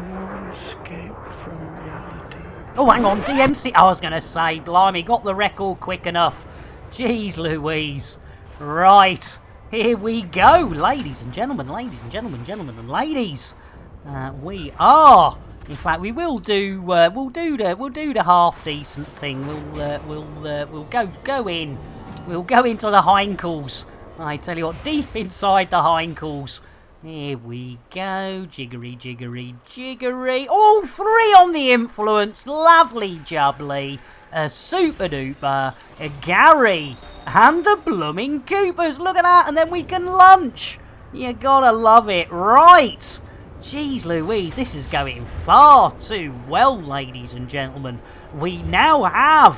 Speaker 3: No escape from reality.
Speaker 1: Oh, hang on, DMC. I was going to say, blimey, got the record quick enough. Jeez Louise. Right, here we go, ladies and gentlemen, gentlemen and ladies. We are. In fact, we will do. We'll do the half decent thing. We'll go in. We'll go into the Heinkels. I tell you what, deep inside the Heinkels. Here we go. Jiggery. All 3 on the influence. Lovely jubbly. A super duper. A Gary. And the blooming Coopers. Look at that. And then we can lunch. You gotta love it. Right. Jeez Louise, this is going far too well, ladies and gentlemen. We now have,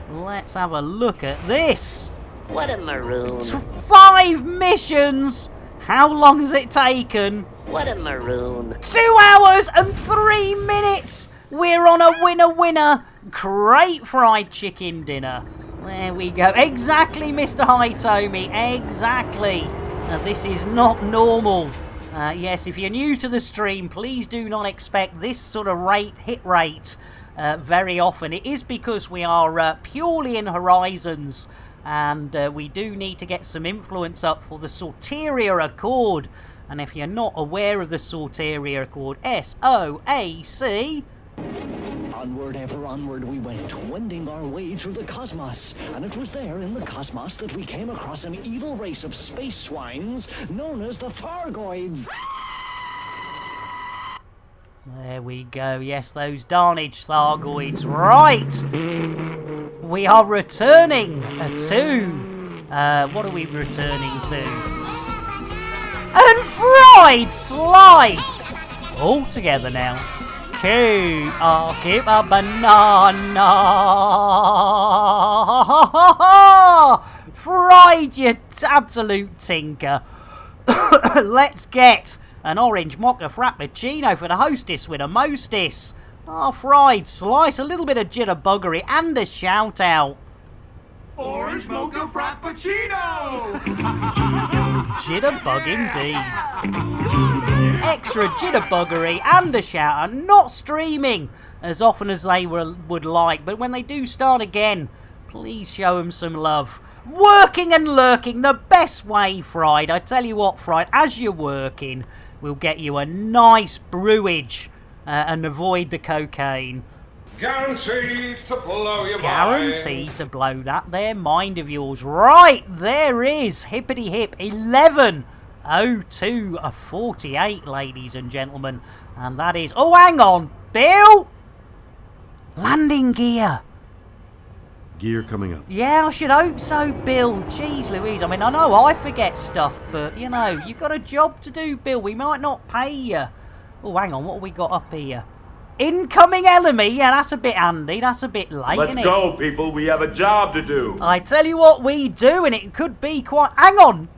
Speaker 1: let's have a look at this.
Speaker 10: What a maroon.
Speaker 1: 5 missions How long has it taken?
Speaker 10: What a maroon.
Speaker 1: 2 hours and 3 minutes! We're on a winner. Great fried chicken dinner. There we go. Exactly, Mr. Hitomi. Exactly. This is not normal. Yes, if you're new to the stream, please do not expect this sort of hit rate very often. It is because we are purely in Horizons, and we do need to get some influence up for the Soteria Accord. And if you're not aware of the Soteria Accord, SOAC...
Speaker 12: Onward, ever onward we went, wending our way through the cosmos. And it was there in the cosmos that we came across an evil race of space swines known as the Thargoids.
Speaker 1: There we go. Yes, those darnage Thargoids. Right! We are returning to... what are we returning to? And fried slice! All together now. Keep a banana. Fried, you absolute tinker. Let's get an orange mocha frappuccino for the hostess with a mostess. Fried slice, a little bit of jitterbuggery and a shout out.
Speaker 9: Orange mocha frappuccino!
Speaker 1: Jitterbug indeed. Extra jitterbuggery and a shout out. Not streaming as often as they would like, but when they do start again, please show them some love. Working and lurking, the best way, Fried. I tell you what, Fried, as you're working, we'll get you a nice brewage and avoid the cocaine.
Speaker 15: Guaranteed to blow your mind.
Speaker 1: Guaranteed to blow that there mind of yours. Right, there is hippity hip 11:02:48, ladies and gentlemen, and that is. Oh, hang on, Bill. Landing gear.
Speaker 3: Gear coming up.
Speaker 1: Yeah, I should hope so, Bill. Jeez Louise, I mean, I know I forget stuff, but, you know, you've got a job to do, Bill. We might not pay you. Oh, hang on, what have we got up here? Incoming enemy? Yeah, that's a bit handy. That's a bit late,
Speaker 13: Let's
Speaker 1: isn't
Speaker 13: go, people. We have a job to do.
Speaker 1: I tell you what we do, and it could be quite... Hang on.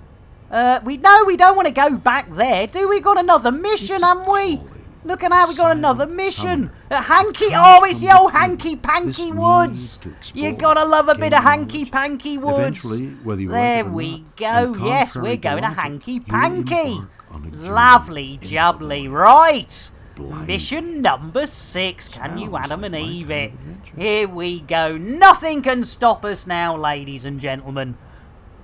Speaker 1: We don't want to go back there, do we? Got another mission, haven't we? Look at how we got another mission. It's the old hanky-panky woods. You gotta love a bit of hanky-panky woods. There we go. Yes, we're going to hanky-panky. Lovely jubbly. Right. Mission number 6. Can you Adam and Eve it? Here we go. Nothing can stop us now, ladies and gentlemen.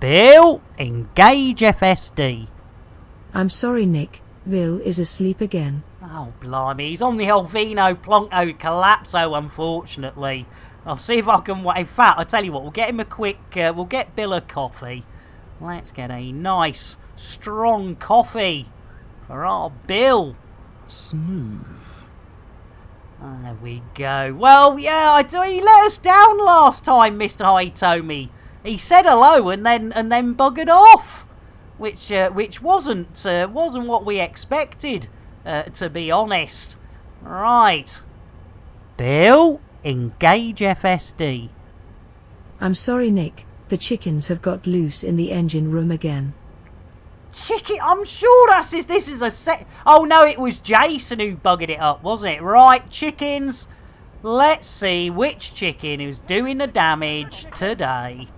Speaker 1: Bill, engage FSD.
Speaker 7: I'm sorry, Nick. Bill is asleep again.
Speaker 1: Oh, blimey. He's on the old Vino Plonko Collapso, unfortunately. I'll see if I can... In fact, I'll tell you what. We'll get him a quick... we'll get Bill a coffee. Let's get a nice, strong coffee for our Bill.
Speaker 3: Smooth.
Speaker 1: There we go. Well, yeah, he let us down last time, Mr. Hitomi. He said hello and then buggered off, which wasn't what we expected, to be honest. Right, Bill, engage FSD.
Speaker 7: I'm sorry, Nick. The chickens have got loose in the engine room again.
Speaker 1: Chicken? I'm sure this is a set. Oh no, it was Jason who buggered it up, wasn't it? Right, chickens. Let's see which chicken is doing the damage today.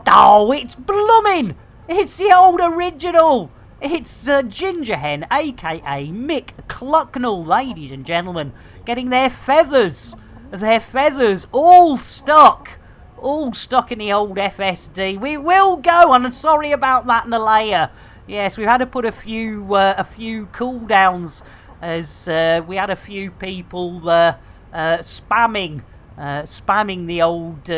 Speaker 1: Oh, it's blooming! It's the old original. It's Ginger Hen, aka Mick Clucknell, ladies and gentlemen, getting their feathers all stuck in the old FSD. We will go, and I'm sorry about that, Nalea. Yes, we've had to put a few cooldowns as we had a few people spamming the old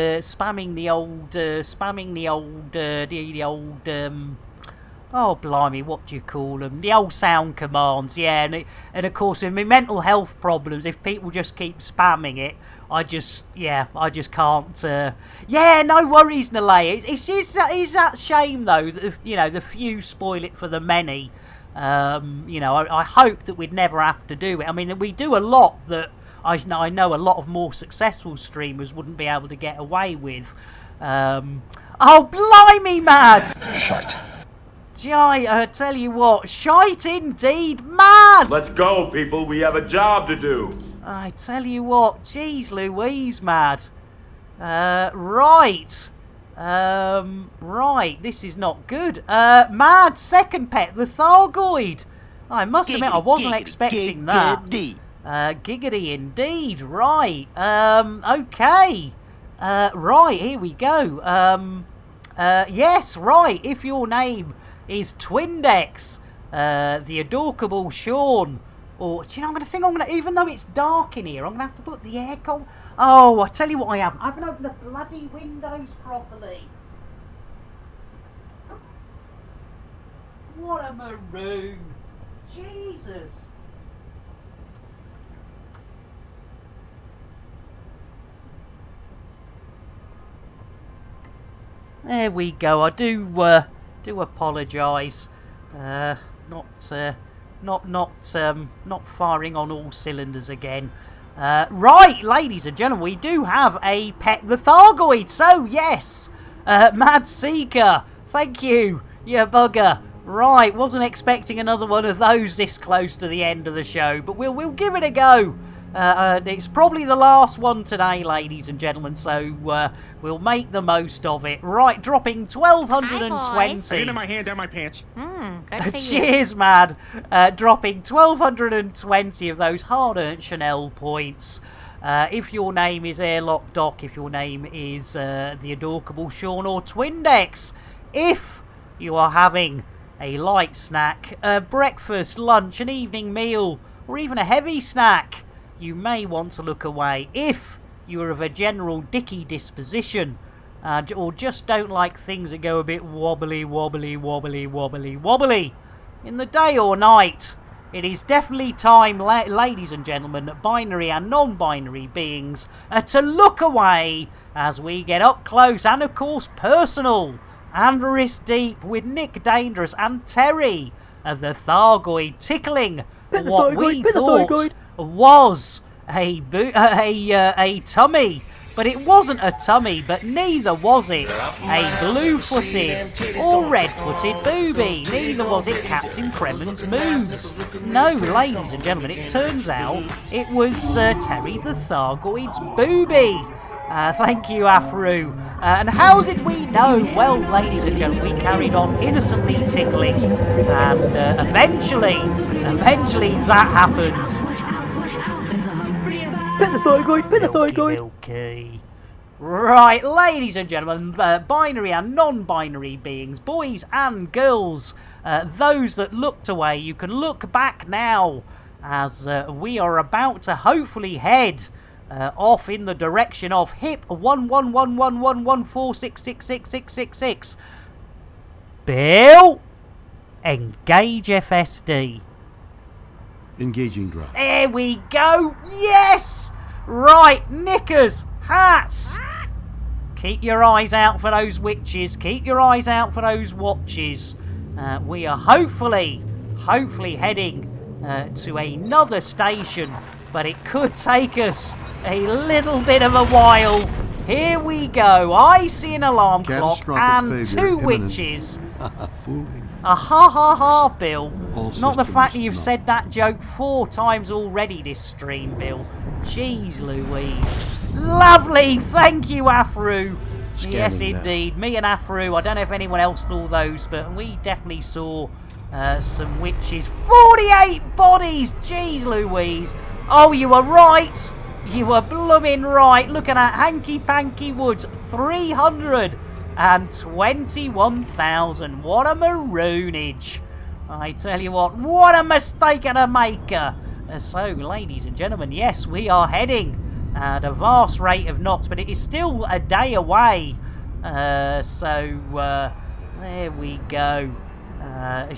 Speaker 1: oh blimey, what do you call them? The old sound commands, yeah, and of course with my mental health problems, if people just keep spamming it, I just can't. Yeah, no worries, Nalea. It's that shame though that the few spoil it for the many. I hope that we'd never have to do it. I mean, we do a lot that I know a lot of more successful streamers wouldn't be able to get away with. Oh blimey, mad!
Speaker 4: Shite.
Speaker 1: I tell you what, shite indeed, mad!
Speaker 13: Let's go, people. We have a job to do.
Speaker 1: I tell you what, jeez Louise, mad. Right. Right, this is not good. Mad, second pet, the Thargoid. I must admit, I wasn't expecting that. Giggity indeed, right. Okay. Right, here we go. Yes, right, if your name is Twindex, the adorable Sean, or, do you know, I'm gonna, even though it's dark in here, I'm gonna have to put the aircon. Oh, I tell you what I haven't opened the bloody windows properly. What a maroon. Jesus. There we go. I do apologise. Not firing on all cylinders again. Right, ladies and gentlemen, we do have a pet, the Thargoid. So yes, Mad Seeker, thank you, you bugger. Right, wasn't expecting another one of those this close to the end of the show, but we'll give it a go. It's probably the last one today, ladies and gentlemen, so we'll make the most of it. Right, dropping 1,220.
Speaker 23: Into my hand down my pants.
Speaker 1: Cheers, Mad. Dropping 1,220 of those hard-earned Chanel points. If your name is Airlock Doc, if your name is the adorable Sean or Twindex, if you are having a light snack, breakfast, lunch, an evening meal, or even a heavy snack, you may want to look away. If you are of a general dicky disposition, or just don't like things that go a bit wobbly in the day or night, it is definitely time, ladies and gentlemen, binary and non-binary beings, to look away as we get up close and, of course, personal and wrist deep with Nick Dangerous and Terry, the Thargoid, tickling what we thought was a tummy. But it wasn't a tummy, but neither was it a blue-footed or red-footed booby. Neither was it Captain Kremen's moves. No, ladies and gentlemen, it turns out it was Terry the Thargoid's booby. Thank you, Afru. And how did we know? Well, ladies and gentlemen, we carried on innocently tickling, and eventually that happened.
Speaker 14: Pet the Thargoid.
Speaker 1: Okay. Right, ladies and gentlemen, binary and non-binary beings, boys and girls, those that looked away, you can look back now, as we are about to hopefully head off in the direction of HIP 11111146666666. Bill, engage FSD.
Speaker 3: Engaging drive.
Speaker 1: There we go. Yes. Right, knickers, hats. Keep your eyes out for those witches. Keep your eyes out for those watches. We are hopefully heading to another station, but it could take us a little bit of a while. Here we go. I see an alarm clock and two witches.
Speaker 3: Fooling.
Speaker 1: Ha ha ha, Bill.
Speaker 3: All
Speaker 1: Not the fact that
Speaker 3: systems
Speaker 1: you've
Speaker 3: no.
Speaker 1: said that joke 4 times already this stream, Bill. Jeez Louise. Lovely. Thank you, Afru. Yes,
Speaker 3: Scanning now.
Speaker 1: indeed. Me and Afru. I don't know if anyone else saw those, but we definitely saw some witches. 48 bodies. Jeez Louise. Oh, you were right. You were blooming right. Look at that. Hanky Panky Woods. 321,000. What a maroonage. I tell you what a mistake and a maker. So, ladies and gentlemen, yes, we are heading at a vast rate of knots, but it is still a day away. There we go.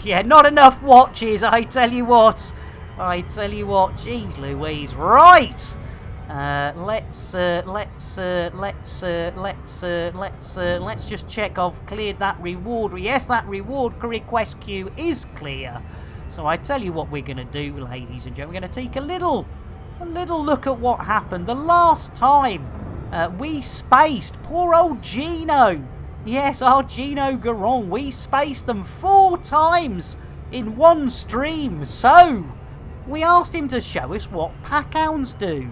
Speaker 1: Yeah, not enough watches, I tell you what. Jeez Louise. Right. Let's just check I've cleared that reward. Yes, that reward request queue is clear. So I tell you what we're going to do, ladies and gentlemen. We're going to take a little look at what happened the last time we spaced poor old Gino. Yes, our Gino Garon, we spaced them 4 times in one stream, so we asked him to show us what packhounds do.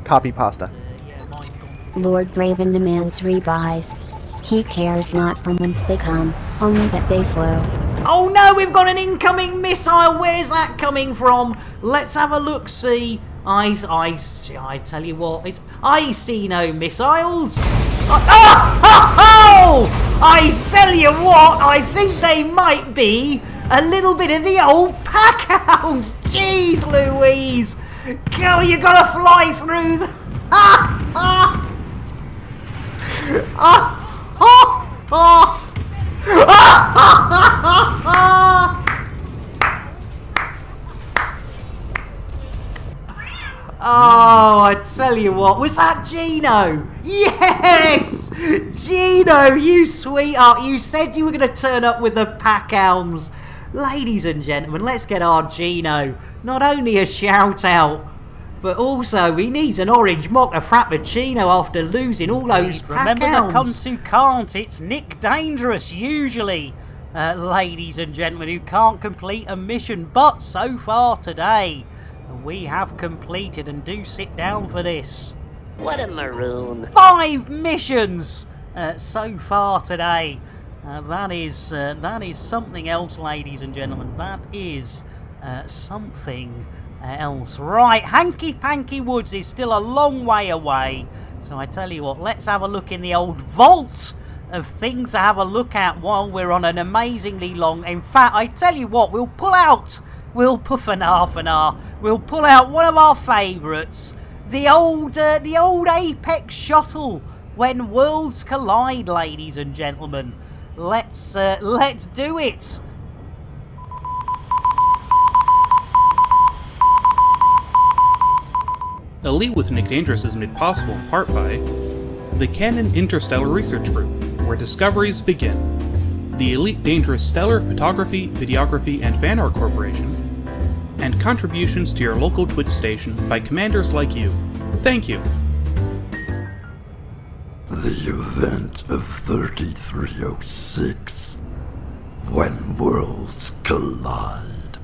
Speaker 8: Copy pasta.
Speaker 19: Lord Graven demands rebuys. He cares not from whence they come, only that they flow.
Speaker 16: Oh no, we've got an incoming missile. Where's that coming from? Let's have a look. See, I tell you what, I see no missiles. I tell you what, I think they might be a little bit of the old packhounds. Jeez Louise, go! You gotta fly through the. Oh, I tell you what, was that Gino? Yes! Gino, you sweetheart, you said you were going to turn up with the packhounds. Ladies and gentlemen, let's get our Gino not only a shout out, but also he needs an orange mocha frappuccino after losing all those packhounds.
Speaker 1: Remember the cunts who can't, it's Nick Dangerous usually. Ladies and gentlemen, who can't complete a mission, but so far today we have completed, and do sit down for this.
Speaker 10: What a maroon.
Speaker 1: 5 missions so far today. That is something else, ladies and gentlemen. That is something else. Right, Hanky Panky Woods is still a long way away. So I tell you what, let's have a look in the old vault of things to have a look at while we're on an amazingly long... In fact, I tell you what, we'll pull out one of our favourites, the old Apex shuttle when worlds collide, ladies and gentlemen. Let's do it.
Speaker 20: Elite with Nick Dangerous is made possible in part by the Canon Interstellar Research Group, where discoveries begin. The Elite Dangerous Stellar Photography, Videography, and Fan Art Corporation, and contributions to your local Twitch station by commanders like you. Thank you.
Speaker 22: The event of 3306, when worlds collide.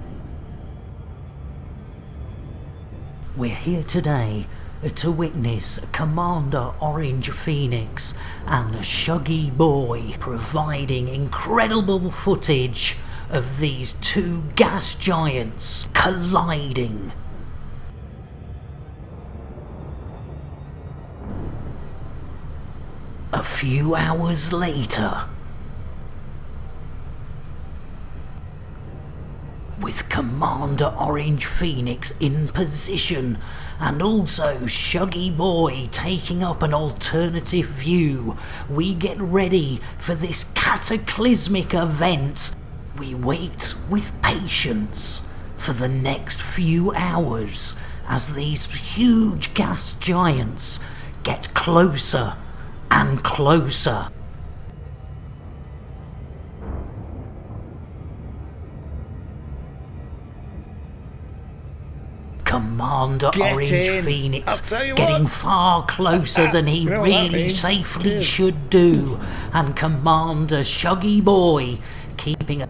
Speaker 16: We're here today to witness Commander Orange Phoenix and Shuggy Boy providing incredible footage of these 2 gas giants colliding. A few hours later, with Commander Orange Phoenix in position and also Shuggy Boy taking up an alternative view, we get ready for this cataclysmic event. We wait with patience for the next few hours as these huge gas giants get closer and closer. Commander Orange Phoenix getting far closer than he really safely should do, and Commander Shuggy Boy keeping a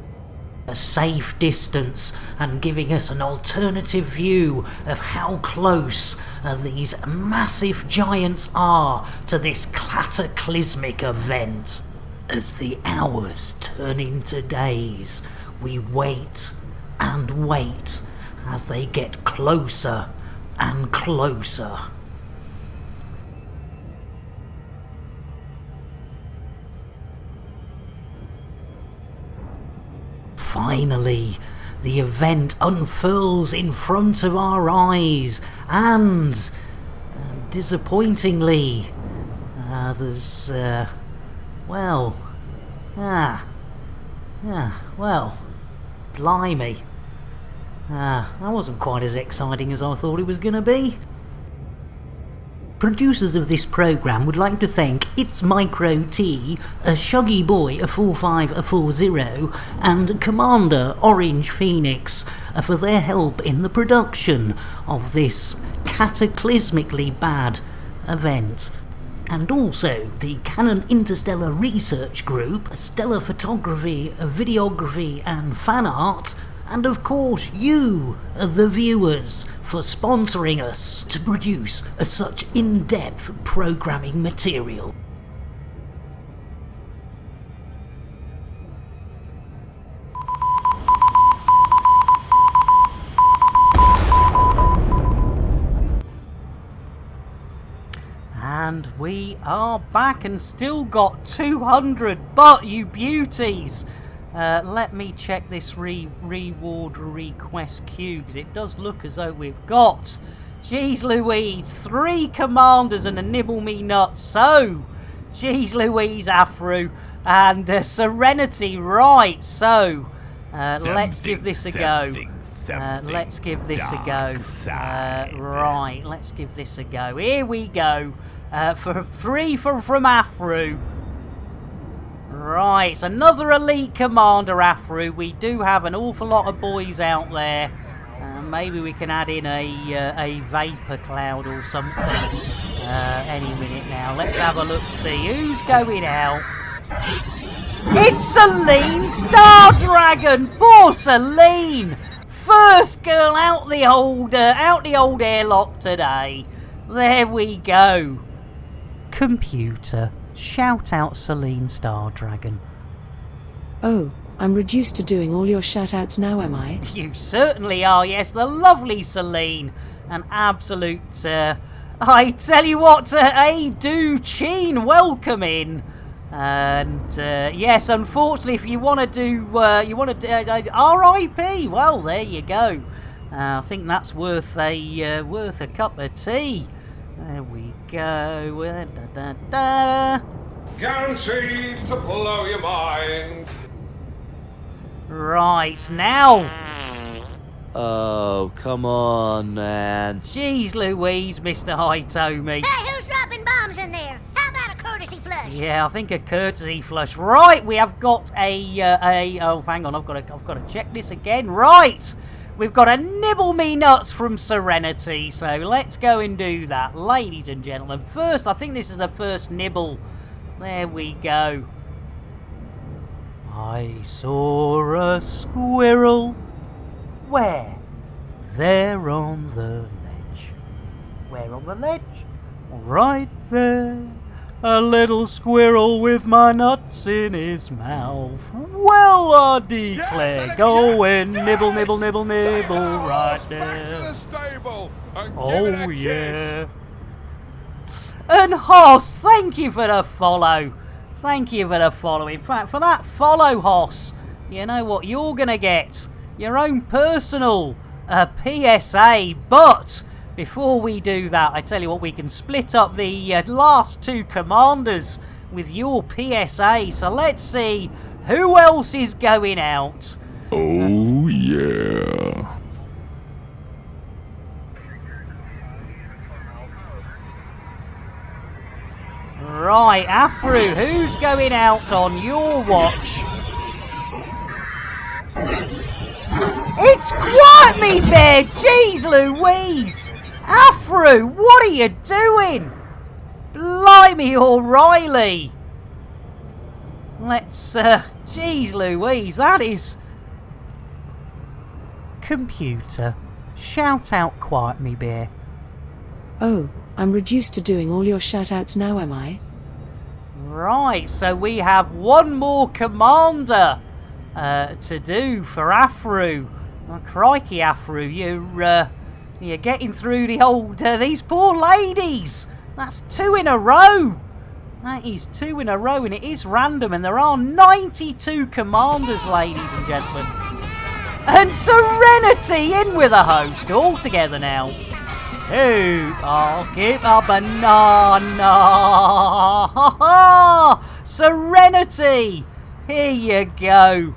Speaker 16: safe distance and giving us an alternative view of how close these massive giants are to this cataclysmic event. As the hours turn into days, we wait and wait as they get closer and closer. Finally, the event unfurls in front of our eyes, and disappointingly, there's blimey. That wasn't quite as exciting as I thought it was going to be. Producers of this programme would like to thank It's Micro T, Shuggy Boy 4540, and Commander Orange Phoenix for their help in the production of this cataclysmically bad event. And also the Canon Interstellar Research Group, Stellar Photography, Videography and Fan Art, and of course you, the viewers, for sponsoring us to produce such in-depth programming material.
Speaker 1: And we are back and still got 200, but you beauties! Let me check this reward request queue, because it does look as though we've got, geez Louise, 3 commanders and a nibble me nuts. So, geez Louise, Afro, and Serenity, right, so, let's give this a go. Let's give this a go. Right, let's give this a go. Here we go. For 3 from Afro. Right, it's another elite commander, Afro. We do have an awful lot of boys out there. Maybe we can add in a vapor cloud or something any minute now. Let's have a look, see who's going out. It's Celine Star Dragon! Poor Celine! First girl out the old airlock today. There we go. Computer, shout out Celine Star Dragon.
Speaker 7: Oh, I'm reduced to doing all your shout-outs now, am I?
Speaker 1: You certainly are, yes, the lovely Celine. An absolute, I tell you what, do Cheen, welcome in. And, yes, unfortunately, if you want to do, R.I.P., well, there you go. I think that's worth a cup of tea. There we go.
Speaker 15: Guaranteed to blow your mind.
Speaker 1: Right, now.
Speaker 5: Oh, come on, man.
Speaker 1: Jeez Louise, Mr. Hitomi.
Speaker 8: Hey, who's dropping bombs in there? How about a courtesy flush?
Speaker 1: Yeah, I think a courtesy flush. Right, we have got oh, hang on, I've got to check this again. Right. We've got a nibble me nuts from Serenity, so let's go and do that, ladies and gentlemen. First, I think this is the first nibble. There we go. I saw a squirrel. Where? There on the ledge. Where on the ledge? Right there. A little squirrel with my nuts in his mouth. Well, I declare, go and nibble, nibble, nibble, nibble right there. Oh, yeah. And Hoss, thank you for the follow. Thank you for the follow. In fact, for that follow, Hoss, you know what you're going to get? Your own personal PSA, but before we do that, I tell you what, we can split up the last 2 commanders with your PSA. So let's see who else is going out.
Speaker 24: Oh, yeah.
Speaker 1: Right, Afro, who's going out on your watch? It's quite me there, jeez Louise! Afro, what are you doing? Blimey O'Reilly! Let's, jeez Louise, that is... Computer, shout out Quiet Me Bear.
Speaker 7: Oh, I'm reduced to doing all your shout-outs now, am I?
Speaker 1: Right, so we have one more commander to do for Afro. Oh, crikey, Afro, you're getting through the old, these poor ladies. That's 2 in a row. That is 2 in a row, and it is random, and there are 92 commanders, ladies and gentlemen. And Serenity in with a host, all together now. 2, I'll keep a banana. Serenity, here you go.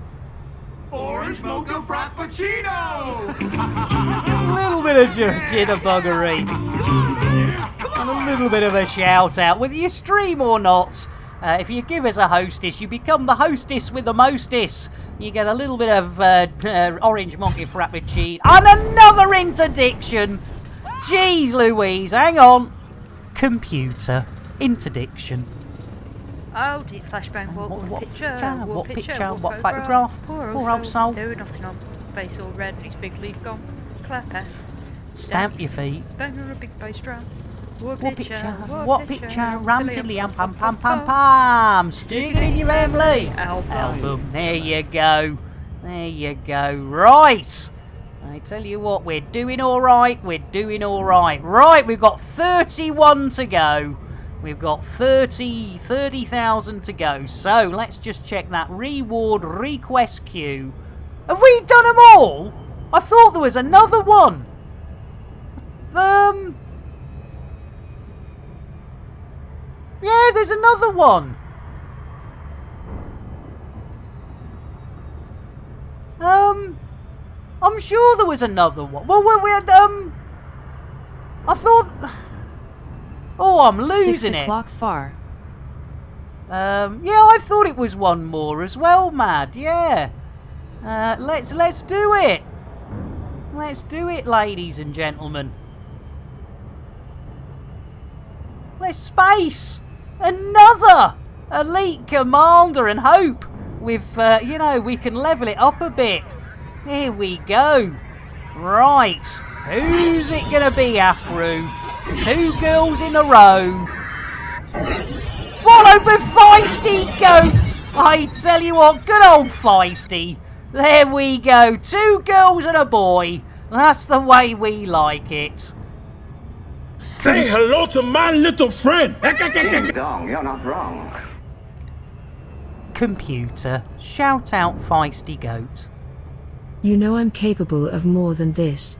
Speaker 9: Orange mocha frappuccino!
Speaker 1: A little bit of jitterbuggery. And a little bit of a shout out. Whether you stream or not, if you give us a hostess, you become the hostess with the mostess. You get a little bit of orange mocha frappuccino. And another interdiction! Jeez Louise, hang on. Computer. Interdiction.
Speaker 18: Oh, deep flashbang, what picture,
Speaker 1: what picture,
Speaker 18: what
Speaker 1: what photograph?
Speaker 18: Poor
Speaker 1: old soul.
Speaker 18: Doing nothing on, face all red and his big leaf gone. Clap F.
Speaker 1: Stamp your feet.
Speaker 18: Banger a big bass drum.
Speaker 1: What picture? Ram tiddly pam pam pam pam. Stick it in your family. Album. There you go. There you go. Right. I tell you what, we're doing all right. We're doing all right. Right, we've got 31 to go. We've got 30,000 to go. So let's just check that reward request queue. Have we done them all? I thought there was another one. Yeah, there's another one. I'm sure there was another one. Well, we had, I thought... Oh, I'm losing it.
Speaker 6: 6 o'clock far.
Speaker 1: Yeah, I thought it was one more as well, Mad. Yeah. Let's do it. Let's do it, ladies and gentlemen. Let's space another elite commander and hope with, you know, we can level it up a bit. Here we go. Right. Who's it gonna be, Afro? 2 girls in a row. Followed by Feisty Goat. I tell you what, good old Feisty. There we go. 2 girls and a boy. That's the way we like it.
Speaker 9: Say hello to my little friend.
Speaker 12: Dong, you're not wrong.
Speaker 1: Computer, shout out Feisty Goat.
Speaker 7: You know I'm capable of more than this.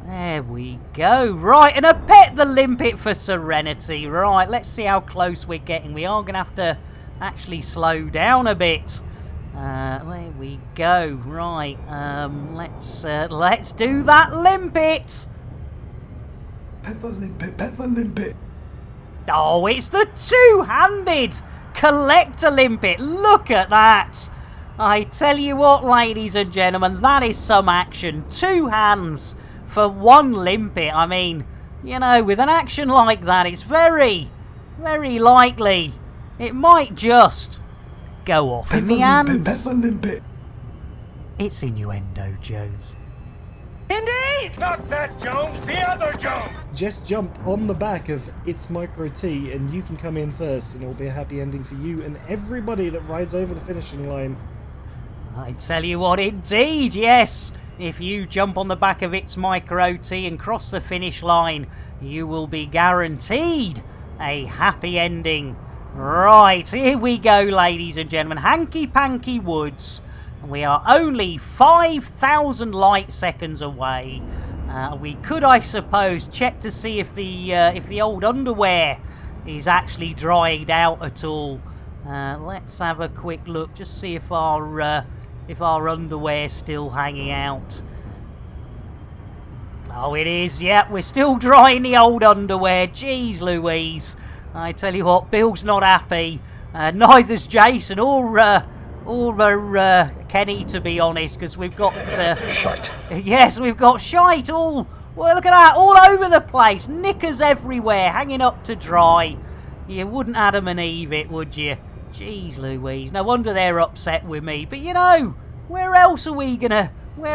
Speaker 1: There we go. Right, and a pet the limpet for Serenity. Right, let's see how close we're getting. We are going to have to actually slow down a bit. There we go. Right, let's do that limpet.
Speaker 22: Pet the limpet, pet the limpet.
Speaker 1: Oh, it's the two-handed collector limpet. Look at that. I tell you what, ladies and gentlemen, that is some action. 2 hands for 1 limpet. I mean, you know, with an action like that, it's very, very likely it might just go off in the hands.
Speaker 22: Limpet.
Speaker 1: It's innuendo, Joes.
Speaker 18: Indy!
Speaker 23: Not that Jones, the other Jones!
Speaker 11: Just jump on the back of It's Micro T and you can come in first, and it'll be a happy ending for you and everybody that rides over the finishing line.
Speaker 1: I tell you what, indeed, yes. If you jump on the back of It's Micro T and cross the finish line, you will be guaranteed a happy ending. Right, here we go, ladies and gentlemen. Hanky Panky Woods. We are only 5,000 light seconds away. We could, I suppose, check to see if the old underwear is actually dried out at all. Let's have a quick look, just see if our underwear's still hanging out. Oh, it is. Yep, we're still drying the old underwear. Jeez Louise. I tell you what, Bill's not happy. Neither's Jason or Kenny, to be honest, because we've got...
Speaker 4: Shite.
Speaker 1: Yes, we've got shite all... Well, look at that, all over the place. Knickers everywhere, hanging up to dry. You wouldn't Adam and Eve it, would you? Jeez Louise, no wonder they're upset with me. But you know, where else are we gonna go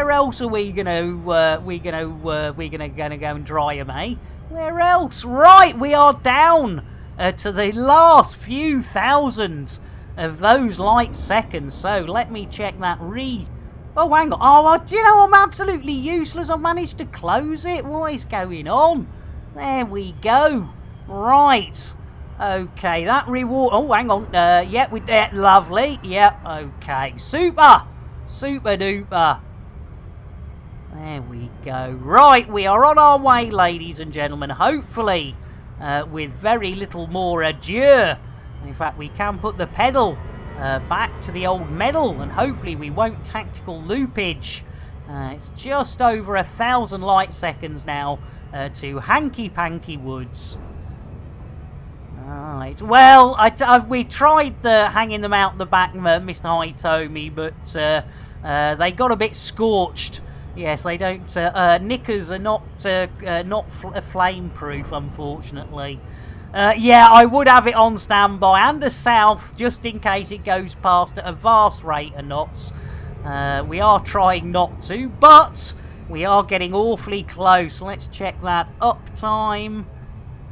Speaker 1: and dry them, eh? Where else? Right, we are down to the last few thousand of those light seconds. So let me check that Oh, hang on. Oh, do you know I'm absolutely useless? I managed to close it. What is going on? There we go. Right. Okay, that reward... Oh, hang on. Yeah, we did. Lovely. Yep, okay. Super. Super duper. There we go. Right, we are on our way, ladies and gentlemen. Hopefully, with very little more ado. In fact, we can put the pedal back to the old medal, and hopefully we won't tactical loopage. It's just over 1,000 light seconds now to Hanky Panky Woods. Alright, well, we tried hanging them out the back, Mr. Hitomi, but they got a bit scorched Yes, they don't. Knickers are not flame-proof, unfortunately. Yeah, I would have it on standby and a south just in case it goes past at a vast rate of knots. We are trying not to, but we are getting awfully close. Let's check that uptime.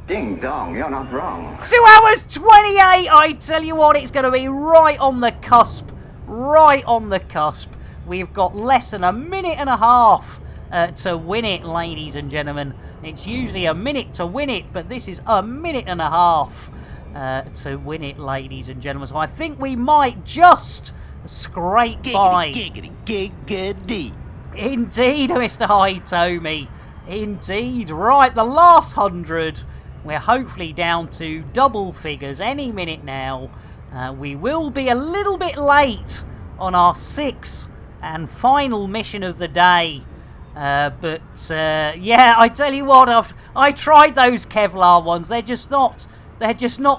Speaker 12: Ding dong, you're not wrong.
Speaker 1: 2 hours 28! I tell you what, it's going to be right on the cusp. Right on the cusp. We've got less than a minute and a half to win it, ladies and gentlemen. It's usually a minute to win it, but this is a minute and a half to win it, ladies and gentlemen. So I think we might just scrape by.
Speaker 10: Giggity.
Speaker 1: Indeed, Mr. Hitomi. Indeed. Right, the last 100. We're hopefully down to double figures any minute now. We will be a little bit late on our 6th and final mission of the day. But yeah, I tell you what, I tried those Kevlar ones. They're just not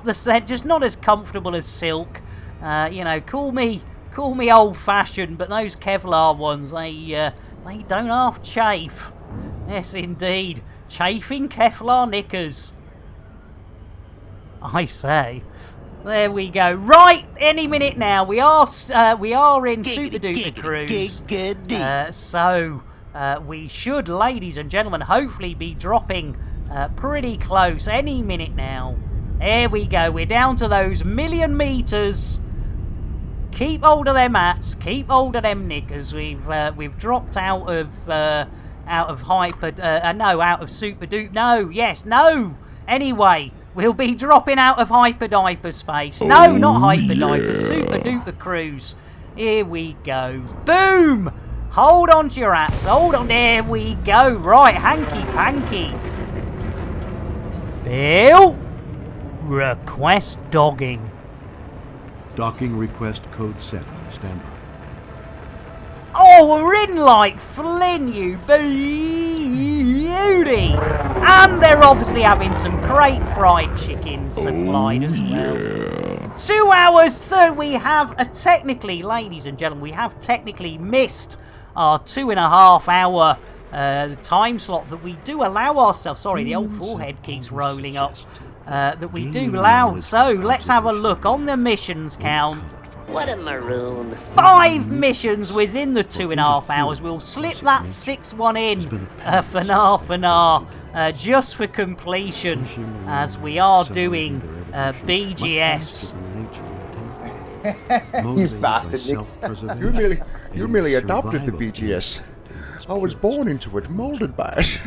Speaker 1: as comfortable as silk. You know, call me old-fashioned, but those Kevlar ones, they don't half chafe. Yes, indeed, chafing Kevlar knickers. I say. There we go. Right, any minute now. We are in Super Duper Cruise. So we should, ladies and gentlemen, hopefully be dropping pretty close any minute now. There we go. We're down to those 1,000,000 meters. Keep hold of them hats. Keep hold of them knickers. We've dropped out of hyper. No, out of Super Duper. No, yes, no. Anyway. We'll be dropping out of hyper-space. No, not hyper-diaper. Super Duper Cruise. Here we go. Boom! Hold on to your hats. Hold on. There we go. Right, hanky-panky. Bill? Request dogging.
Speaker 3: Docking request code 7. Stand by.
Speaker 1: Oh, we're in like Flynn, you beauty! And they're obviously having some great fried chicken supplied as well. 2 hours 30. We have technically, ladies and gentlemen, we have technically missed our 2.5 hour time slot that we do allow ourselves. Sorry, the old forehead keeps rolling up. That we do allow. So let's have a look on the missions count.
Speaker 10: What a maroon.
Speaker 1: 5 missions within the 2.5 hours. We'll slip that 6th one in for nah, just for completion, as we are doing BGS.
Speaker 23: You bastard, Nick. You merely adopted the BGS. I was born into it, molded by it.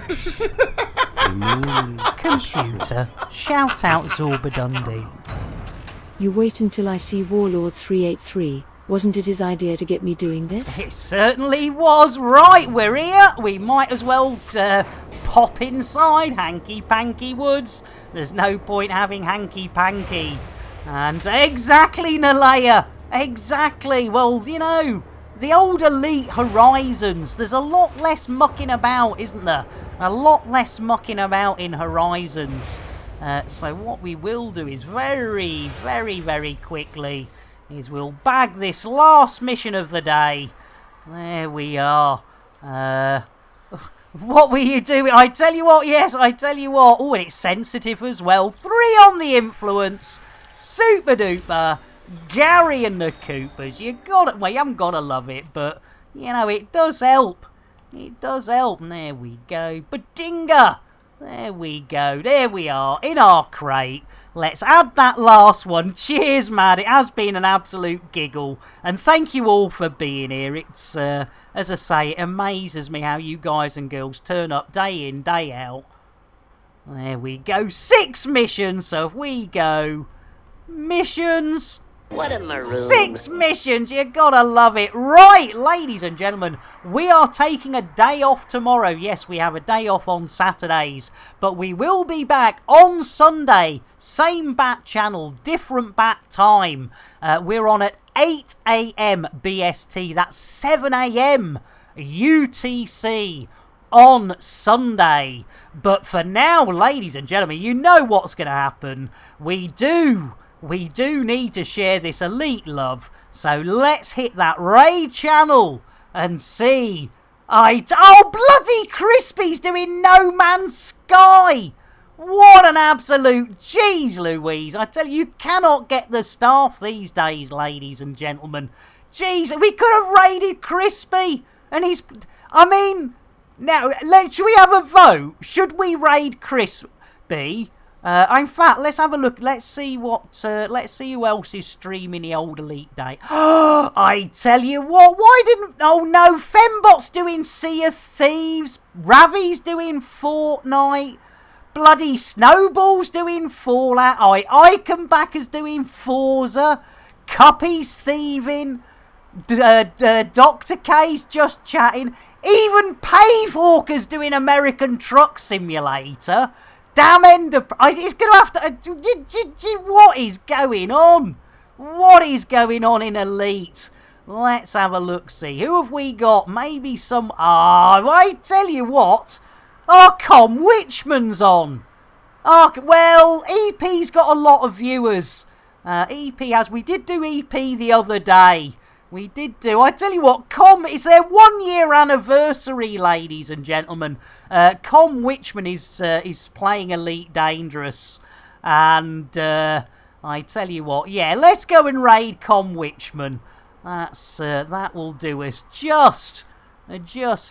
Speaker 1: Computer, shout out Zorbadundi.
Speaker 7: You wait until I see Warlord 383. Wasn't it his idea to get me doing this?
Speaker 1: It certainly was. Right, we're here. We might as well pop inside Hanky Panky Woods. There's no point having Hanky Panky. And exactly, Nalea. Exactly. Well, you know, the old Elite Horizons, there's a lot less mucking about, isn't there? A lot less mucking about in Horizons. So what we will do is very, very, very quickly is we'll bag this last mission of the day. There we are. What were you doing? I tell you what, yes, I tell you what. Oh, and it's sensitive as well. 3 on the influence. Super duper. Gary and the Coopers. You haven't got to love it, but, you know, it does help. It does help. And there we go. Badinga. There we go. There we are in our crate. Let's add that last one. Cheers, Mad. It has been an absolute giggle. And thank you all for being here. It's, as I say, it amazes me how you guys and girls turn up day in, day out. There we go. 6 missions. So if we go... missions...
Speaker 10: What a maroon.
Speaker 1: 6 missions, you gotta love it. Right, ladies and gentlemen, we are taking a day off tomorrow. Yes, we have a day off on Saturdays, but we will be back on Sunday. Same bat channel, different bat time. We're on at 8 AM BST. That's 7 AM UTC on Sunday. But for now, ladies and gentlemen, you know what's going to happen. We do need to share this elite love. So let's hit that raid channel and see Oh, bloody Crispy's doing No Man's Sky! What an absolute jeez Louise. I tell you cannot get the staff these days, ladies and gentlemen. Jeez, we could have raided Crispy. And he's... I mean... Now, should we have a vote? Should we raid Crispy? In fact, let's have a look. Let's see who else is streaming the old Elite Day. I tell you what, why didn't... Oh no, Fembot's doing Sea of Thieves. Ravi's doing Fortnite. Bloody Snowball's doing Fallout. Iconbacker's doing Forza. Cuppy's thieving. Dr. K's just chatting. Even Pavehawker's doing American Truck Simulator. Damn end of... He's going to have to... What is going on? What is going on in Elite? Let's have a look-see. Who have we got? Maybe some... I tell you what. Com Witchman's on. Well, EP's got a lot of viewers. EP has... We did do EP the other day. We did do... I tell you what, it's their 1 year anniversary, ladies and gentlemen. Com Witchman is playing Elite Dangerous. And I tell you what, yeah, let's go and raid Com Witchman. That will do us just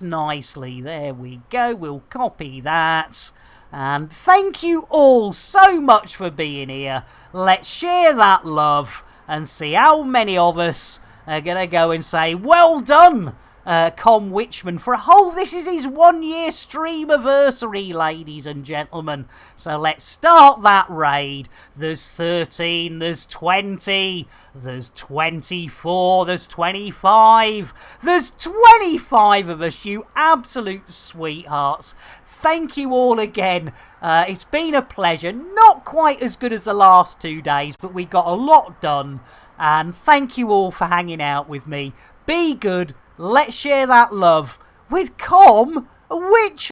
Speaker 1: nicely. There we go. We'll copy that. And thank you all so much for being here. Let's share that love and see how many of us are going to go and say, well done, Com Witchman, for a whole... This is his 1 year streamiversary, ladies and gentlemen. So let's start that raid. There's 13, there's 20, there's 24, there's 25. There's 25 of us, you absolute sweethearts. Thank you all again. It's been a pleasure. Not quite as good as the last 2 days, but we got a lot done. And thank you all for hanging out with me. Be good. Let's share that love with Com Witchman.